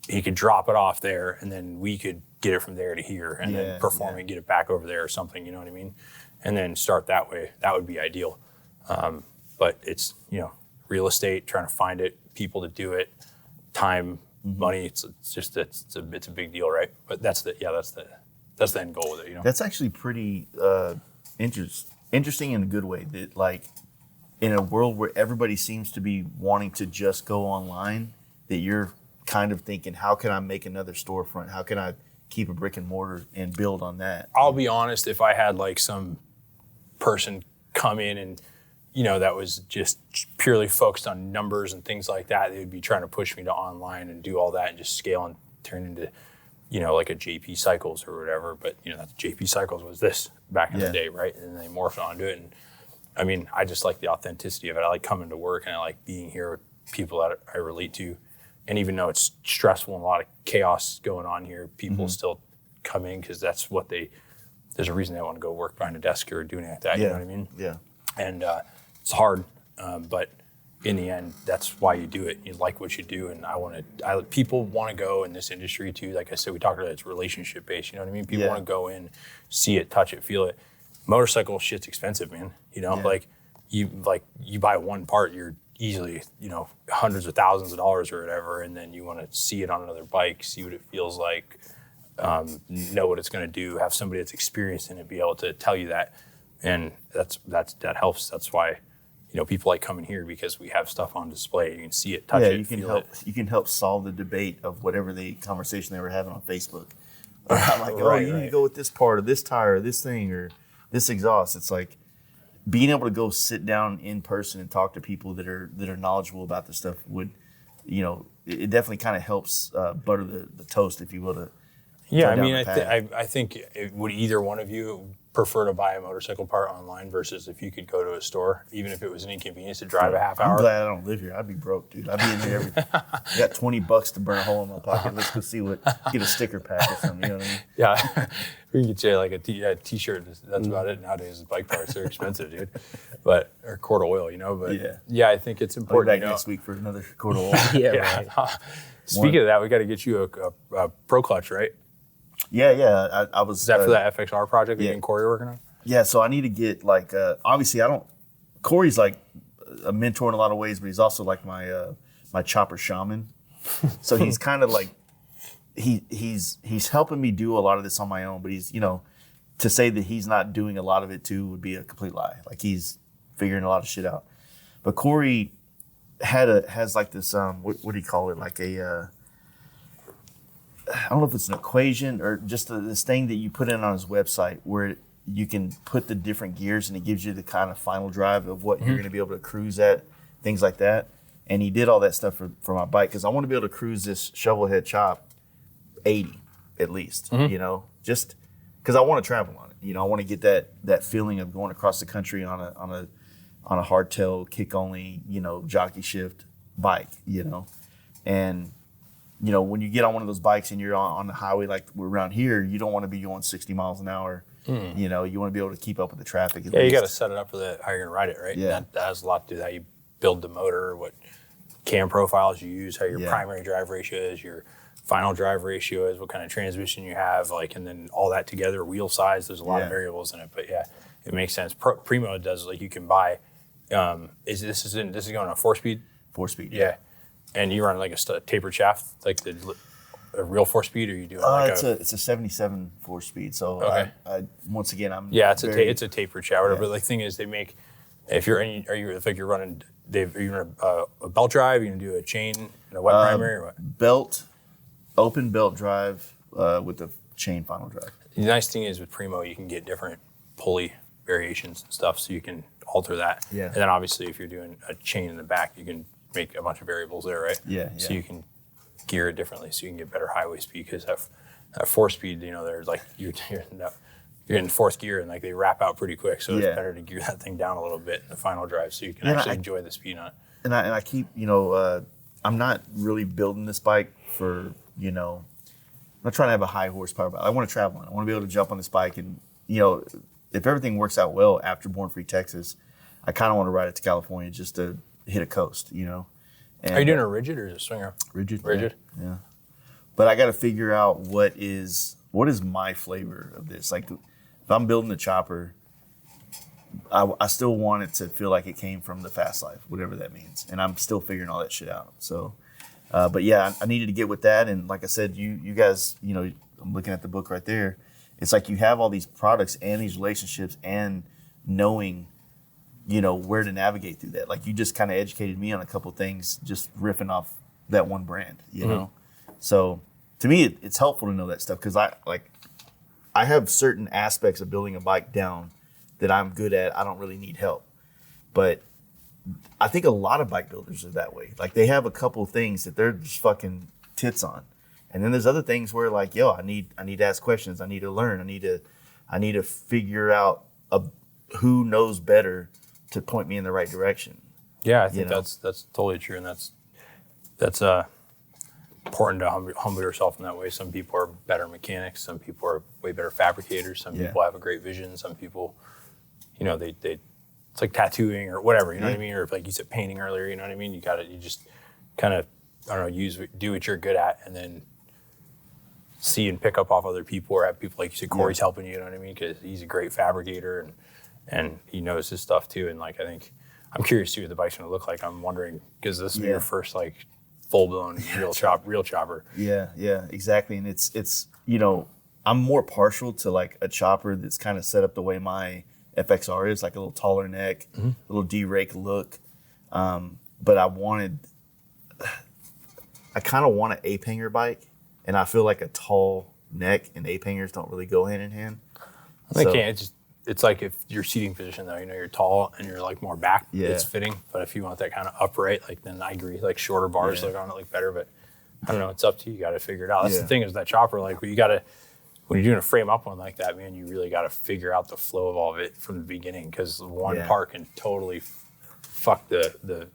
he could drop it off there and then we could get it from there to here and then perform and get it back over there or something, you know what I mean? And then start that way. That would be ideal. But it's, you know, real estate, trying to find it, people to do it, time, money. It's a big deal, right? But that's the end goal with it, you know? That's actually pretty interesting in a good way, that like in a world where everybody seems to be wanting to just go online, that you're kind of thinking, how can I make another storefront? How can I keep a brick and mortar and build on that? I'll be honest, if I had like some person come in and, you know, that was just purely focused on numbers and things like that, they would be trying to push me to online and do all that and just scale and turn into, you know, like a JP Cycles or whatever. But, you know, that JP Cycles was this back in the day, right? And they morphed onto it. And I mean, I just like the authenticity of it. I like coming to work and I like being here with people that I relate to. And even though it's stressful and a lot of chaos going on here, people still come in because that's what there's a reason they want to go work behind a desk or do anything like that. You know what I mean? Yeah. And it's hard, but in the end, that's why you do it. You like what you do, and people want to go in this industry too. Like I said, we talked about it's relationship based. You know what I mean? People want to go in, see it, touch it, feel it. Motorcycle shit's expensive, man. You know, like you buy one part, you're easily, you know, hundreds of thousands of dollars or whatever, and then you want to see it on another bike, see what it feels like, know what it's going to do, have somebody that's experienced in it be able to tell you that, and that helps. That's why, you know, people like coming here because we have stuff on display. You can see it, touch it, you can feel help. it. You can help solve the debate of whatever the conversation they were having on Facebook. Like, you need to go with this part or this tire or this thing or this exhaust. It's like being able to go sit down in person and talk to people that are knowledgeable about this stuff would, you know, it definitely kind of helps butter the toast, if you will. I mean, I think would either one of you prefer to buy a motorcycle part online versus if you could go to a store, even if it was an inconvenience to drive a half hour. I'm glad I don't live here. I'd be broke, dude. I'd be in here I got $20 to burn a hole in my pocket. Let's go see get a sticker pack or something. You know what I mean? Yeah. We can get you like a t-shirt. That's about it nowadays. Bike parts are expensive, dude. But, or quart of oil, But yeah, I think it's important. I'll be back next week for another quart of oil. Yeah. Right. Speaking of that, we got to get you a Pro Clutch, right? Yeah. I was. Is that for that FXR project that you and Corey are working on? Yeah, so I need to get like obviously Corey's like a mentor in a lot of ways, but he's also like my chopper shaman. So he's kind of like he's helping me do a lot of this on my own, but he's to say that he's not doing a lot of it too would be a complete lie. Like he's figuring a lot of shit out. But Corey has like this what do you call it? Like a I don't know if it's an equation or just this thing that you put in on his website where you can put the different gears and it gives you the kind of final drive of what you're going to be able to cruise at, things like that. And he did all that stuff for my bike because I want to be able to cruise this shovel head chop 80 at least, just because I want to travel on it. I want to get that feeling of going across the country on a hardtail, kick only, jockey shift bike, and when you get on one of those bikes and you're on the highway like we're around here, you don't want to be going 60 miles an hour. You want to be able to keep up with the traffic. Yeah, you got to set it up for how you're going to ride it, right? Yeah. That has a lot to do with how you build the motor, what cam profiles you use, how your primary drive ratio is, your final drive ratio is, what kind of transmission you have, and then all that together, wheel size. There's a lot of variables in it, but yeah, it makes sense. Primo does you can buy. This is going on a 4-speed? 4-speed. Yeah. And you run like a tapered shaft, like a real 4-speed, or you do it's a 77 4-speed. So okay. I once again it's a tapered shaft. But the thing is, they make you're running a belt drive, you're gonna do a chain and a wet primary or what? Open belt drive with the chain final drive. The nice thing is with Primo, you can get different pulley variations and stuff, so you can alter that. Yeah. And then obviously, if you're doing a chain in the back, you can make a bunch of variables there, right? Yeah. So you can gear it differently, so you can get better highway speed. Because that 4-speed, there's you're in fourth gear and they wrap out pretty quick. So it's better to gear that thing down a little bit in the final drive, so you can actually enjoy the speed on it. And I keep I'm not really building this bike for I'm not trying to have a high horsepower bike. I want to travel on it. I want to be able to jump on this bike and if everything works out well after Born Free Texas, I kind of want to ride it to California just to hit a coast, And, are you doing a rigid or is it a swinger? Rigid. Yeah. But I got to figure out what is my flavor of this. Like, if I'm building a chopper, I still want it to feel like it came from the fast life, whatever that means. And I'm still figuring all that shit out. So, but yeah, I needed to get with that. And like I said, you guys, I'm looking at the book right there. It's like you have all these products and these relationships and knowing where to navigate through that. Like you just kind of educated me on a couple things, just riffing off that one brand, know? So to me, it's helpful to know that stuff because I have certain aspects of building a bike down that I'm good at. I don't really need help. But I think a lot of bike builders are that way. Like they have a couple things that they're just fucking tits on. And then there's other things where I need to ask questions. I need to learn. I need to figure out who knows better to point me in the right direction. Yeah, I think that's totally true, and that's important to humble yourself in that way. Some people are better mechanics. Some people are way better fabricators. Some people have a great vision. Some people, they it's like tattooing or whatever. You know what I mean? Or like you said, painting earlier. You know what I mean? You just kind of do what you're good at, and then see and pick up off other people, or have people like you said, Corey's helping you. You know what I mean? Because he's a great fabricator and he knows his stuff too. And I think I'm curious to see what the bike's gonna look like. I'm wondering because this will be your first full blown real chopper. Yeah, exactly. And it's I'm more partial to a chopper that's kind of set up the way my FXR is, like a little taller neck, a little D-rake look. But I kind of want an ape hanger bike, and I feel like a tall neck and ape hangers don't really go hand in hand. They can't. It's like if your seating position though, you're tall and you're more back, it's fitting. But if you want that kind of upright, then I agree, shorter bars on it better. But I don't know, it's up to you. You got to figure it out. That's the thing is that chopper, you got to when you're doing a frame up one like that, man, you really got to figure out the flow of all of it from the beginning, because one part can totally fuck the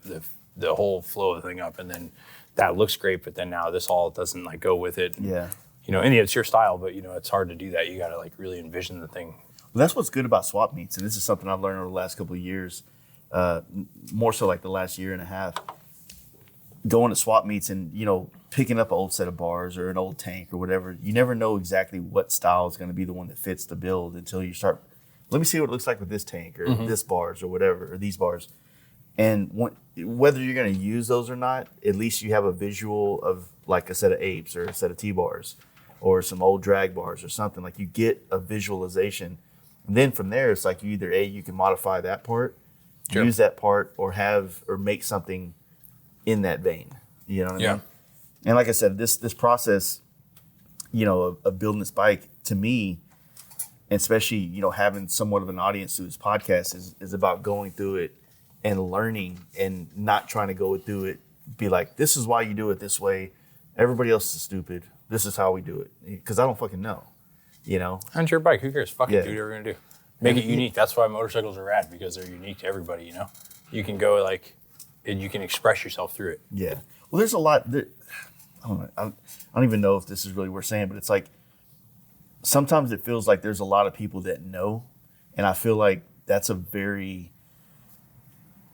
whole flow of the thing up, and then that looks great, but then now this all doesn't like go with it. Yeah. You know, and it's your style, but you know, it's hard to do that. You got to like really envision the thing. Well, that's what's good about swap meets, and this is something I've learned over the last couple of years, more so like the last year and a half. Going to swap meets and, you know, picking up an old set of bars or an old tank or whatever, you never know exactly what style is going to be the one that fits the build until you start, let me see what it looks like with this tank or this bars or whatever, or these bars. And whether you're going to use those or not, at least you have a visual of like a set of apes or a set of T-bars or some old drag bars or something. Like you get a visualization. And then from there, it's like you either you can modify that part, use that part, or make something in that vein. You know what I mean? And like I said, this process, you know, of building this bike, to me, and especially, you know, having somewhat of an audience through this podcast is about going through it and learning and not trying to go through it, be like, this is why you do it this way. Everybody else is stupid. This is how we do it. Because I don't fucking know, you know? On your bike, who cares? Fuck it, do whatever you're going to do. Make it unique. That's why motorcycles are rad, because they're unique to everybody, you know? You can go like, and you can express yourself through it. Yeah. Well, there's a lot. I don't know. I don't even know if this is really worth saying, but it's like sometimes it feels like there's a lot of people that know, and I feel like that's a very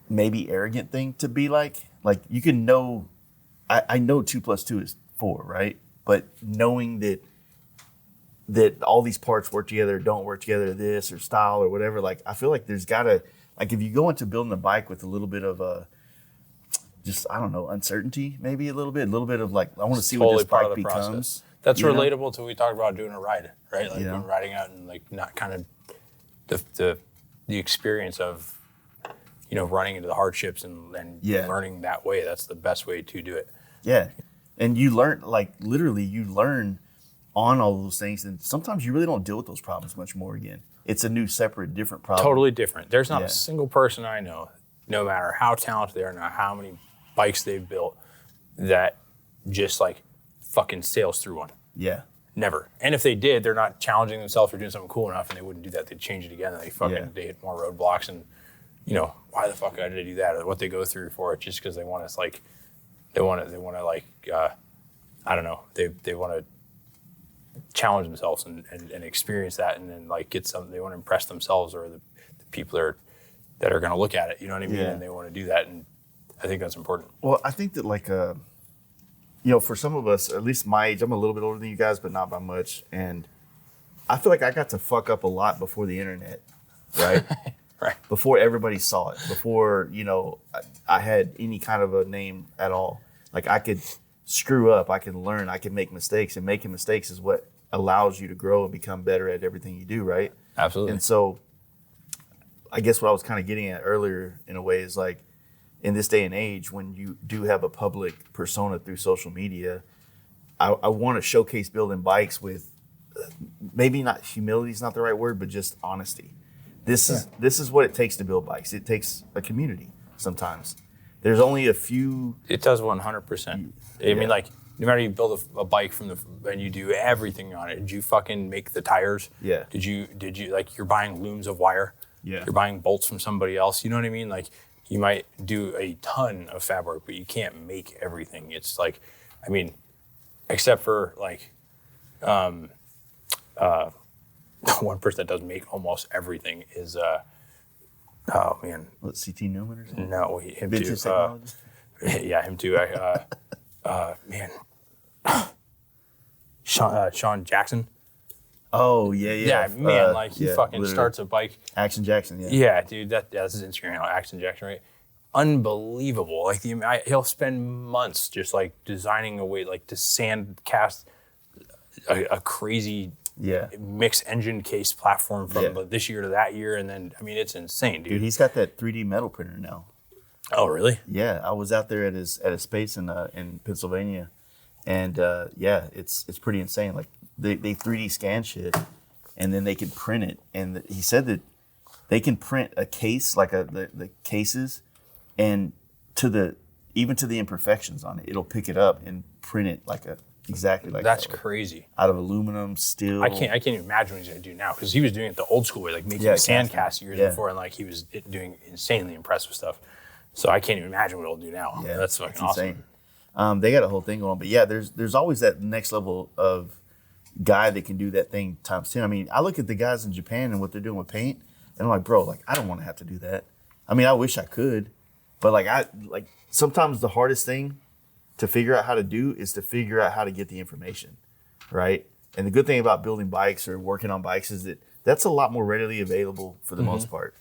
maybe arrogant thing to be like. Like you can know, I know 2 + 2 is 4, right? But knowing that all these parts work together, don't work together, this or style or whatever, like I feel like there's gotta, like if you go into building a bike with a little bit of a just, I don't know, uncertainty, maybe a little bit of like, I want to see what this bike becomes. Process. That's relatable to what we talked about doing a ride, right? Like when riding out and like not kind of the experience of, you know, running into the hardships and learning that way. That's the best way to do it. Yeah. And you learn, like literally you learn on all those things. And sometimes you really don't deal with those problems much more again. It's a new, separate, different problem. Totally different. There's not a single person I know, no matter how talented they are, no matter how many bikes they've built, that just like fucking sails through one. Yeah. Never. And if they did, they're not challenging themselves for doing something cool enough, and they wouldn't do that. They'd change it again, and they hit more roadblocks, and you know, why the fuck did I do that, or what they go through for it, just because they want to like, they want to like, I don't know, they want to challenge themselves and experience that, and then like get some, they want to impress themselves or the people that are going to look at it, you know what I mean? And they want to do that, and I think that's important. Well, I think that like, you know, for some of us, at least my age, I'm a little bit older than you guys, but not by much. And I feel like I got to fuck up a lot before the internet, right? Right. Before everybody saw it, before, you know, I had any kind of a name at all. Like I could screw up, I can learn, I can make mistakes, and making mistakes is what allows you to grow and become better at everything you do, right? Absolutely. And so I guess what I was kind of getting at earlier in a way is like, in this day and age, when you do have a public persona through social media, I want to showcase building bikes with maybe not humility is not the right word, but just honesty. This is what it takes to build bikes. It takes a community sometimes. There's only a few. It does 100%. I mean, like, no matter you build a bike and you do everything on it. Did you fucking make the tires? Yeah. Did you like, you're buying looms of wire? Yeah. You're buying bolts from somebody else. You know what I mean? Like, you might do a ton of fabric, but you can't make everything. It's like, I mean, except for like, one person that does make almost everything is, oh man. What, CT Newman or something? No, him Vintage too. technology? Yeah, him too. Man. Sean Jackson. Oh, yeah. Yeah, man, like he fucking literally. starts a bike. Action Jackson, yeah. Yeah, dude, that's his Instagram now, Action Jackson, right? Unbelievable. Like he'll spend months just like designing a way, like to sand cast a crazy mixed engine case platform from this year to that year, and then I mean it's insane, dude. Dude, he's got that 3D metal printer now. Oh, really? Yeah, I was out there at his space in Pennsylvania, and it's pretty insane. Like they 3D scan shit, and then they can print it. And he said that they can print a case, like the cases, and even to the imperfections on it, it'll pick it up and print it like exactly like That's that. crazy. Out of aluminum, steel. I can't even imagine what he's gonna do now because he was doing it the old school way, like making Yeah, a sand casting. cast years Yeah. before, and like he was doing insanely impressive stuff. So I can't even imagine what he'll do now. Yeah, That's fucking awesome. insane. They got a whole thing going, but yeah, there's always that next level of guy that can do that thing times 10. I mean, I look at the guys in Japan and what they're doing with paint, and I'm like, bro, like I don't want to have to do that. I mean, I wish I could, but like sometimes the hardest thing to figure out how to do is to figure out how to get the information, right? And the good thing about building bikes or working on bikes is that that's a lot more readily available for the most part.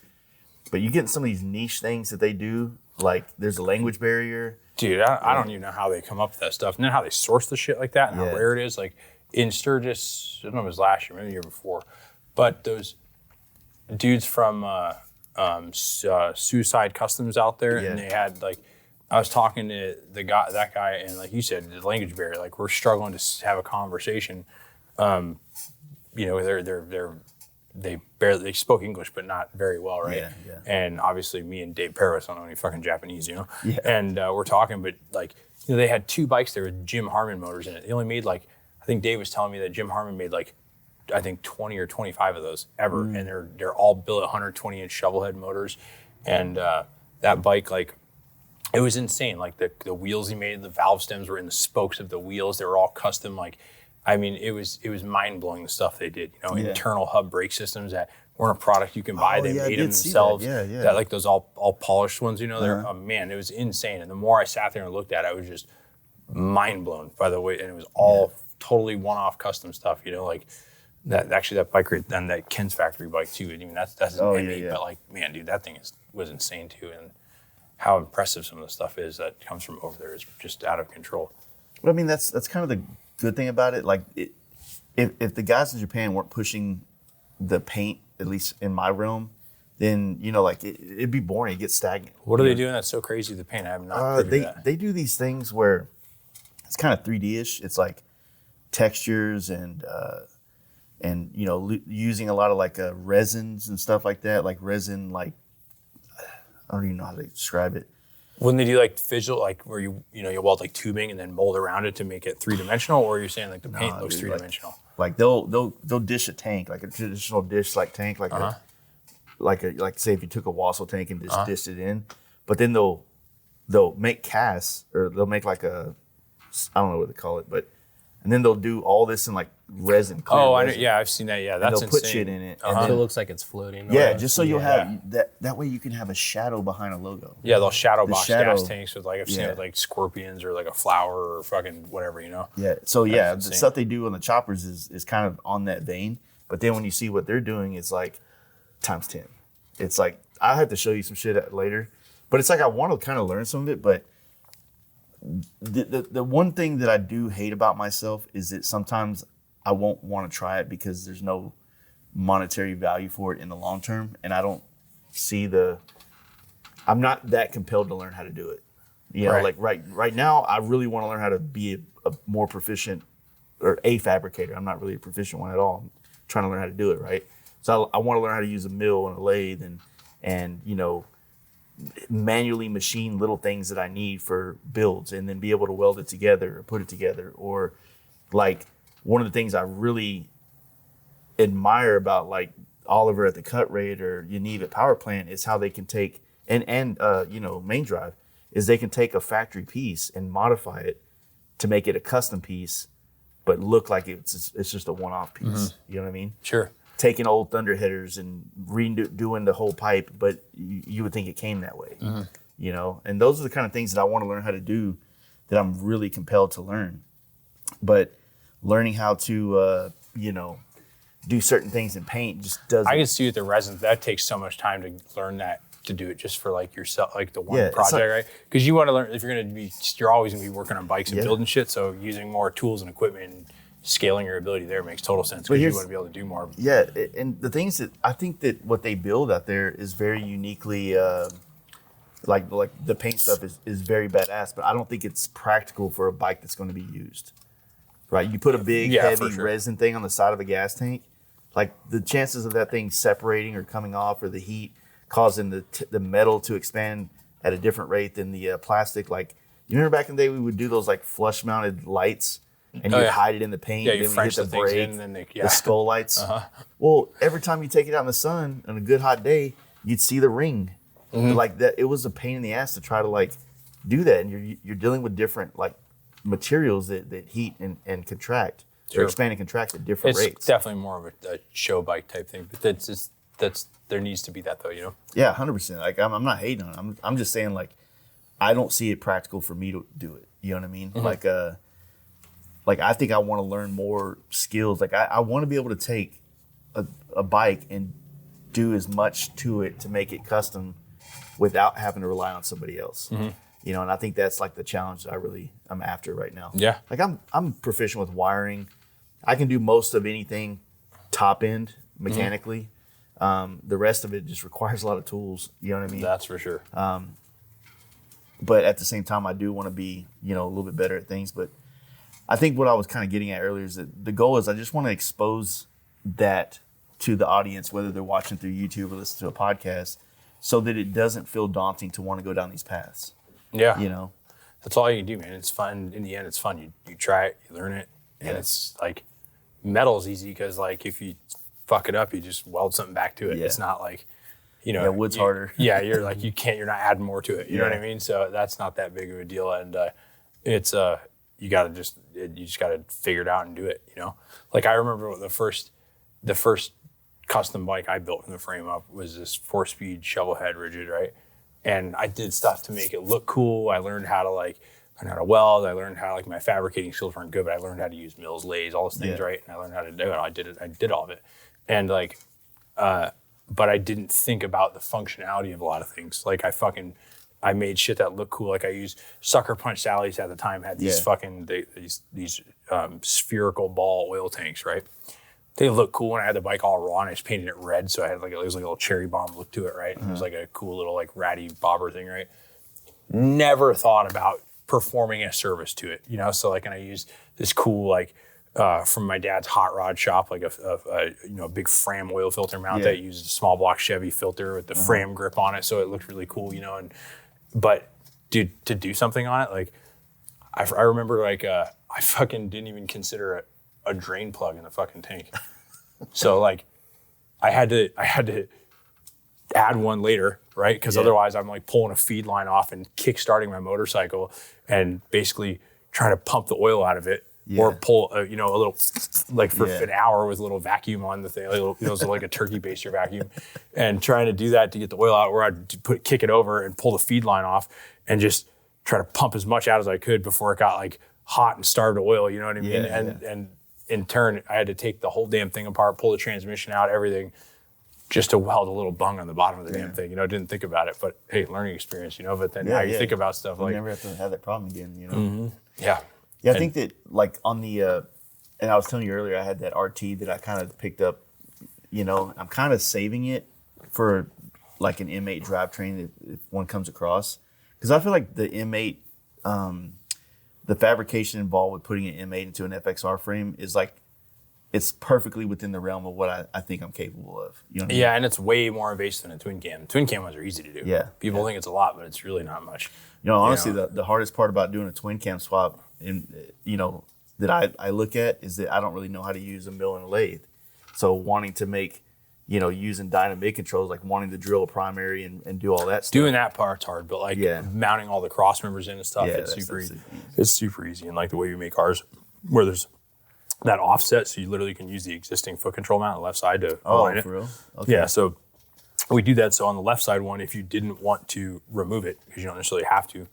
But you get some of these niche things that they do, like there's a language barrier. Dude, I don't even know how they come up with that stuff, and then how they source the shit like that, and how Yeah. rare it is. Like in Sturgis, I don't know if it was last year, maybe the year before, but those dudes from Suicide Customs out there, and Yeah. they had like, I was talking to that guy, and like you said, the language barrier, like we're struggling to have a conversation. You know, they spoke English, but not very well, right? Yeah. And obviously, me and Dave Paris don't know any fucking Japanese, you know. Yeah. And we're talking, but like, you know, they had 2 bikes there with Jim Harmon motors in it. They only made like, I think Dave was telling me that Jim Harmon made like, I think 20 or 25 of those ever, and they're all built 120-inch shovel head motors, and that bike, like, it was insane. Like the wheels he made, the valve stems were in the spokes of the wheels. They were all custom. Like, I mean, it was mind blowing the stuff they did. You know, internal hub brake systems that weren't a product you can buy. They made them themselves. Yeah. That like those all polished ones. You know, they're man, it was insane. And the more I sat there and looked at it, I was just mind blown by the way. And it was all totally one off custom stuff. You know, like that. Actually, that bike right then, that Ken's factory bike too. I mean, that's an ME, but like, man, dude, that thing was insane too. And how impressive some of the stuff is that comes from over there is just out of control. But I mean, that's kind of the good thing about it. Like, if the guys in Japan weren't pushing the paint, at least in my realm, then you know, like it'd be boring. It gets stagnant. What are they doing that's so crazy? The paint, I have not figured that. They do these things where it's kind of 3D-ish. It's like textures and you know, using a lot of like resins and stuff like that. Like resin, like I don't even know how to describe it. Wouldn't they do like visual, like where you weld like tubing and then mold around it to make it 3-dimensional, or are you saying like the paint looks 3-dimensional? Like they'll dish a tank, like a traditional dish like tank, like like say if you took a wassail tank and just dished it in, but then they'll make casts, or they'll make like a, I don't know what they call it, but and then they'll do all this in like resin. Oh, resin. yeah, I've seen that. Yeah, that's they'll insane. put shit in it, So it looks like it's floating. yeah, just so you'll have that way you can have a shadow behind a logo. Yeah, they'll shadow The box shadow- gas tanks with like I've seen it with like scorpions or like a flower or fucking whatever, you know. Yeah. So yeah, the insane. stuff they do on the choppers is kind of on that vein. But then when you see what they're doing, it's like times 10. It's like I have to show you some shit later. But it's like I want to kind of learn some of it. But the one thing that I do hate about myself is that sometimes I won't want to try it because there's no monetary value for it in the long term, and I don't see I'm not that compelled to learn how to do it. You know, like right now, I really want to learn how to be a more proficient, or a fabricator. I'm not really a proficient one at all. I'm trying to learn how to do it, right? So I want to learn how to use a mill and a lathe and you know, manually machine little things that I need for builds, and then be able to weld it together or put it together. Or like one of the things I really admire about like Oliver at the Cut Rate or Yaniv at Power Plant is how they can take and you know, Main Drive is they can take a factory piece and modify it to make it a custom piece, but look like it's just a one-off piece. You know what I mean? Sure. Taking old thunder headers and redoing the whole pipe, but you would think it came that way. You know, and those are the kind of things that I want to learn how to do, that I'm really compelled to learn. But learning how to you know, do certain things in paint just doesn't. I can see with the resin that takes so much time to learn that, to do it just for like yourself, like the one Yeah, it's project, like- right? Because you want to learn, if you're always gonna be working on bikes and building shit. So using more tools and equipment and scaling your ability there makes total sense, because you want to be able to do more. Yeah, and the things that I think that what they build out there is very uniquely, like the paint stuff is very badass, but I don't think it's practical for a bike that's going to be used. Right, you put a big heavy resin thing on the side of a gas tank, like the chances of that thing separating or coming off, or the heat causing the metal to expand at a different rate than the plastic. Like, you remember back in the day we would do those like flush mounted lights and you hide it in the paint. Yeah, and you then French hit the the things brake, in, and then the skull lights. Well, every time you take it out in the sun on a good hot day, you'd see the ring. Like that, it was a pain in the ass to try to like do that, and you're dealing with different like materials that heat and contract or expand and contract at different rates. It's definitely more of a show bike type thing, but that's there needs to be that though, you know. Yeah, 100%. Like I'm not hating on it. I'm just saying like I don't see it practical for me to do it. You know what I mean? Like I think I want to learn more skills. Like I want to be able to take a bike and do as much to it to make it custom without having to rely on somebody else. You know, and I think that's like the challenge that I'm after right now. Yeah. Like I'm proficient with wiring. I can do most of anything top end mechanically. The rest of it just requires a lot of tools. You know what I mean? That's for sure. But at the same time, I do want to be, you know, a little bit better at things. But I think what I was kind of getting at earlier is that the goal is I just want to expose that to the audience, whether they're watching through YouTube or listening to a podcast, so that it doesn't feel daunting to want to go down these paths. Yeah. You know? That's all you can do, man. It's fun. In the end, it's fun. You try it, you learn it, and it's like metal's easy because like if you fuck it up, you just weld something back to it. Yeah. It's not like, you know, wood's harder. Yeah, you're like you're not adding more to it. You know what I mean? So that's not that big of a deal, and it's you just gotta figure it out and do it. You know, like I remember the first custom bike I built from the frame up was this 4-speed shovel head rigid, right? And I did stuff to make it look cool. I learned how to weld. I learned how my fabricating skills weren't good, but I learned how to use mills, lathes, all those things, right? And I learned how to do it. I did all of it. And but I didn't think about the functionality of a lot of things. Like I made shit that looked cool. Like I used Sucker Punch Sally's at the time had these these spherical ball oil tanks, right? They look cool, and I had the bike all raw, and I just painted it red, so I had it was like a little cherry bomb look to it, right? And it was like a cool little ratty bobber thing, right? Never thought about performing a service to it, you know. So and I used this cool from my dad's hot rod shop, like a big Fram oil filter mount that used a small block Chevy filter with the Fram grip on it, so it looked really cool, you know. But dude, to do something on it, I remember I fucking didn't even consider a drain plug in the fucking tank. So I had to add one later, right? Because otherwise I'm pulling a feed line off and kick-starting my motorcycle and basically trying to pump the oil out of it or pull a little for an hour with a little vacuum on the thing, like a turkey baster vacuum, and trying to do that to get the oil out, or I'd kick it over and pull the feed line off and just try to pump as much out as I could before it got hot and starved of oil, you know what I mean? And in turn, I had to take the whole damn thing apart, pull the transmission out, everything, just to weld a little bung on the bottom of the damn thing. You know, I didn't think about it, but hey, learning experience, you know. But then now you think about stuff you never have to have that problem again, you know. Yeah. Yeah, I think that on the, and I was telling you earlier, I had that RT that I kind of picked up, you know. I'm kind of saving it for an M8 drivetrain if one comes across, because I feel like the M8. The fabrication involved with putting an M8 into an FXR frame is it's perfectly within the realm of what I think I'm capable of. You know what I mean? And it's way more invasive than a twin cam. Twin cam ones are easy to do. Yeah. People think it's a lot, but it's really not much. You know, honestly, the hardest part about doing a twin cam swap, that I look at is that I don't really know how to use a mill and a lathe. So wanting to make, using dynamic controls, wanting to drill a primary and do all that stuff. Doing that part's hard, but mounting all the cross members in and stuff, it's super easy. It's super easy. And the way we make ours, where there's that offset, so you literally can use the existing foot control mount on the left side to align it. For real? Okay. Yeah, so we do that. So on the left side one, if you didn't want to remove it, because you don't necessarily have to,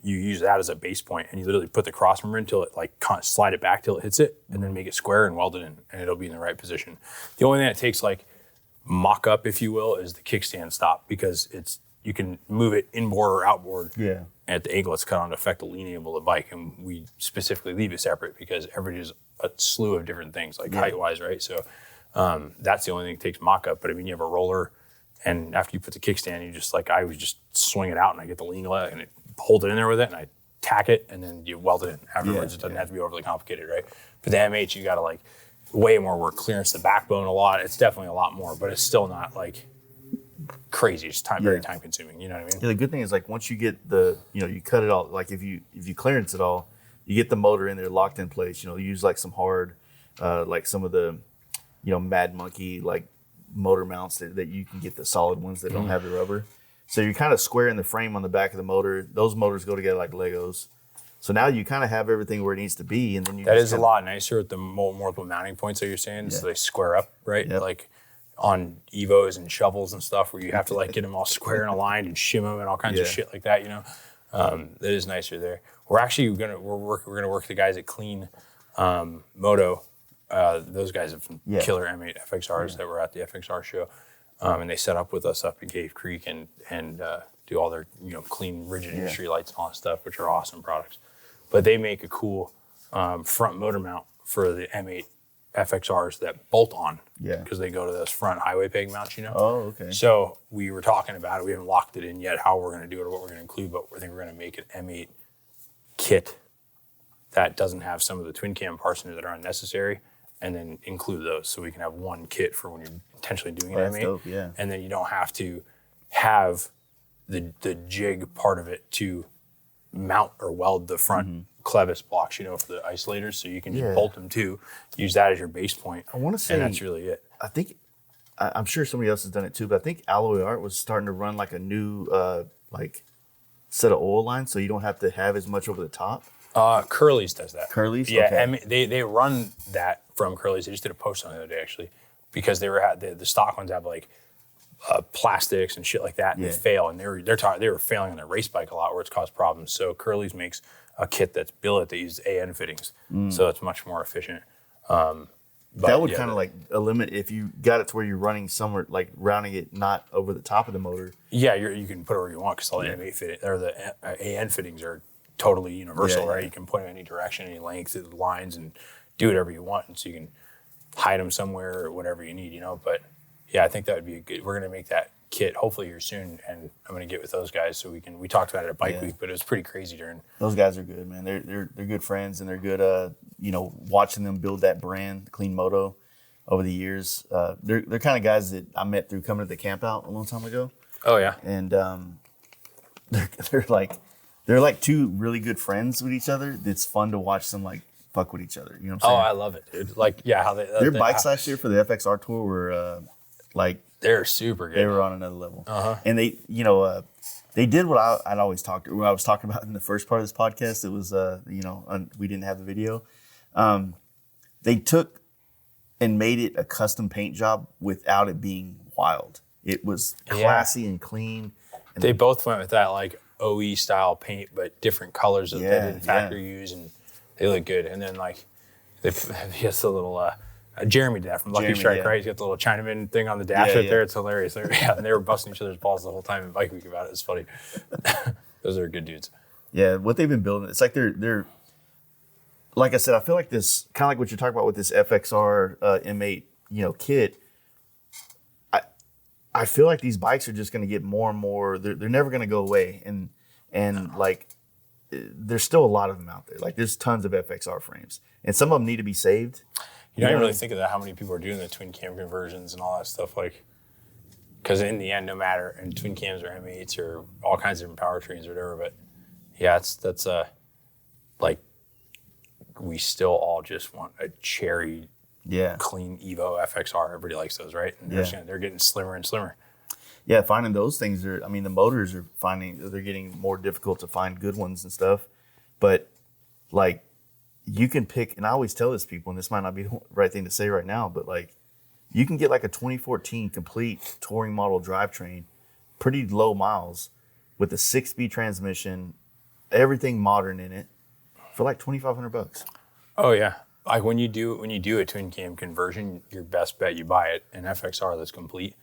you use that as a base point, and you literally put the cross member until it slide it back till it hits it, and then make it square and weld it in, and it'll be in the right position. The only thing that takes mock up, if you will, is the kickstand stop, because you can move it inboard or outboard. Yeah. At the angle it's cut on to affect the lean angle of the bike, and we specifically leave it separate because everybody is a slew of different things, height-wise, right? So that's the only thing that takes mock-up. But I mean, you have a roller, and after you put the kickstand, you just I would just swing it out, and I get the lean leg, and hold it in there with it, and I tack it, and then you weld it in afterwards. It doesn't have to be overly complicated, right? But the M8, you got to way more work, clearance the backbone a lot. It's definitely a lot more, but it's still not crazy. It's very time consuming. You know what I mean? Yeah. The good thing is once you get you cut it all. If you clearance it all, you get the motor in there locked in place. You use like some hard, like some of the, Mad Monkey like motor mounts that you can get the solid ones that don't have the rubber. So you're kind of squaring the frame on the back of the motor. Those motors go together like Legos. So now you kind of have everything where it needs to be, and then you. That is a lot nicer with the multiple mounting points that you're saying, so they square up, right? Yep. Like on Evos and shovels and stuff, where you have to like get them all square and aligned and shim them and all kinds of shit like that. That is nicer there. We're actually gonna work with the guys at Clean Moto. Those guys have some killer M8 FXRs that were at the FXR show, and they set up with us up in Cave Creek and do all their clean rigid industry lights and all that stuff, which are awesome products. But they make a cool front motor mount for the M8 FXRs that bolt on, because they go to those front highway peg mounts, Oh, okay. So we were talking about it. We haven't locked it in yet, how we're going to do it or what we're going to include, but I think we're going to make an M8 kit that doesn't have some of the twin cam parts in it that are unnecessary, and then include those so we can have one kit for when you're intentionally doing an M8. Dope, yeah. And then you don't have to have the jig part of it to mount or weld the front clevis blocks, for the isolators, so you can just bolt them too. Use that as your base point. I want to say, and that's really it. I think, I'm sure somebody else has done it too, but I think Alloy Art was starting to run like a new like set of oil lines, so you don't have to have as much over the top. Curly's does that. Curly's, yeah. okay. I mean, they run that from Curly's. They just did a post on it the other day actually, because they were the stock ones have like plastics and shit like that, and they fail, and they were failing on their race bike a lot, where it's caused problems. So Curly's makes a kit that's billet that uses AN fittings, so it's much more efficient. That would kind of like eliminate, if you got it to where you're running somewhere, like rounding it not over the top of the motor. Yeah, you can put it where you want, because all the M8 fit or the AN fittings are totally universal, right? You can put them any direction, any length of the lines, and do whatever you want, and so you can hide them somewhere or whatever you need, But yeah, I think that would be a good. We're gonna make that kit hopefully here soon, and I'm gonna get with those guys so we can. We talked about it at Bike Week, but it was pretty crazy during. Those guys are good, man. They're good friends, and they're good. Watching them build that brand, Clean Moto, over the years. They're kind of guys that I met through coming to the camp out a long time ago. Oh yeah, and they're like two really good friends with each other. It's fun to watch them like fuck with each other. You know what I'm saying? Oh, I love it, dude. Like, yeah, how their bikes last year for the FXR tour were like they're super good. They were on another level. And they, they did what I'd always I was talking about in the first part of this podcast. It was, we didn't have the video. They took and made it a custom paint job without it being wild. It was classy and clean. And they both went with that like OE style paint, but different colors that they didn't factory use, and they look good. And then like he has a little. Jeremy did that from Lucky Strike, right? He's got the little Chinaman thing on the dash there. It's hilarious. And they were busting each other's balls the whole time in Bike Week about it. It's funny. Those are good dudes. Yeah, what they've been building, it's like they're like I said, I feel like this, kind of like what you're talking about with this FXR M8, kit. I feel like these bikes are just going to get more and more. They're never going to go away, and like there's still a lot of them out there. Like there's tons of FXR frames, and some of them need to be saved. You don't even really think of that, how many people are doing the twin cam conversions and all that stuff. Like, because in the end, no matter, and twin cams or M8s or all kinds of different powertrains or whatever, but yeah, that's like, we still all just want a cherry, clean Evo FXR. Everybody likes those, right? And they're getting slimmer and slimmer. Yeah, finding those things the motors are they're getting more difficult to find good ones and stuff. But like, you can pick, and I always tell this people, and this might not be the right thing to say right now, but like, you can get like a 2014 complete touring model drivetrain, pretty low miles, with a 6-speed transmission, everything modern in it, for like $2,500. Oh yeah, like when you do a twin cam conversion, your best bet, you buy an FXR that's complete,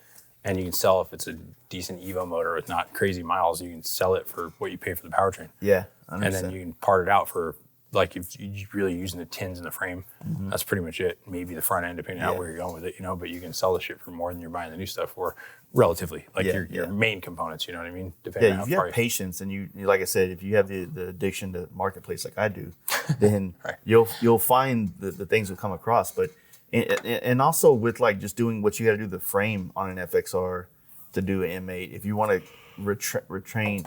and you can sell, if it's a decent Evo motor with not crazy miles, you can sell it for what you pay for the powertrain. Yeah, 100%. And then you can part it out for, like, if you're really using the tins in the frame, that's pretty much it. Maybe the front end, depending on where you're going with it, but you can sell the shit for more than you're buying the new stuff for, relatively. Like your main components, you know what I mean? Depending on if you have patience, and you, like I said, if you have the addiction to marketplace like I do, then you'll find the things will come across. But and also with like just doing what you got to do the frame on an FXR to do an M8, if you want to retain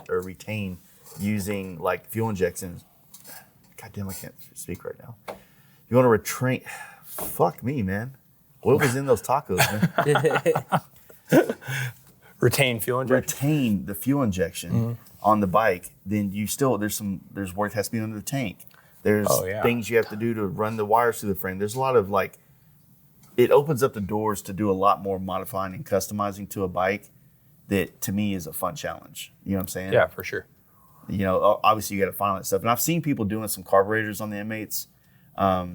using like fuel injections, God damn, I can't speak right now. You want to retrain? Fuck me, man. What was in those tacos, man? Retain fuel injection. Retain the fuel injection on the bike. Then you still there's work that has to be under the tank. There's things you have to do to run the wires through the frame. There's a lot of like. It opens up the doors to do a lot more modifying and customizing to a bike. That to me is a fun challenge. You know what I'm saying? Yeah, for sure. You know, obviously you got to find all that stuff. And I've seen people doing some carburetors on the M8s. I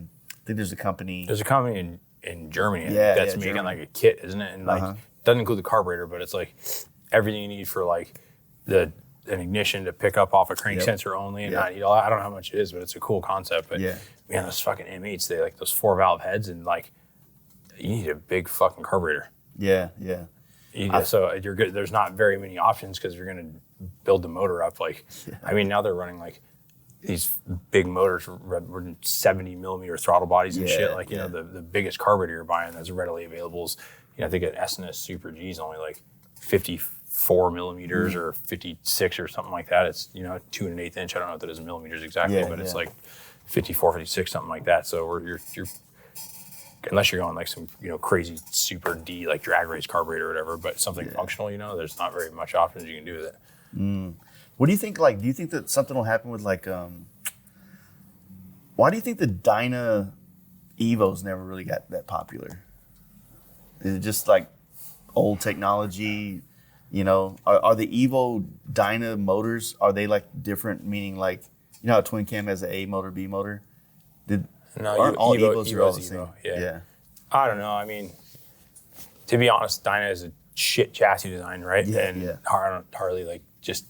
think there's a company. There's a company in Germany that's making Germany. like a kit, isn't it? And like doesn't include the carburetor, but it's like everything you need for like an ignition to pick up off a crank sensor only, and not need all. I don't know how much it is, but it's a cool concept. But man, those fucking M8s, they like those 4-valve heads, and like you need a big fucking carburetor. Yeah. So you're good. There's not very many options because you're going to build the motor up. Like, I mean, now they're running like these big motors, running 70 millimeter throttle bodies and shit. Like, you know, the biggest carburetor you're buying that's readily available is, you know, I think an S&S Super G is only like 54 millimeters or 56 or something like that. It's, you know, 2 1/8 inch. I don't know what that is in millimeters exactly, but it's like 54, 56, something like that. So you're unless you're going like some, you know, crazy super D, like drag race carburetor or whatever, but something functional, you know, there's not very much options you can do with it. What do you think, like, do you think that something will happen with like, why do you think the Dyna Evos never really got that popular? Is it just like old technology, you know, are the Evo Dyna motors, are they like different, meaning like, you know how twin cam has an A motor, B motor? Aren't all Evos are all the same? Yeah. I don't know. I mean, to be honest, Dyna is a shit chassis design, right? And Harley like just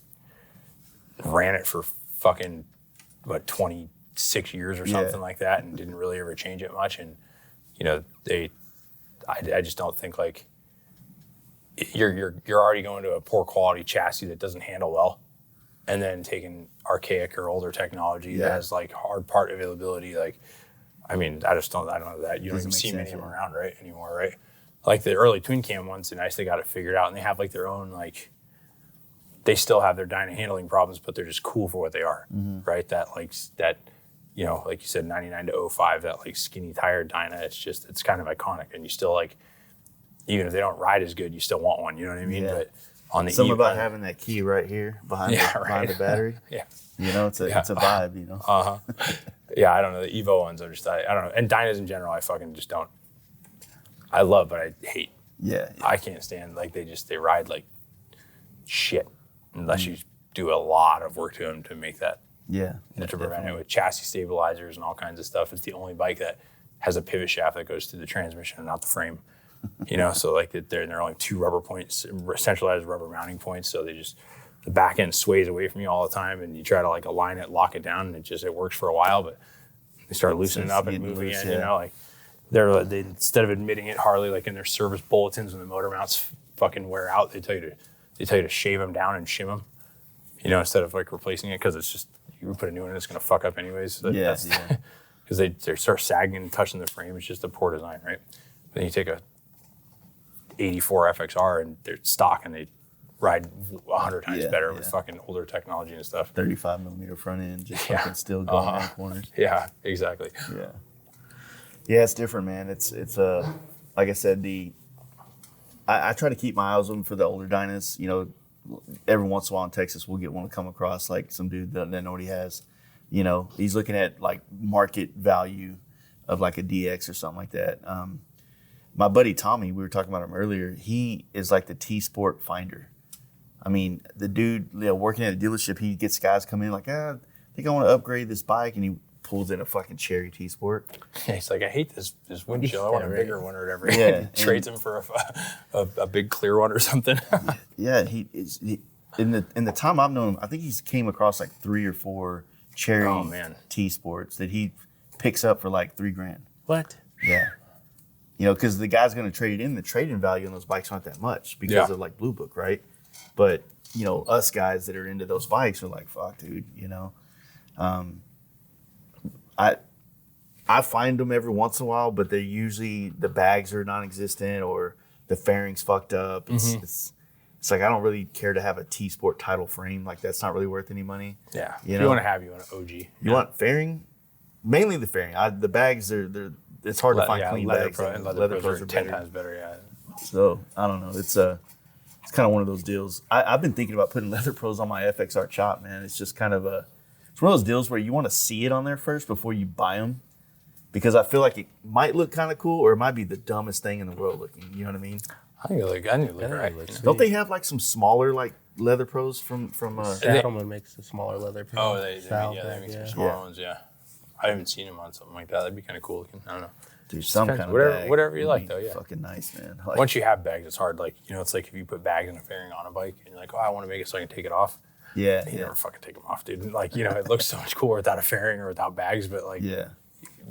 ran it for fucking 26 years or something like that, and didn't really ever change it much. And you know, I just don't think like you're already going to a poor quality chassis that doesn't handle well, and then taking archaic or older technology that has like hard part availability, like. I mean, I don't know that. You don't even see many of them around anymore, right? Like the early twin cam ones, they nicely got it figured out, and they have like their own, like, they still have their Dyna handling problems, but they're just cool for what they are, right? That, you know, like you said, 99 to 05, that like skinny tire Dyna, it's kind of iconic, and you still like, even if they don't ride as good, you still want one, you know what I mean? But on the something about having that key right here behind the battery. You know, it's a vibe, you know. Yeah, I don't know. The Evo ones are just, I don't know. And Dynas in general, I fucking just don't. I love, but I hate. Yeah. I can't stand, like, they ride like shit unless you do a lot of work to them to make that. Yeah. To prevent it with chassis stabilizers and all kinds of stuff. It's the only bike that has a pivot shaft that goes through the transmission and not the frame. You know, so like there are only 2 rubber points, centralized rubber mounting points. So the back end sways away from you all the time, and you try to like align it, lock it down, and it works for a while, but they start loosening up and moving in. You know, like they instead of admitting it, Harley, like in their service bulletins when the motor mounts fucking wear out, they tell you to shave them down and shim them. You know, instead of like replacing it, because it's just you put a new one, it's gonna fuck up anyways. So because they start sagging and touching the frame. It's just a poor design, right? Then you take a 84 FXR and they're stock and they ride 100 times better with fucking older technology and stuff. 35 millimeter front end, just fucking still going down corners. Yeah, exactly. Yeah, it's different, man. It's like I said, I try to keep my eyes open for the older Dynas. You know, every once in a while in Texas, we'll get one to come across, like some dude that know what he has. You know, he's looking at like market value of like a DX or something like that. My buddy Tommy, we were talking about him earlier. He is like the T-Sport finder. I mean, the dude, you know, working at a dealership, he gets guys come in like, I think I want to upgrade this bike, and he pulls in a fucking Cherry T-Sport. Yeah, he's like, I hate this windshield. I want a bigger one or whatever. Yeah, he trades him for a big clear one or something. Yeah, he in the time I've known him, I think he's came across like 3 or 4 Cherry T-Sports that he picks up for like $3,000. What? Yeah. You know, because the guy's going to trade it in. The trade-in value on those bikes aren't that much because of like Blue Book, right? But, you know, us guys that are into those bikes are like, fuck, dude, you know. I find them every once in a while, but they're usually, the bags are non-existent or the fairing's fucked up. It's It's like I don't really care to have a T-Sport title frame. Like that's not really worth any money. Yeah. You if know? you want to have, you want an OG. You want fairing? Mainly the fairing. The bags they're it's hard to find clean bags. Leather pros are 10 times better. Yeah. So I don't know. It's kind of one of those deals. I've been thinking about putting leather pros on my FXR chop, man. It's just kind of it's one of those deals where you want to see it on there first before you buy them, because I feel like it might look kind of cool or it might be the dumbest thing in the world looking. You know what I mean? I think it look right. Don't they have like some smaller like leather pros from Saddleman makes the smaller leather pro. Oh, they make some smaller ones. Yeah, I haven't seen them on something like that. That'd be kind of cool looking. I don't know. Dude, some kind of bag whatever you like though. Yeah, fucking nice, man. Like, once you have bags, it's hard. Like it's like if you put bags and a fairing on a bike, and you're like, oh, I want to make it so I can take it off. Yeah, you never fucking take them off, dude. Like it looks so much cooler without a fairing or without bags, but like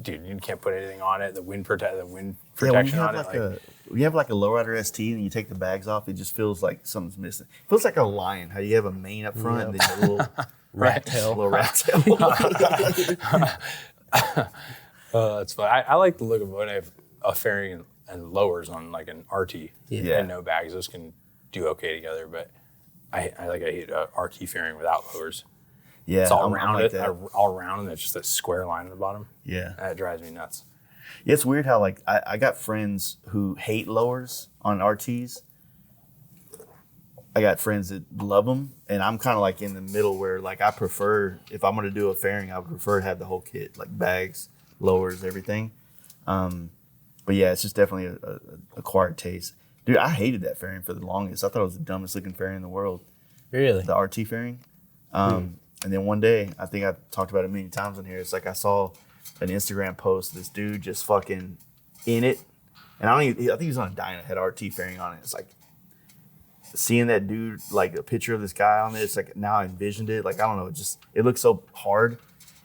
dude, you can't put anything on it. The wind protection on it. When you have like a lowrider ST and you take the bags off, it just feels like something's missing. It feels like a lion. How you have a mane up front and then a little rat tail. Little rat tail. That's fun. I like the look of when I have a fairing and lowers on like an RT and no bags. Those can do okay together, but I hate a RT fairing without lowers. Yeah, it's all rounded, all round, and it's just a square line at the bottom. Yeah, that drives me nuts. Yeah, it's weird how like I got friends who hate lowers on RTs. I got friends that love them, and I'm kind of like in the middle where like I prefer, if I'm gonna do a fairing, I would prefer to have the whole kit, like bags, lowers, everything. But yeah, it's just definitely a acquired taste. Dude, I hated that fairing for the longest. I thought it was the dumbest looking fairing in the world. Really? The RT fairing. And then one day, I think I've talked about it many times on here. It's like I saw an Instagram post, this dude just fucking in it. And I think he was on a Dino, had RT fairing on it. It's like seeing that dude, like a picture of this guy on it. It's like now I envisioned it. Like, I don't know. It looks so hard,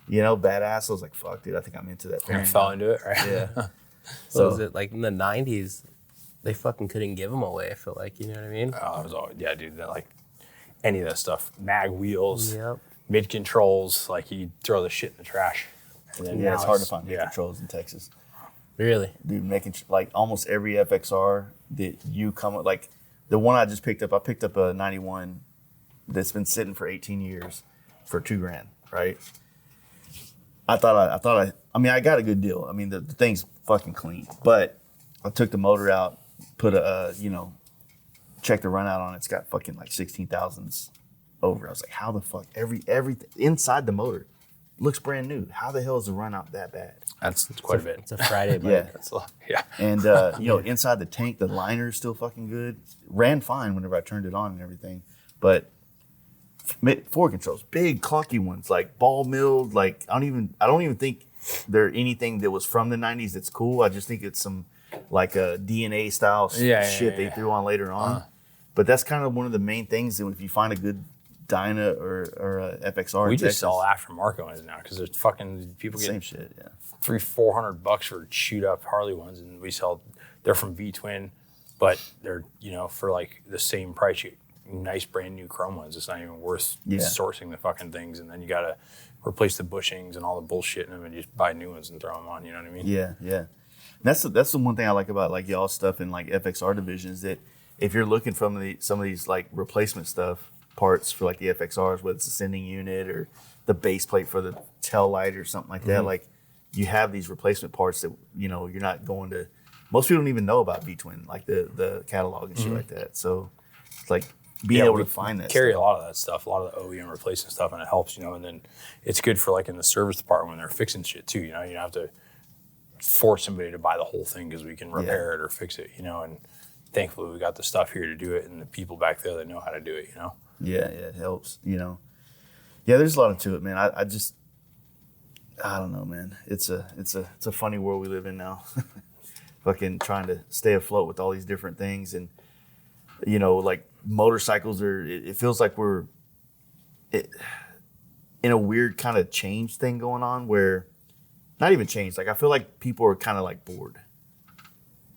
badass. I was like, fuck, dude, I think I'm into that fairing. I fell into it, right? Yeah. So was it like in the 90s? They fucking couldn't give them away, I feel like. You know what I mean? Oh, it was all, yeah, dude. Like any of that stuff. Mag wheels. Yep. Mid controls, like you throw the shit in the trash. And then it's hard to find mid controls in Texas. Really? Dude, making like almost every FXR that you come with, like the one I just picked up, I picked up a 91 that's been sitting for 18 years for $2,000, right? I got a good deal. I mean, the thing's fucking clean, but I took the motor out, put checked the run out on it. It's got fucking like 16,000s over. I was like, how the fuck? Everything inside the motor looks brand new. How the hell is the run out that bad? That's quite a bit. It's a Friday bike. Yeah. And inside the tank, the liner's still fucking good. Ran fine whenever I turned it on and everything. But forward controls, big clunky ones, like ball milled. Like I don't even think they're anything that was from the 90s that's cool. I just think it's some like a DNA style shit they threw on later on. But that's kind of one of the main things that if you find a good Dyna or a FXR, we just sell aftermarket ones now because there's fucking people same get shit, yeah, $300-400 for shoot up Harley ones, and we sell. They're from V Twin, but they're for like the same price. Nice brand new chrome ones. It's not even worth sourcing the fucking things, and then you gotta replace the bushings and all the bullshit in them, and you just buy new ones and throw them on. You know what I mean? Yeah, yeah. That's the one thing I like about like y'all stuff in like FXR divisions, that if you're looking from some of these like replacement stuff parts for like the FXRs, whether it's the sending unit or the base plate for the tail light or something like that, like you have these replacement parts that you're not going to. Most people don't even know about V Twin, like the catalog and shit like that. So it's like being able to find that. Carry a lot of that stuff, a lot of the OEM replacement stuff, and it helps, and then it's good for like in the service department when they're fixing shit too. You don't have to force somebody to buy the whole thing because we can repair it or fix it, and thankfully we got the stuff here to do it and the people back there that know how to do it, Yeah, it helps, Yeah, there's a lot to it, man. I don't know, man. It's a funny world we live in now. Fucking trying to stay afloat with all these different things, and like motorcycles it feels like we're in a weird kind of change thing going on where not even change. Like I feel like people are kind of like bored.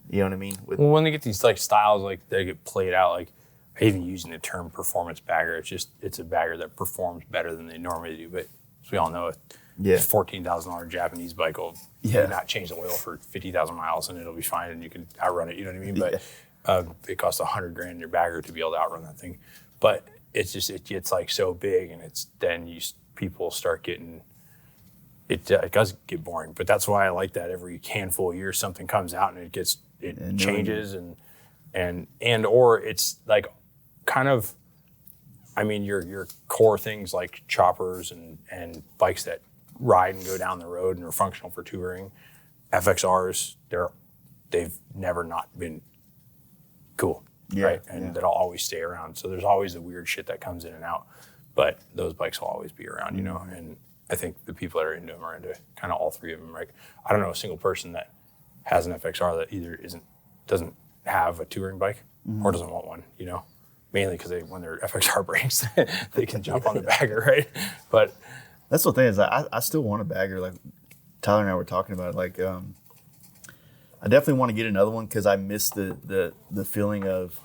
You know what I mean? Well, when they get these like styles, like they get played out, like I even using the term performance bagger. It's a bagger that performs better than they normally do. But as we all know, a $14,000 Japanese bike will not change the oil for 50,000 miles and it'll be fine and you can outrun it. You know what I mean? But It costs $100,000 in your bagger to be able to outrun that thing. But it's just, it gets like so big, and people start getting, it does get boring. But that's why I like that every handful of years something comes out and it changes or it's like kind of, I mean, your core things like choppers and bikes that ride and go down the road and are functional for touring. FXRs, they've never not been cool, right? And that'll always stay around. So there's always the weird shit that comes in and out, but those bikes will always be around, you know? And I think the people that are into them are into kind of all three of them. Like, I don't know a single person that has an FXR that either doesn't have a touring bike or doesn't want one, you know? Mainly because when their FXR breaks, they can jump on the bagger, right? But that's the thing is, I still want a bagger. Like Tyler and I were talking about it. Like, I definitely want to get another one because I miss the feeling of,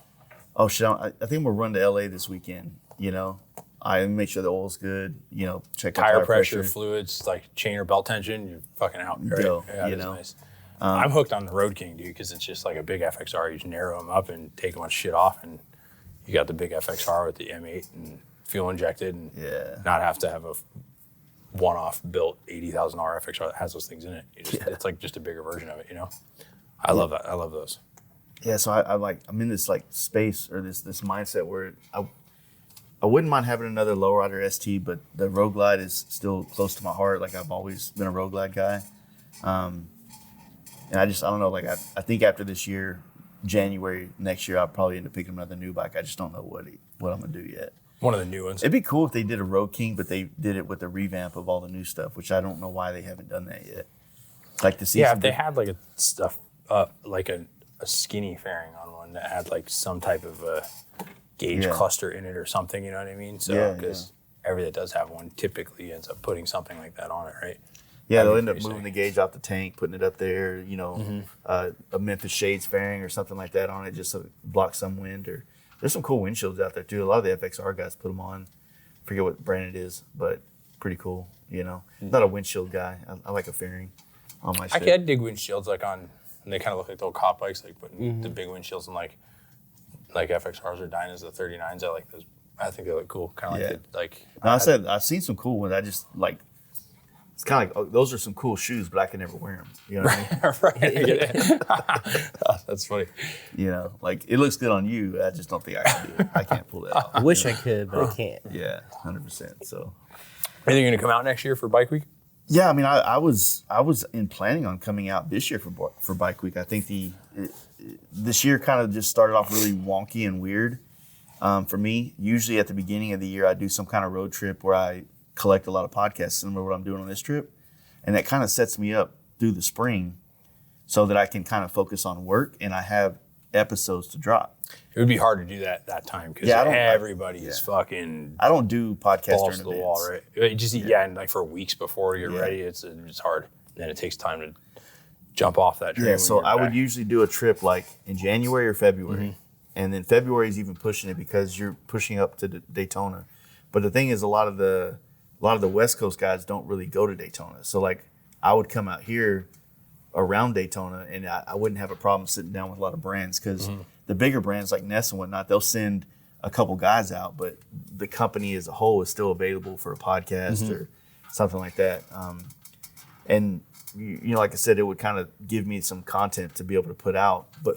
oh shit, I think we'll run to LA this weekend. You know, I make sure the oil's good. You know, check tire pressure, fluids, like chain or belt tension. You're fucking out, right? Yeah, you know, nice. I'm hooked on the Road King, dude, because it's just like a big FXR. You just narrow them up and take a bunch of shit off, and you got the big FXR with the M8 and fuel injected, and not have to have a one-off built $80,000 FXR that has those things in it. It's like just a bigger version of it, you know? I love that. I love those. Yeah, so I'm in this like space or this mindset where I wouldn't mind having another lowrider ST, but the Road Glide is still close to my heart. Like I've always been a Road Glide guy. And I don't know, like I think after this year, January next year, I'll probably end up picking another new bike. I just don't know what I'm gonna do yet. One of the new ones. It'd be cool if they did a Road King, but they did it with a revamp of all the new stuff, which I don't know why they haven't done that yet. Like to see. Yeah, if they had like a skinny fairing on one that had like some type of a gauge cluster in it or something, you know what I mean? So because every that does have one typically ends up putting something like that on it, right? Yeah, they'll end up moving the gauge off the tank, putting it up there, you know, a Memphis Shades fairing or something like that on it just so it blocks some wind. Or there's some cool windshields out there too. A lot of the FXR guys put them on. I forget what brand it is, but pretty cool, you know. I'm not a windshield guy. I like a fairing on my shit. I dig windshields like and they kind of look like the old cop bikes, like putting the big windshields on like FXRs or Dinos, the 39s. I like those. I think they look cool. Kind of No, I've seen some cool ones. I just like, it's kind of like, those are some cool shoes, but I can never wear them. You know what I mean? Right. That's funny. You know, like it looks good on you. I just don't think I can do it. I can't pull that off. I wish I could, but I can't. Yeah, 100%. So, anything going to come out next year for Bike Week? Yeah, I mean, I was planning on coming out this year for Bike Week. I think this year kind of just started off really wonky and weird for me. Usually at the beginning of the year, I do some kind of road trip where I collect a lot of podcasts, similar to what I'm doing on this trip, and that kind of sets me up through the spring so that I can kind of focus on work and I have episodes to drop. It would be hard to do that time because everybody is fucking. I don't do podcasts balls to the wall, right? And like for weeks before you're ready, it's hard. And then it takes time to jump off that train. Yeah, so I would usually do a trip like in January or February, and then February is even pushing it because you're pushing up to Daytona. But the thing is, a lot of the West Coast guys don't really go to Daytona. So like I would come out here around Daytona, and I wouldn't have a problem sitting down with a lot of brands because the bigger brands like Ness and whatnot, they'll send a couple guys out, but the company as a whole is still available for a podcast or something like that. And you know, like I said, it would kind of give me some content to be able to put out, but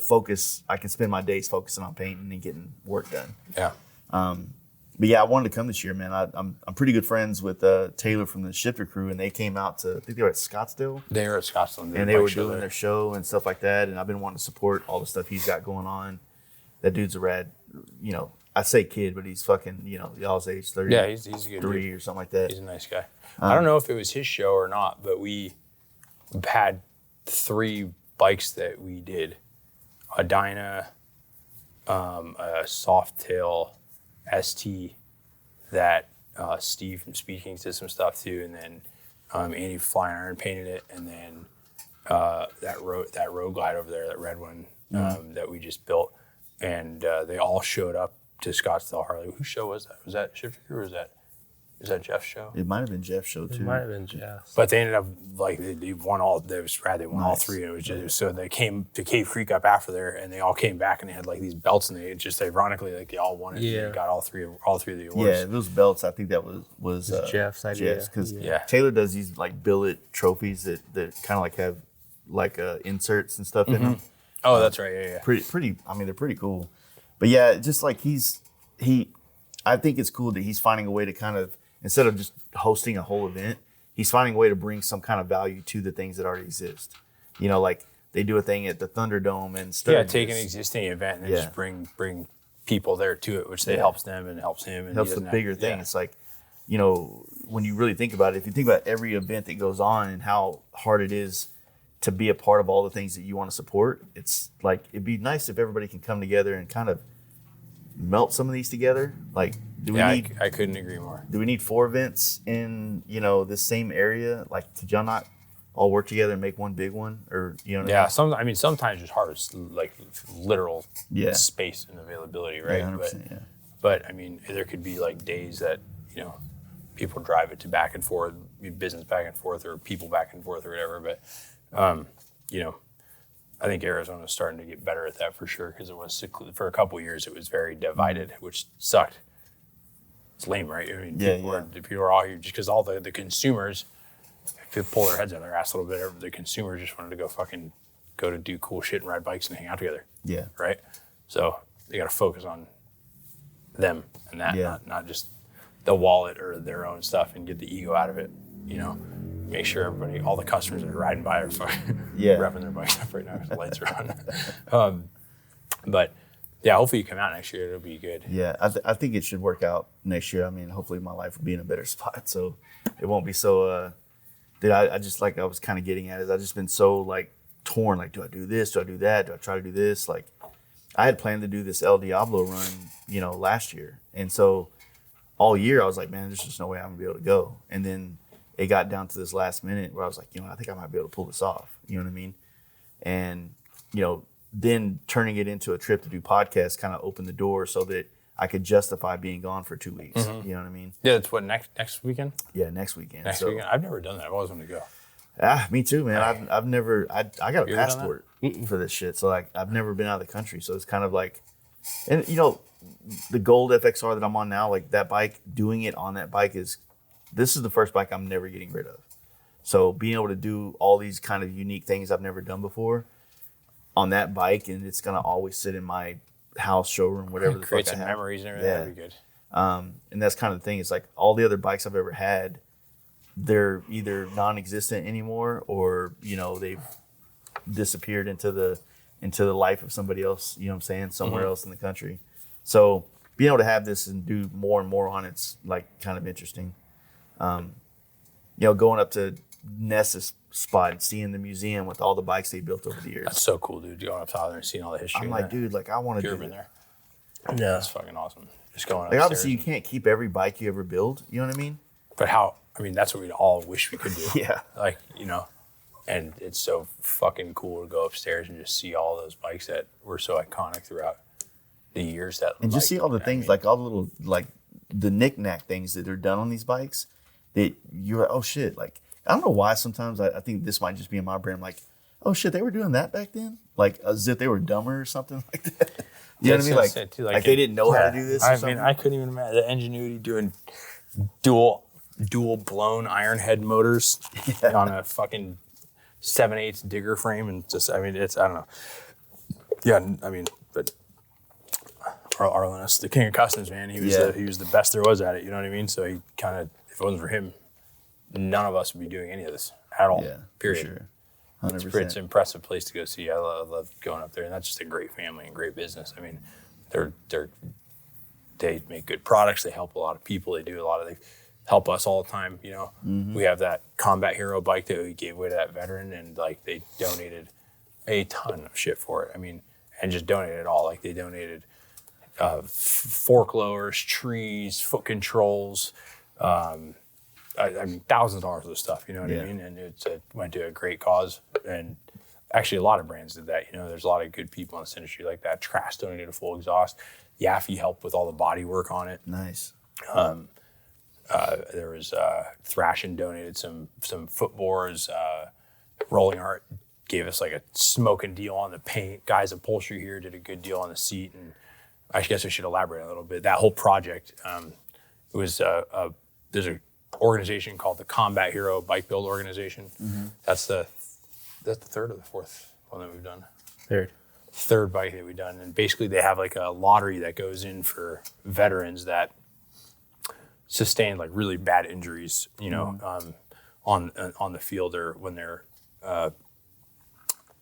I can spend my days focusing on painting and getting work done. Yeah. But yeah, I wanted to come this year, man. I'm pretty good friends with Taylor from the Shifter crew, and they came out to, I think they were at Scottsdale. They were at Scottsdale. And they were doing their show and stuff like that. And I've been wanting to support all the stuff he's got going on. That dude's a rad, you know, I say kid, but he's fucking, you know, y'all's age, 30. Yeah, he's a good dude. Or something like that. He's a nice guy. I don't know if it was his show or not, but we had 3 bikes that we did. A Dyna, a Softail ST that Steve from Speaking did some stuff too, and then Andy Flying Iron painted it, and then that road glide over there, that red one that we just built, and they all showed up to Scottsdale Harley. Whose show was that? Was that Shifter or was that Is that Jeff's show? It might have been Jeff's show It too. might have been Jeff. But they ended up like they won all. They was rad. They won all Nice. 3. And it was just so they came to Cave Creek up after there, and they all came back and they had like these belts, and they just ironically like they all won it. Yeah. And they got all three of the awards. Yeah, those belts. I think that was Jeff's idea. because Yeah. Taylor does these like billet trophies that kind of like have like inserts and stuff in them. Oh, that's right. Yeah. Pretty. I mean, they're pretty cool. But yeah, just like I think it's cool that he's finding a way to kind of, instead of just hosting a whole event, he's finding a way to bring some kind of value to the things that already exist. You know, like they do a thing at the Thunderdome and Sturgis. Yeah, take an existing event and then just bring people there to it, which helps them and helps him. And helps the bigger thing. Yeah. It's like, you know, when you really think about it, if you think about every event that goes on and how hard it is to be a part of all the things that you want to support, it's like, it'd be nice if everybody can come together and kind of melt some of these together. Like, I couldn't agree more. Do we need 4 events in, you know, this same area? Like, could y'all not all work together and make one big one? Or, you know what I mean? Sometimes it's hard. It's like literal space and availability, right? Yeah, 100%, but I mean, there could be like days that, you know, people drive it to back and forth, business back and forth, or people back and forth or whatever. But, you know, I think Arizona's starting to get better at that for sure, because it was for a couple of years it was very divided, which sucked. It's lame, right? I mean, people are all here just because all the consumers, if you pull their heads out of their ass a little bit, the consumers just wanted to go to do cool shit and ride bikes and hang out together. Yeah. Right? So they got to focus on them and that, not just the wallet or their own stuff, and get the ego out of it, you know? Make sure everybody, all the customers that are riding by are fucking revving their bikes up right now because the lights are on. But yeah, hopefully you come out next year. It'll be good. Yeah, I think it should work out next year. I mean, hopefully my life will be in a better spot, so it won't be so. I just, like I was kind of getting at, is I've just been so like torn. Like, do I do this? Do I do that? Do I try to do this? Like, I had planned to do this El Diablo run, you know, last year, and so all year I was like, man, there's just no way I'm gonna be able to go. And then it got down to this last minute where I was like, you know, I think I might be able to pull this off. You know what I mean? And, you know, then turning it into a trip to do podcasts kind of opened the door so that I could justify being gone for 2 weeks. Mm-hmm. You know what I mean? Yeah, it's what, next weekend? Yeah, next weekend. Next weekend? I've never done that. I've always wanted to go. Me too, man. I've never, I got a passport for this shit. So like, I've never been out of the country. So it's kind of like, and you know, the Gold FXR that I'm on now, like that bike, doing it on that bike this is the first bike I'm never getting rid of. So being able to do all these kind of unique things I've never done before on that bike, and it's gonna always sit in my house, showroom, whatever the fuck I have. Create some memories and everything. That'd be good. And that's kind of the thing. It's like all the other bikes I've ever had, they're either non-existent anymore, or you know, they've disappeared into the life of somebody else. You know what I'm saying? Somewhere else in the country. So being able to have this and do more and more on it's like kind of interesting. You know, going up to Nessa's spot and seeing the museum with all the bikes they built over the years. That's so cool, dude. Going up top there and seeing all the history. I'm like, dude, like I want to do been there. Yeah, that's fucking awesome. Just going like obviously you can't keep every bike you ever build. You know what I mean? But that's what we'd all wish we could do. Yeah. Like, you know, and it's so fucking cool to go upstairs and just see all those bikes that were so iconic throughout the years. And just see all the things, like all the little, like the knick-knack things that are done on these bikes that you're like, oh shit. Like, I don't know why sometimes I think this might just be in my brain. I'm like, oh shit, they were doing that back then? Like as if they were dumber or something like that. You know what I mean? Like they didn't know how to do this or something? I mean, I couldn't even imagine the ingenuity doing dual blown iron head motors on a fucking 7/8 digger frame, and just, I mean, it's, I don't know. Yeah, I mean, but Arlenus, the king of customs, man, he was the best there was at it. You know what I mean? So he kind of, if it wasn't for him, none of us would be doing any of this at all. Yeah, period. For sure. 100%. It's an impressive place to go see. I love going up there, and that's just a great family and great business. I mean, they make good products. They help a lot of people. They help us all the time. You know, we have that Combat Hero bike that we gave away to that veteran, and like they donated a ton of shit for it. I mean, and just donated it all. Like they donated fork lowers, trees, foot controls. I mean, thousands of dollars worth of stuff, you know what I mean? And it went to a great cause. And actually, a lot of brands did that. You know, there's a lot of good people in this industry like that. Trask donated a full exhaust. Yaffe helped with all the body work on it. Nice. There was Thrashing donated some footboards. Rolling Art gave us like a smoking deal on the paint. Guys Upholstery here did a good deal on the seat. And I guess I should elaborate a little bit. That whole project, it was there's an organization called the Combat Hero Bike Build Organization. Mm-hmm. That's the third or the fourth one that we've done. Third bike that we've done. And basically they have like a lottery that goes in for veterans that sustained like really bad injuries, you know, on the field or when they're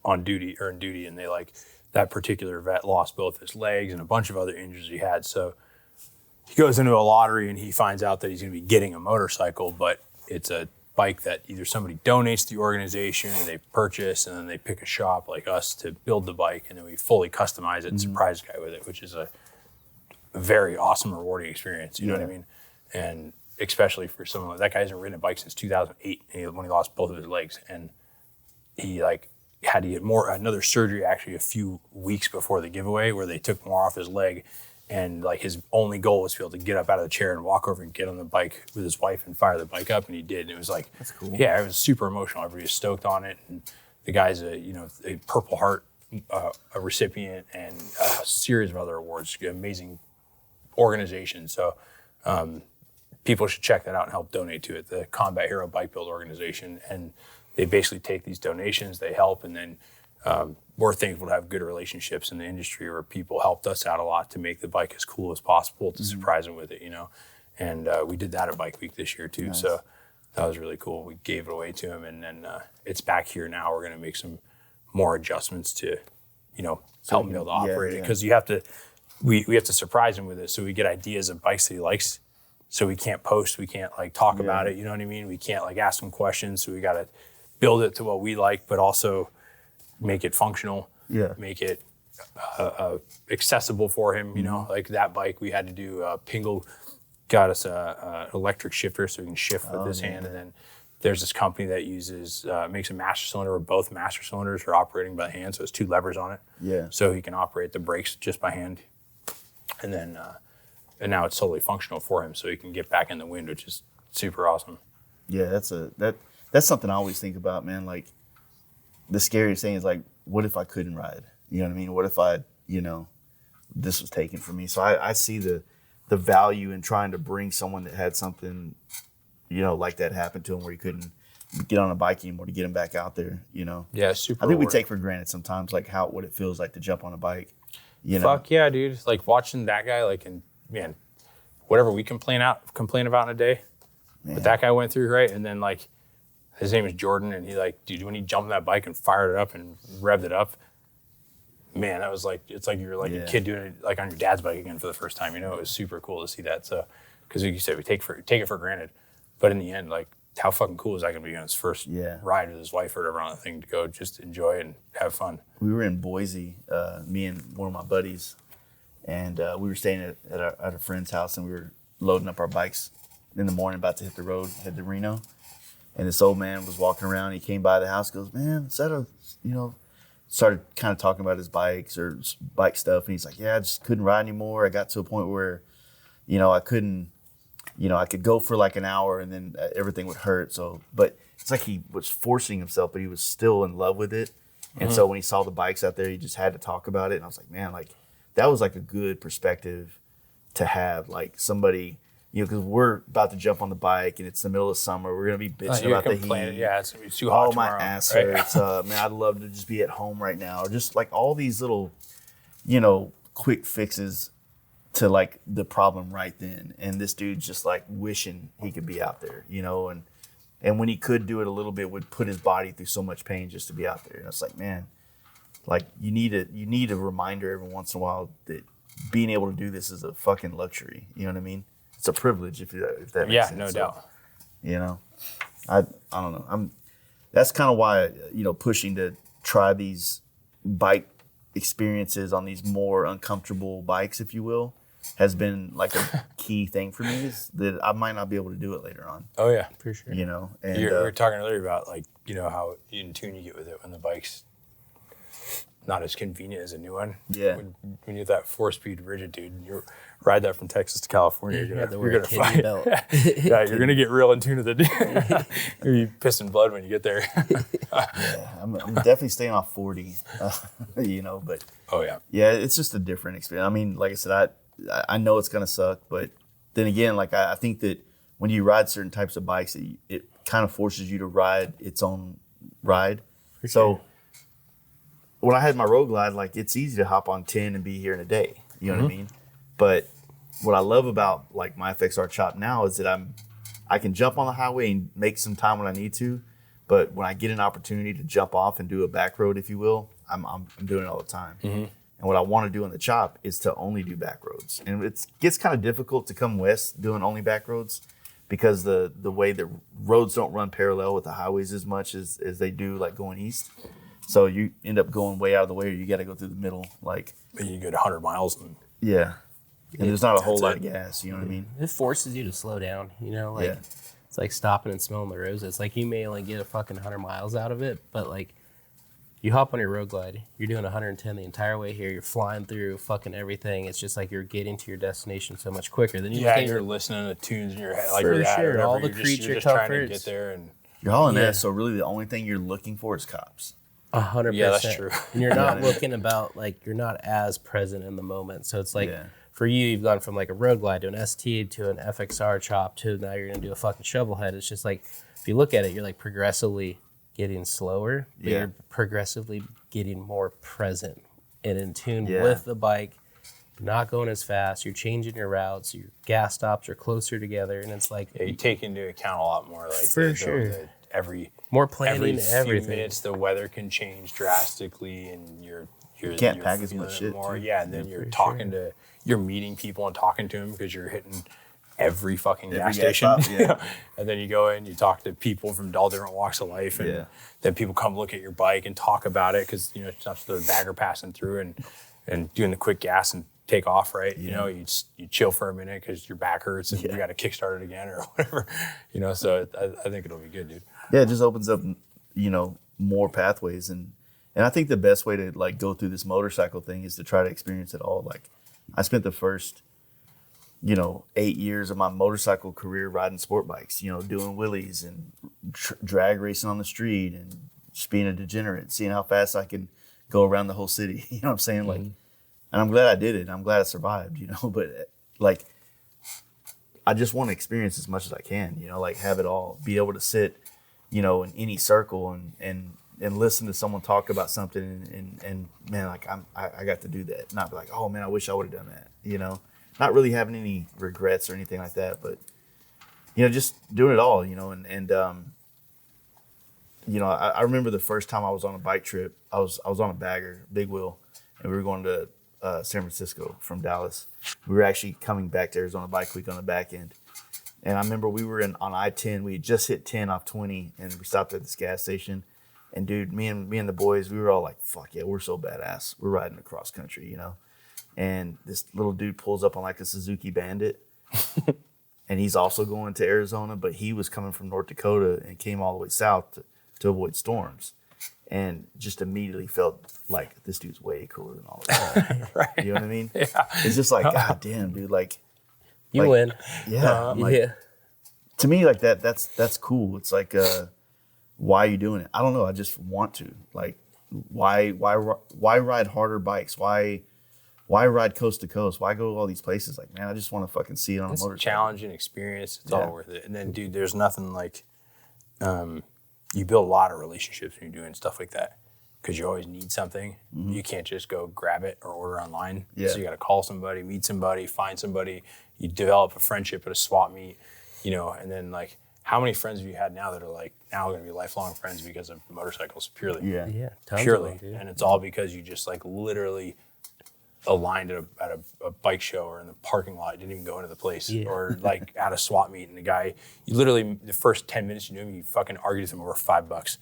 on duty or in duty, and they like that particular vet lost both his legs and a bunch of other injuries he had. So he goes into a lottery and he finds out that he's going to be getting a motorcycle, but it's a bike that either somebody donates to the organization or they purchase, and then they pick a shop like us to build the bike, and then we fully customize it and surprise the guy with it, which is a very awesome, rewarding experience. You know what I mean? And especially for someone like that guy hasn't ridden a bike since 2008, when he lost both of his legs, and he like had to get another surgery actually a few weeks before the giveaway where they took more off his leg, and like his only goal was to be able to get up out of the chair and walk over and get on the bike with his wife and fire the bike up, and he did. And it was like, that's cool. Yeah, it was super emotional. Everybody was stoked on it, and the guy's a Purple Heart a recipient and a series of other awards. Amazing organization. So people should check that out and help donate to it, the Combat Hero Bike Build Organization. And they basically take these donations, they help, and then we're thankful to have good relationships in the industry where people helped us out a lot to make the bike as cool as possible to surprise them with it, you know. And we did that at Bike Week this year too. Nice. So that was really cool. We gave it away to him, and then it's back here now. We're going to make some more adjustments to, you know, help him be able to operate it, because you have to, we have to surprise him with it. So we get ideas of bikes that he likes. So we can't post, we can't like talk about it, you know what I mean? We can't like ask him questions, so we got to build it to what we like, but also make it functional, make it accessible for him, you know? Like that bike, we had to do, Pingle got us an electric shifter so we can shift with his hand, and then there's this company that uses, makes a master cylinder where both master cylinders are operating by hand, so it's 2 levers on it. So he can operate the brakes just by hand. And then, and now it's totally functional for him, so he can get back in the wind, which is super awesome. Yeah, that's something I always think about, man. Like, the scariest thing is like, what if I couldn't ride? You know what I mean? What if this was taken from me? So I see the value in trying to bring someone that had something, you know, like that happen to him where he couldn't get on a bike anymore, to get him back out there, you know? Yeah, super. I think we take for granted sometimes, like what it feels like to jump on a bike. You know? Fuck yeah, dude. It's like watching that guy, like, and man, whatever we complain about in a day, but that guy went through, right? And then like, his name is Jordan, and he like, dude, when he jumped on that bike and fired it up and revved it up, man, that was like, it's like you're like a kid doing it like on your dad's bike again for the first time, you know? It was super cool to see that. So, because like you said, we take it for granted, but in the end, like, how fucking cool is that gonna be on his first ride with his wife or whatever on the thing, to go just enjoy and have fun? We were in Boise, me and one of my buddies, and we were staying at a friend's house, and we were loading up our bikes in the morning, about to hit the road, head to Reno. And this old man was walking around. He came by the house, goes, man, is that started kind of talking about his bikes or bike stuff. And he's like, yeah, I just couldn't ride anymore. I got to a point where, you know, I couldn't, you know, I could go for like an hour and then everything would hurt. So, but it's like he was forcing himself, but he was still in love with it. And so when he saw the bikes out there, he just had to talk about it. And I was like, man, like, that was like a good perspective to have, like somebody, you know, because we're about to jump on the bike and it's the middle of summer. We're going to be bitching about the heat. Yeah, it's going to be too hot tomorrow. My ass hurts. Man, I'd love to just be at home right now. Or just like all these little, you know, quick fixes to like the problem right then. And this dude's just like wishing he could be out there, you know, and when he could do it a little bit, would put his body through so much pain just to be out there. And it's like, man, like you need a reminder every once in a while that being able to do this is a fucking luxury. You know what I mean? It's a privilege if that makes sense. No doubt. You know, I don't know. That's kind of why, you know, pushing to try these bike experiences on these more uncomfortable bikes, if you will, has been like a key thing for me, is that I might not be able to do it later on. Oh yeah, for sure. You know, and we were talking earlier about like, you know, how in tune you get with it when the bike's not as convenient as a new one. Yeah. When you have that 4-speed rigid, dude, you're ride that from Texas to California, You have to you're wear a gonna kidney fight. belt. Yeah, you're gonna get real in tune with it. You're gonna be pissing blood when you get there. Yeah, I'm definitely staying off 40, you know, but Oh yeah. yeah, it's just a different experience. I mean, like I said, I know it's going to suck, but then again, like I think that when you ride certain types of bikes, it kind of forces you to ride its own ride. So when I had my Road Glide, like it's easy to hop on 10 and be here in a day. You know what I mean? But what I love about like my FXR chop now is that I can jump on the highway and make some time when I need to. But when I get an opportunity to jump off and do a back road, if you will, I'm doing it all the time. And what I want to do in the chop is to only do back roads. And it gets kind of difficult to come west doing only back roads because the way the roads don't run parallel with the highways as much as they do like going east. So you end up going way out of the way, or you got to go through the middle. Like You go to 100 miles and yeah, and there's not a whole That's lot it. of gas. You know what I mean? It forces you to slow down, you know, like Yeah. it's like stopping and smelling the roses. Like you may only get a fucking 100 miles out of it, but like you hop on your Road Glide, you're doing 110 the entire way here. You're flying through fucking everything. It's just like you're getting to your destination so much quicker than you think. you're listening to tunes in your head like For that. sure, Or whatever. all the You're creature just trying to comforts. get there and You're hauling Yeah. that, so really the only thing you're looking for is cops. 100%. Yeah, that's true. And you're not looking about like you're not as present in the moment. So it's like Yeah. for you've gone from like a Road Glide to an ST to an FXR chop to now you're gonna do a fucking shovel head. It's just like if you look at it, you're like progressively getting slower, but Yeah. you're progressively getting more present and in tune Yeah. with the bike. Not going as fast. You're changing your routes. Your gas stops are closer together, and it's like you take into account a lot more. Like For sure. Every more planning. few Everything. minutes, the weather can change drastically, and you're can't pack as feeling much it shit, more. too. Yeah, and then you're talking to, you're meeting people and talking to them because you're hitting every fucking gas gas station. stop, yeah. And then you go in, you talk to people from all different walks of life, and Yeah. then people come look at your bike and talk about it because it's not just the bagger passing through and doing the quick gas and take off, right? You know, you chill for a minute because your back hurts and you got to kickstart it again or whatever. So I think it'll be good, dude. Yeah, it just opens up, more pathways, and I think the best way to like go through this motorcycle thing is to try to experience it all. Like, I spent the first, 8 years of my motorcycle career riding sport bikes, doing wheelies and drag racing on the street and just being a degenerate, seeing how fast I can go around the whole city. You know what I'm saying? Like, and I'm glad I did it. I'm glad I survived. But like, I just want to experience as much as I can. Like have it all, be able to sit, in any circle and listen to someone talk about something and man, like I got to do that. Not be like, oh man, I wish I would have done that. Not really having any regrets or anything like that, but just doing it all. I remember the first time I was on a bike trip. I was on a bagger, big wheel, and we were going to San Francisco from Dallas. We were actually coming back to Arizona Bike Week on the back end. And I remember we were on I-10. We had just hit 10 off 20, and we stopped at this gas station. And dude, me and the boys, we were all like, "Fuck yeah, we're so badass. We're riding across country, And this little dude pulls up on like a Suzuki Bandit, and he's also going to Arizona, but he was coming from North Dakota and came all the way south to avoid storms. And just immediately felt like this dude's way cooler than all of that. Right. You know what I mean? Yeah. It's just like, God damn, dude. Like, You like, win. yeah. I'm like, Yeah. to me, like that's cool. It's like, why are you doing it? I don't know. I just want to. Like, why ride harder bikes? Why ride coast to coast? Why go to all these places? Like, man, I just want to fucking see it on It's a a motorcycle. challenging experience. It's Yeah. all worth it. And then, dude, there's nothing like you build a lot of relationships when you're doing stuff like that because you always need something. You can't just go grab it or order online. Yeah. So you got to call somebody, meet somebody, find somebody. You develop a friendship at a swap meet, and then like how many friends have you had now that are like now going to be lifelong friends because of motorcycles purely? Yeah. Yeah. Tons Purely. of them, dude. And it's all because you just like literally aligned at a bike show or in the parking lot, didn't even go into the place, or like at a swap meet, and the guy, you literally the first 10 minutes you knew him, you fucking argued with him over $5,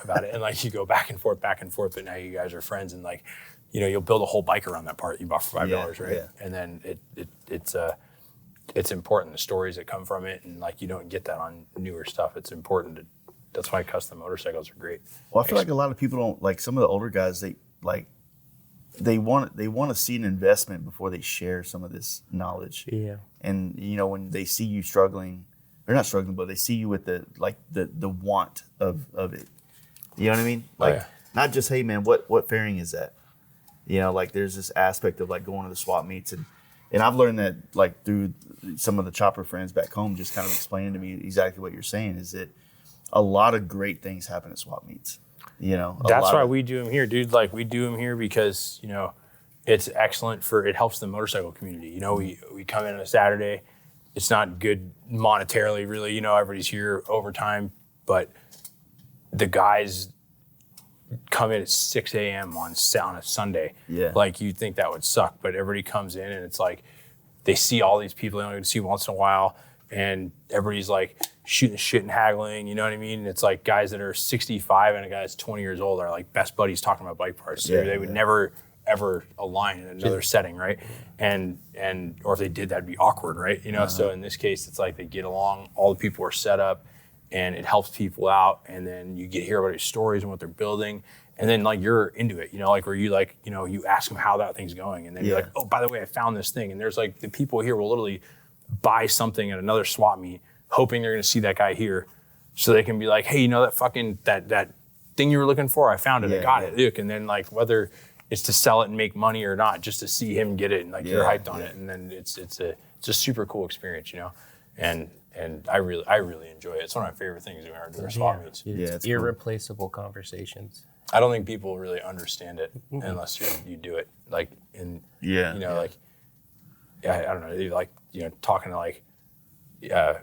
about it, and like you go back and forth, but now you guys are friends, and like, you'll build a whole bike around that part you bought for $5, right? Yeah. And then it's important, the stories that come from it, and like you don't get that on newer stuff. It's important that's why custom motorcycles are great. Well, I feel like a lot of people don't like some of the older guys. They like they want to see an investment before they share some of this knowledge. Yeah. And when they see you struggling, they're not struggling, but they see you with the want of it. You know what I mean? Like not just, hey man, what fairing is that? Like there's this aspect of like going to the swap meets and I've learned that like through some of the chopper friends back home, just kind of explaining to me exactly what you're saying is that a lot of great things happen at swap meets. That's why we do them here, dude. Like we do them here because, it's excellent it helps the motorcycle community. We come in on a Saturday. It's not good monetarily, really. Everybody's here overtime, but the guys come in at 6 a.m. on a Sunday. Yeah. Like you'd think that would suck, but everybody comes in and it's like they see all these people they only see once in a while, and everybody's like shooting shit and haggling. You know what I mean? And it's like guys that are 65 and a guy that's 20 years old are like best buddies talking about bike parts. So they would never ever align in another setting, right? And or if they did, that'd be awkward, right? So in this case, it's like they get along. All the people are set up. And it helps people out, and then you get to hear about their stories and what they're building, and then like you're into it, like where you like, you ask them how that thing's going, and then you're like, oh, by the way, I found this thing, and there's like the people here will literally buy something at another swap meet, hoping they're gonna see that guy here, so they can be like, hey, that fucking that thing you were looking for, I found it, I got it, look, and then like whether it's to sell it and make money or not, just to see him get it, and like you're hyped on it, and then it's a super cool experience, and I really enjoy it. It's one of my favorite things when we're doing swap meets. It's irreplaceable conversations. I don't think people really understand it unless you do it. Like like I don't know, like talking to like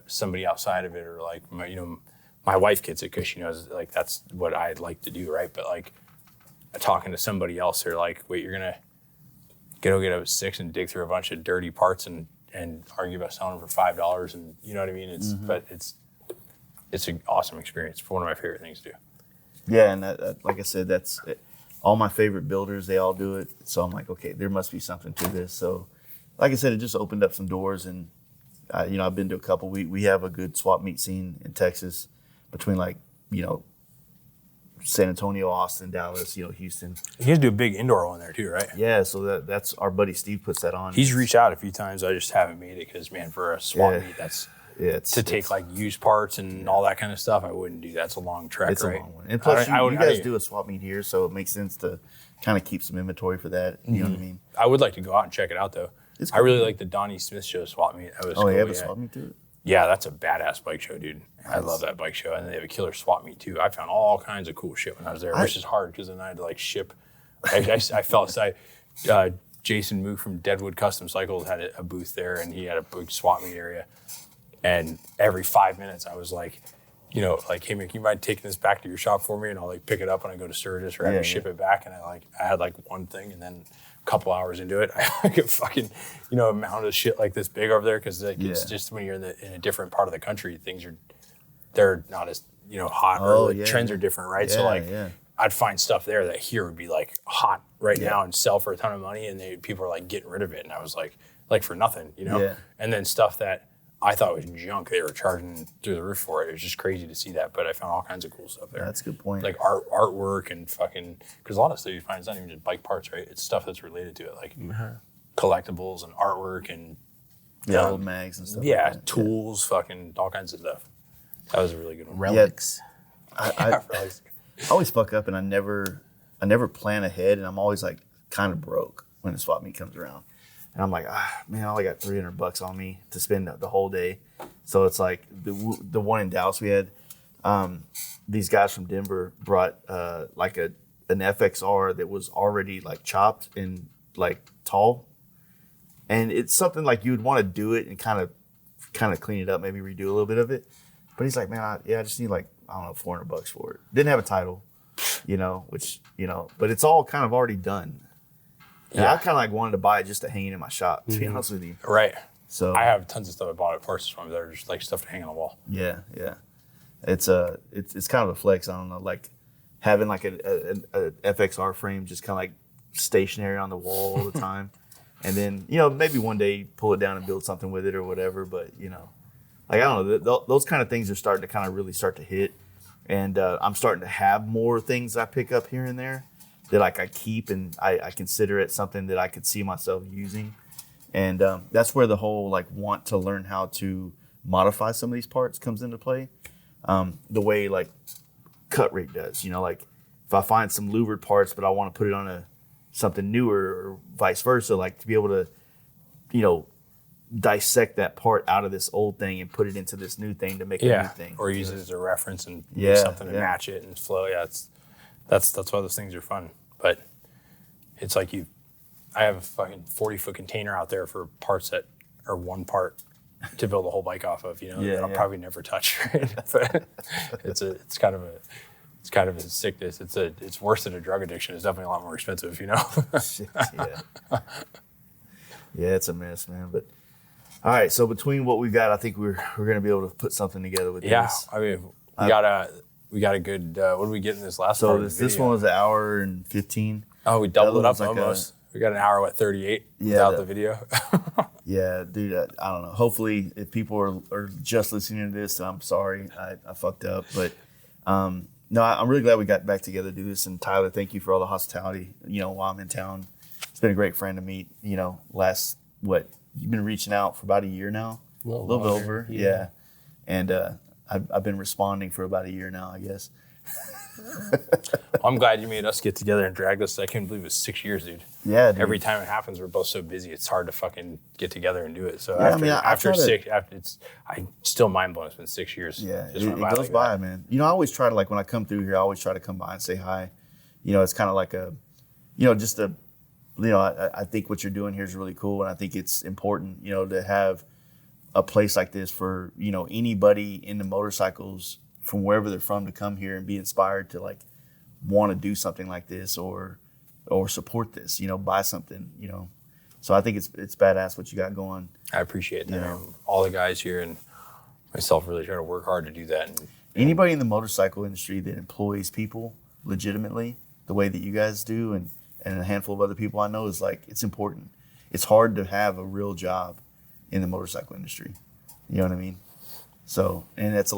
somebody outside of it, or like my wife gets it because she knows like that's what I'd like to do, right? But like talking to somebody else, they're like, wait, you're gonna get up at 6 and dig through a bunch of dirty parts and argue about selling them for $5, and you know what I mean? But it's an awesome experience. It's one of my favorite things to do. Yeah, and like I said, that's it. All my favorite builders. They all do it. So I'm like, okay, there must be something to this. So, like I said, it just opened up some doors, and I've been to a couple. We have a good swap meet scene in Texas between like San Antonio, Austin, Dallas, Houston. You guys do a big indoor one there too, right? Yeah, so that's our buddy Steve puts that on. He's reached out a few times. I just haven't made it because, man, for a swap meet, it's to take like used parts and all that kind of stuff. I wouldn't do that. It's a long trek, it's right? a long one. And plus, you guys do a swap meet here, so it makes sense to kind of keep some inventory for that. You know what I mean? I would like to go out and check it out though. Cool. I really like the Donnie Smith show swap meet. That was cool. They have a swap meet too? Yeah, that's a badass bike show, dude. I love that bike show. And they have a killer swap meet too. I found all kinds of cool shit when I was there, which is hard because then I had to like ship. I felt Jason Mook from Deadwood Custom Cycles had a booth there, and he had a big swap meet area. And every 5 minutes I was like, like, hey man, can you mind taking this back to your shop for me? And I'll like pick it up when I go to Sturgis, or have to ship it back. And I had like one thing, and then a couple hours into it, I get fucking, amount of shit like this big over there. Cause like, it's just when you're in a different part of the country, they're not as, hot, or trends are different, right? So like, I'd find stuff there that here would be like hot right now and sell for a ton of money, and people are like getting rid of it. And I was like for nothing, And then stuff that I thought was junk, they were charging through the roof for it. It was just crazy to see that, but I found all kinds of cool stuff there. That's a good point. Like artwork and fucking, because a lot of stuff you find, it's not even just bike parts, right? It's stuff that's related to it, like collectibles and artwork and old mags and stuff. Yeah, like tools, fucking all kinds of stuff. That was a really good one. Relics. I always fuck up, and I never plan ahead, and I'm always like kind of broke when the swap meet comes around. And I'm like, man, I only got $300 on me to spend the whole day. So it's like the one in Dallas we had, these guys from Denver brought like an FXR that was already like chopped and like tall. And it's something like you would want to do it and kind of clean it up, maybe redo a little bit of it. But he's like, man, I just need like, I don't know, $400 for it. Didn't have a title, which, but it's all kind of already done. And I kind of like wanted to buy it just to hang it in my shop, to be honest with you. Right. So I have tons of stuff I bought at Parsons Farm that are just like stuff to hang on the wall. Yeah. It's kind of a flex. I don't know, like having like a FXR frame just kind of like stationary on the wall all the time. And then, maybe one day pull it down and build something with it or whatever. But, like, I don't know, those kind of things are starting to kind of really start to hit. And I'm starting to have more things I pick up here and there. that like I keep and I consider it something that I could see myself using. And that's where the whole like want to learn how to modify some of these parts comes into play. The way like cut rate does, you know, like if I find some louvered parts, but I want to put it on something newer or vice versa, like to be able to, you know, dissect that part out of this old thing and put it into this new thing to make a new thing. Or use it as a reference and use something to match it and flow. Yeah, that's why those things are fun. But it's like I have a fucking 40-foot container out there for parts that are one part to build a whole bike off of, you know, that I'll probably never touch. Right? But it's kind of a sickness. It's worse than a drug addiction. It's definitely a lot more expensive, you know. Shit, yeah, it's a mess, man. But all right, so between what we've got, I think we're gonna be able to put something together with this. Yeah, I mean, we got a good. What did we get in this last? So this one was an hour and 15. Oh, we doubled it up almost. We got an hour at 38 without the video. Yeah, dude, I don't know. Hopefully, if people are just listening to this, I'm sorry, I fucked up. But no, I'm really glad we got back together to do this. And Tyler, thank you for all the hospitality, you know, while I'm in town. It's been a great friend to meet, you know, you've been reaching out for about a year now? A little bit over, yeah. And I've been responding for about a year now, I guess. I'm glad you made us get together and drag this. I can't believe it was 6 years, dude. Yeah, dude. Every time it happens, we're both so busy. It's hard to fucking get together and do it. So yeah, I'm still mind blown. It's been 6 years. Yeah, it goes by, man. You know, I always try to, like, when I come through here, I always try to come by and say hi. You know, it's kind of like I think what you're doing here is really cool, and I think it's important, you know, to have a place like this for, you know, anybody into motorcycles from wherever they're from to come here and be inspired to like want to do something like this or support this, you know, buy something, you know. So I think it's badass what you got going. I appreciate that. You know, all the guys here and myself really try to work hard to do that. And anybody in the motorcycle industry that employs people legitimately the way that you guys do and a handful of other people I know is like, it's important. It's hard to have a real job in the motorcycle industry. You know what I mean? So, and it's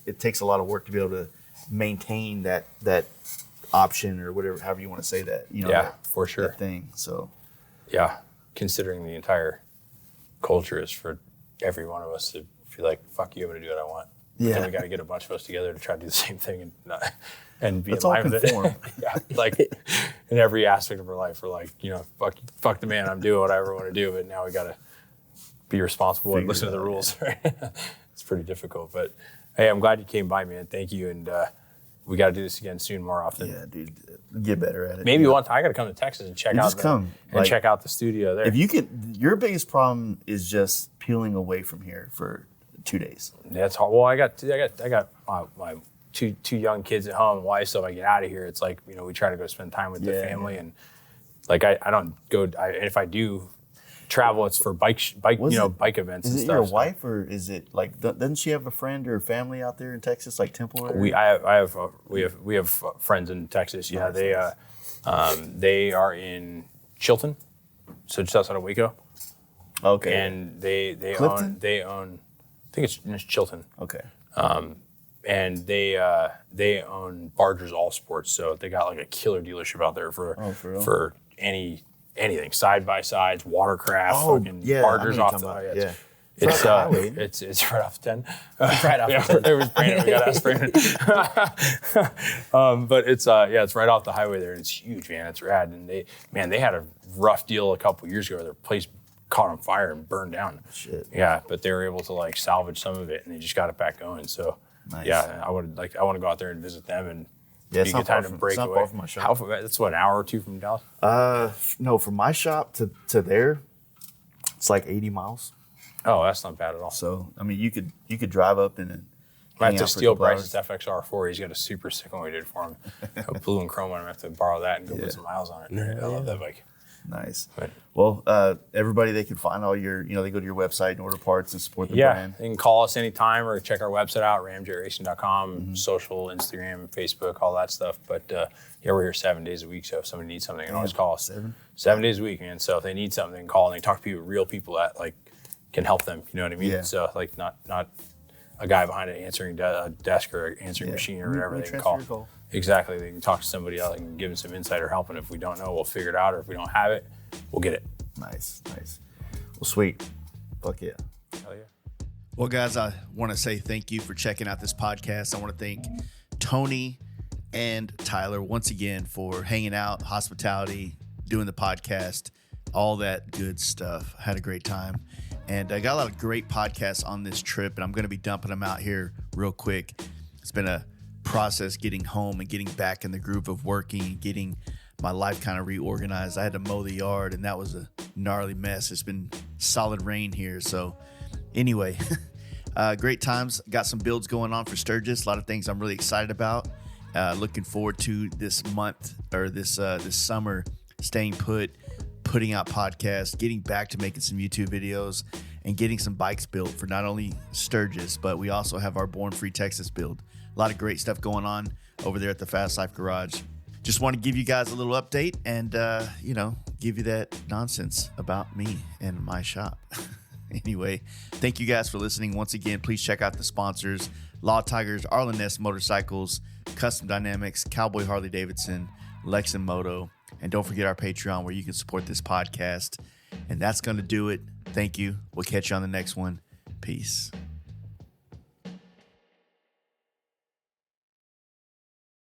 it takes a lot of work to be able to maintain that option or whatever, however you want to say that, you know, for sure. That thing. So, yeah, considering the entire culture is for every one of us to feel like, fuck you, I'm going to do what I want. Yeah. And we got to get a bunch of us together to try to do the same thing and be in line with it. Yeah, like in every aspect of our life, we're like, you know, fuck the man, I'm doing whatever I want to do, but now we got to be responsible and listen to the rules. Right? It's pretty difficult, but hey, I'm glad you came by, man. Thank you, and we got to do this again soon, more often. Yeah, dude, get better at it. Maybe one time I got to come to Texas and check out the studio there. If you could, your biggest problem is just peeling away from here for 2 days. That's hard. Well, I got my two young kids at home, wife. So if I get out of here, it's like, you know, we try to go spend time with the family, and like I don't go. If I do travel, it's for bike events. Is and it stuff, your wife, or is it like doesn't she have a friend or family out there in Texas, like Temple? Area? We have friends in Texas. Yeah, they are in Chilton, so just outside of Waco. Okay. And they own. I think it's Chilton. Okay. And they own Barger's All Sports, so they got like a killer dealership out there for anything, side by sides, watercraft, fucking Barger's off the highway. Yeah. It's right off 10. Right off 10. It was Brandon. We got to ask Brandon. But it's right off the highway there, and it's huge, man. It's rad. And they had a rough deal a couple years ago. Their place caught on fire and burned down. Shit. Yeah, but they were able to like salvage some of it, and they just got it back going. So nice. Yeah, I want to go out there and visit them, and be a good time to break away. Far from my shop. That's what, an hour or two from Dallas? No, from my shop to there, it's like 80 miles. Oh, that's not bad at all. So I mean, you could drive up and I have to steal Bryce's FXR4. He's got a super sick one we did for him, a blue and chrome one. I have to borrow that and go put some miles on it. I love that bike. Nice. But, well, everybody, they can find all your, they go to your website and order parts and support the brand. They can call us anytime or check our website out, ramjetracing.com, social, Instagram, Facebook, all that stuff. But we're here 7 days a week, so if somebody needs something, they can always call us. 7 days a week, man. So if they need something, call and they talk to real people that like can help them. You know what I mean? Yeah. So like not a guy behind an answering desk or an answering machine or whatever. They can call. Exactly. They can talk to somebody else and give them some insight or help. And if we don't know, we'll figure it out. Or if we don't have it, we'll get it. Nice. Well, sweet. Fuck yeah. Hell yeah. Well, guys, I want to say thank you for checking out this podcast. I want to thank Tony and Tyler once again for hanging out, hospitality, doing the podcast, all that good stuff. Had a great time. And I got a lot of great podcasts on this trip, and I'm going to be dumping them out here real quick. It's been a process getting home and getting back in the groove of working and getting my life kind of reorganized. I had to mow the yard, and that was a gnarly mess. It's been solid rain here. So anyway, great times. Got some builds going on for Sturgis. A lot of things I'm really excited about. Looking forward to this month or this summer, staying putting out podcasts, getting back to making some YouTube videos, and getting some bikes built for not only Sturgis, but we also have our Born Free Texas build. A lot of great stuff going on over there at the Fast Life Garage. Just want to give you guys a little update and, give you that nonsense about me and my shop. Anyway, thank you guys for listening. Once again, please check out the sponsors: Law Tigers, Arlen Ness Motorcycles, Custom Dynamics, Cowboy Harley-Davidson, Lex and Moto. And don't forget our Patreon where you can support this podcast. And that's going to do it. Thank you. We'll catch you on the next one. Peace.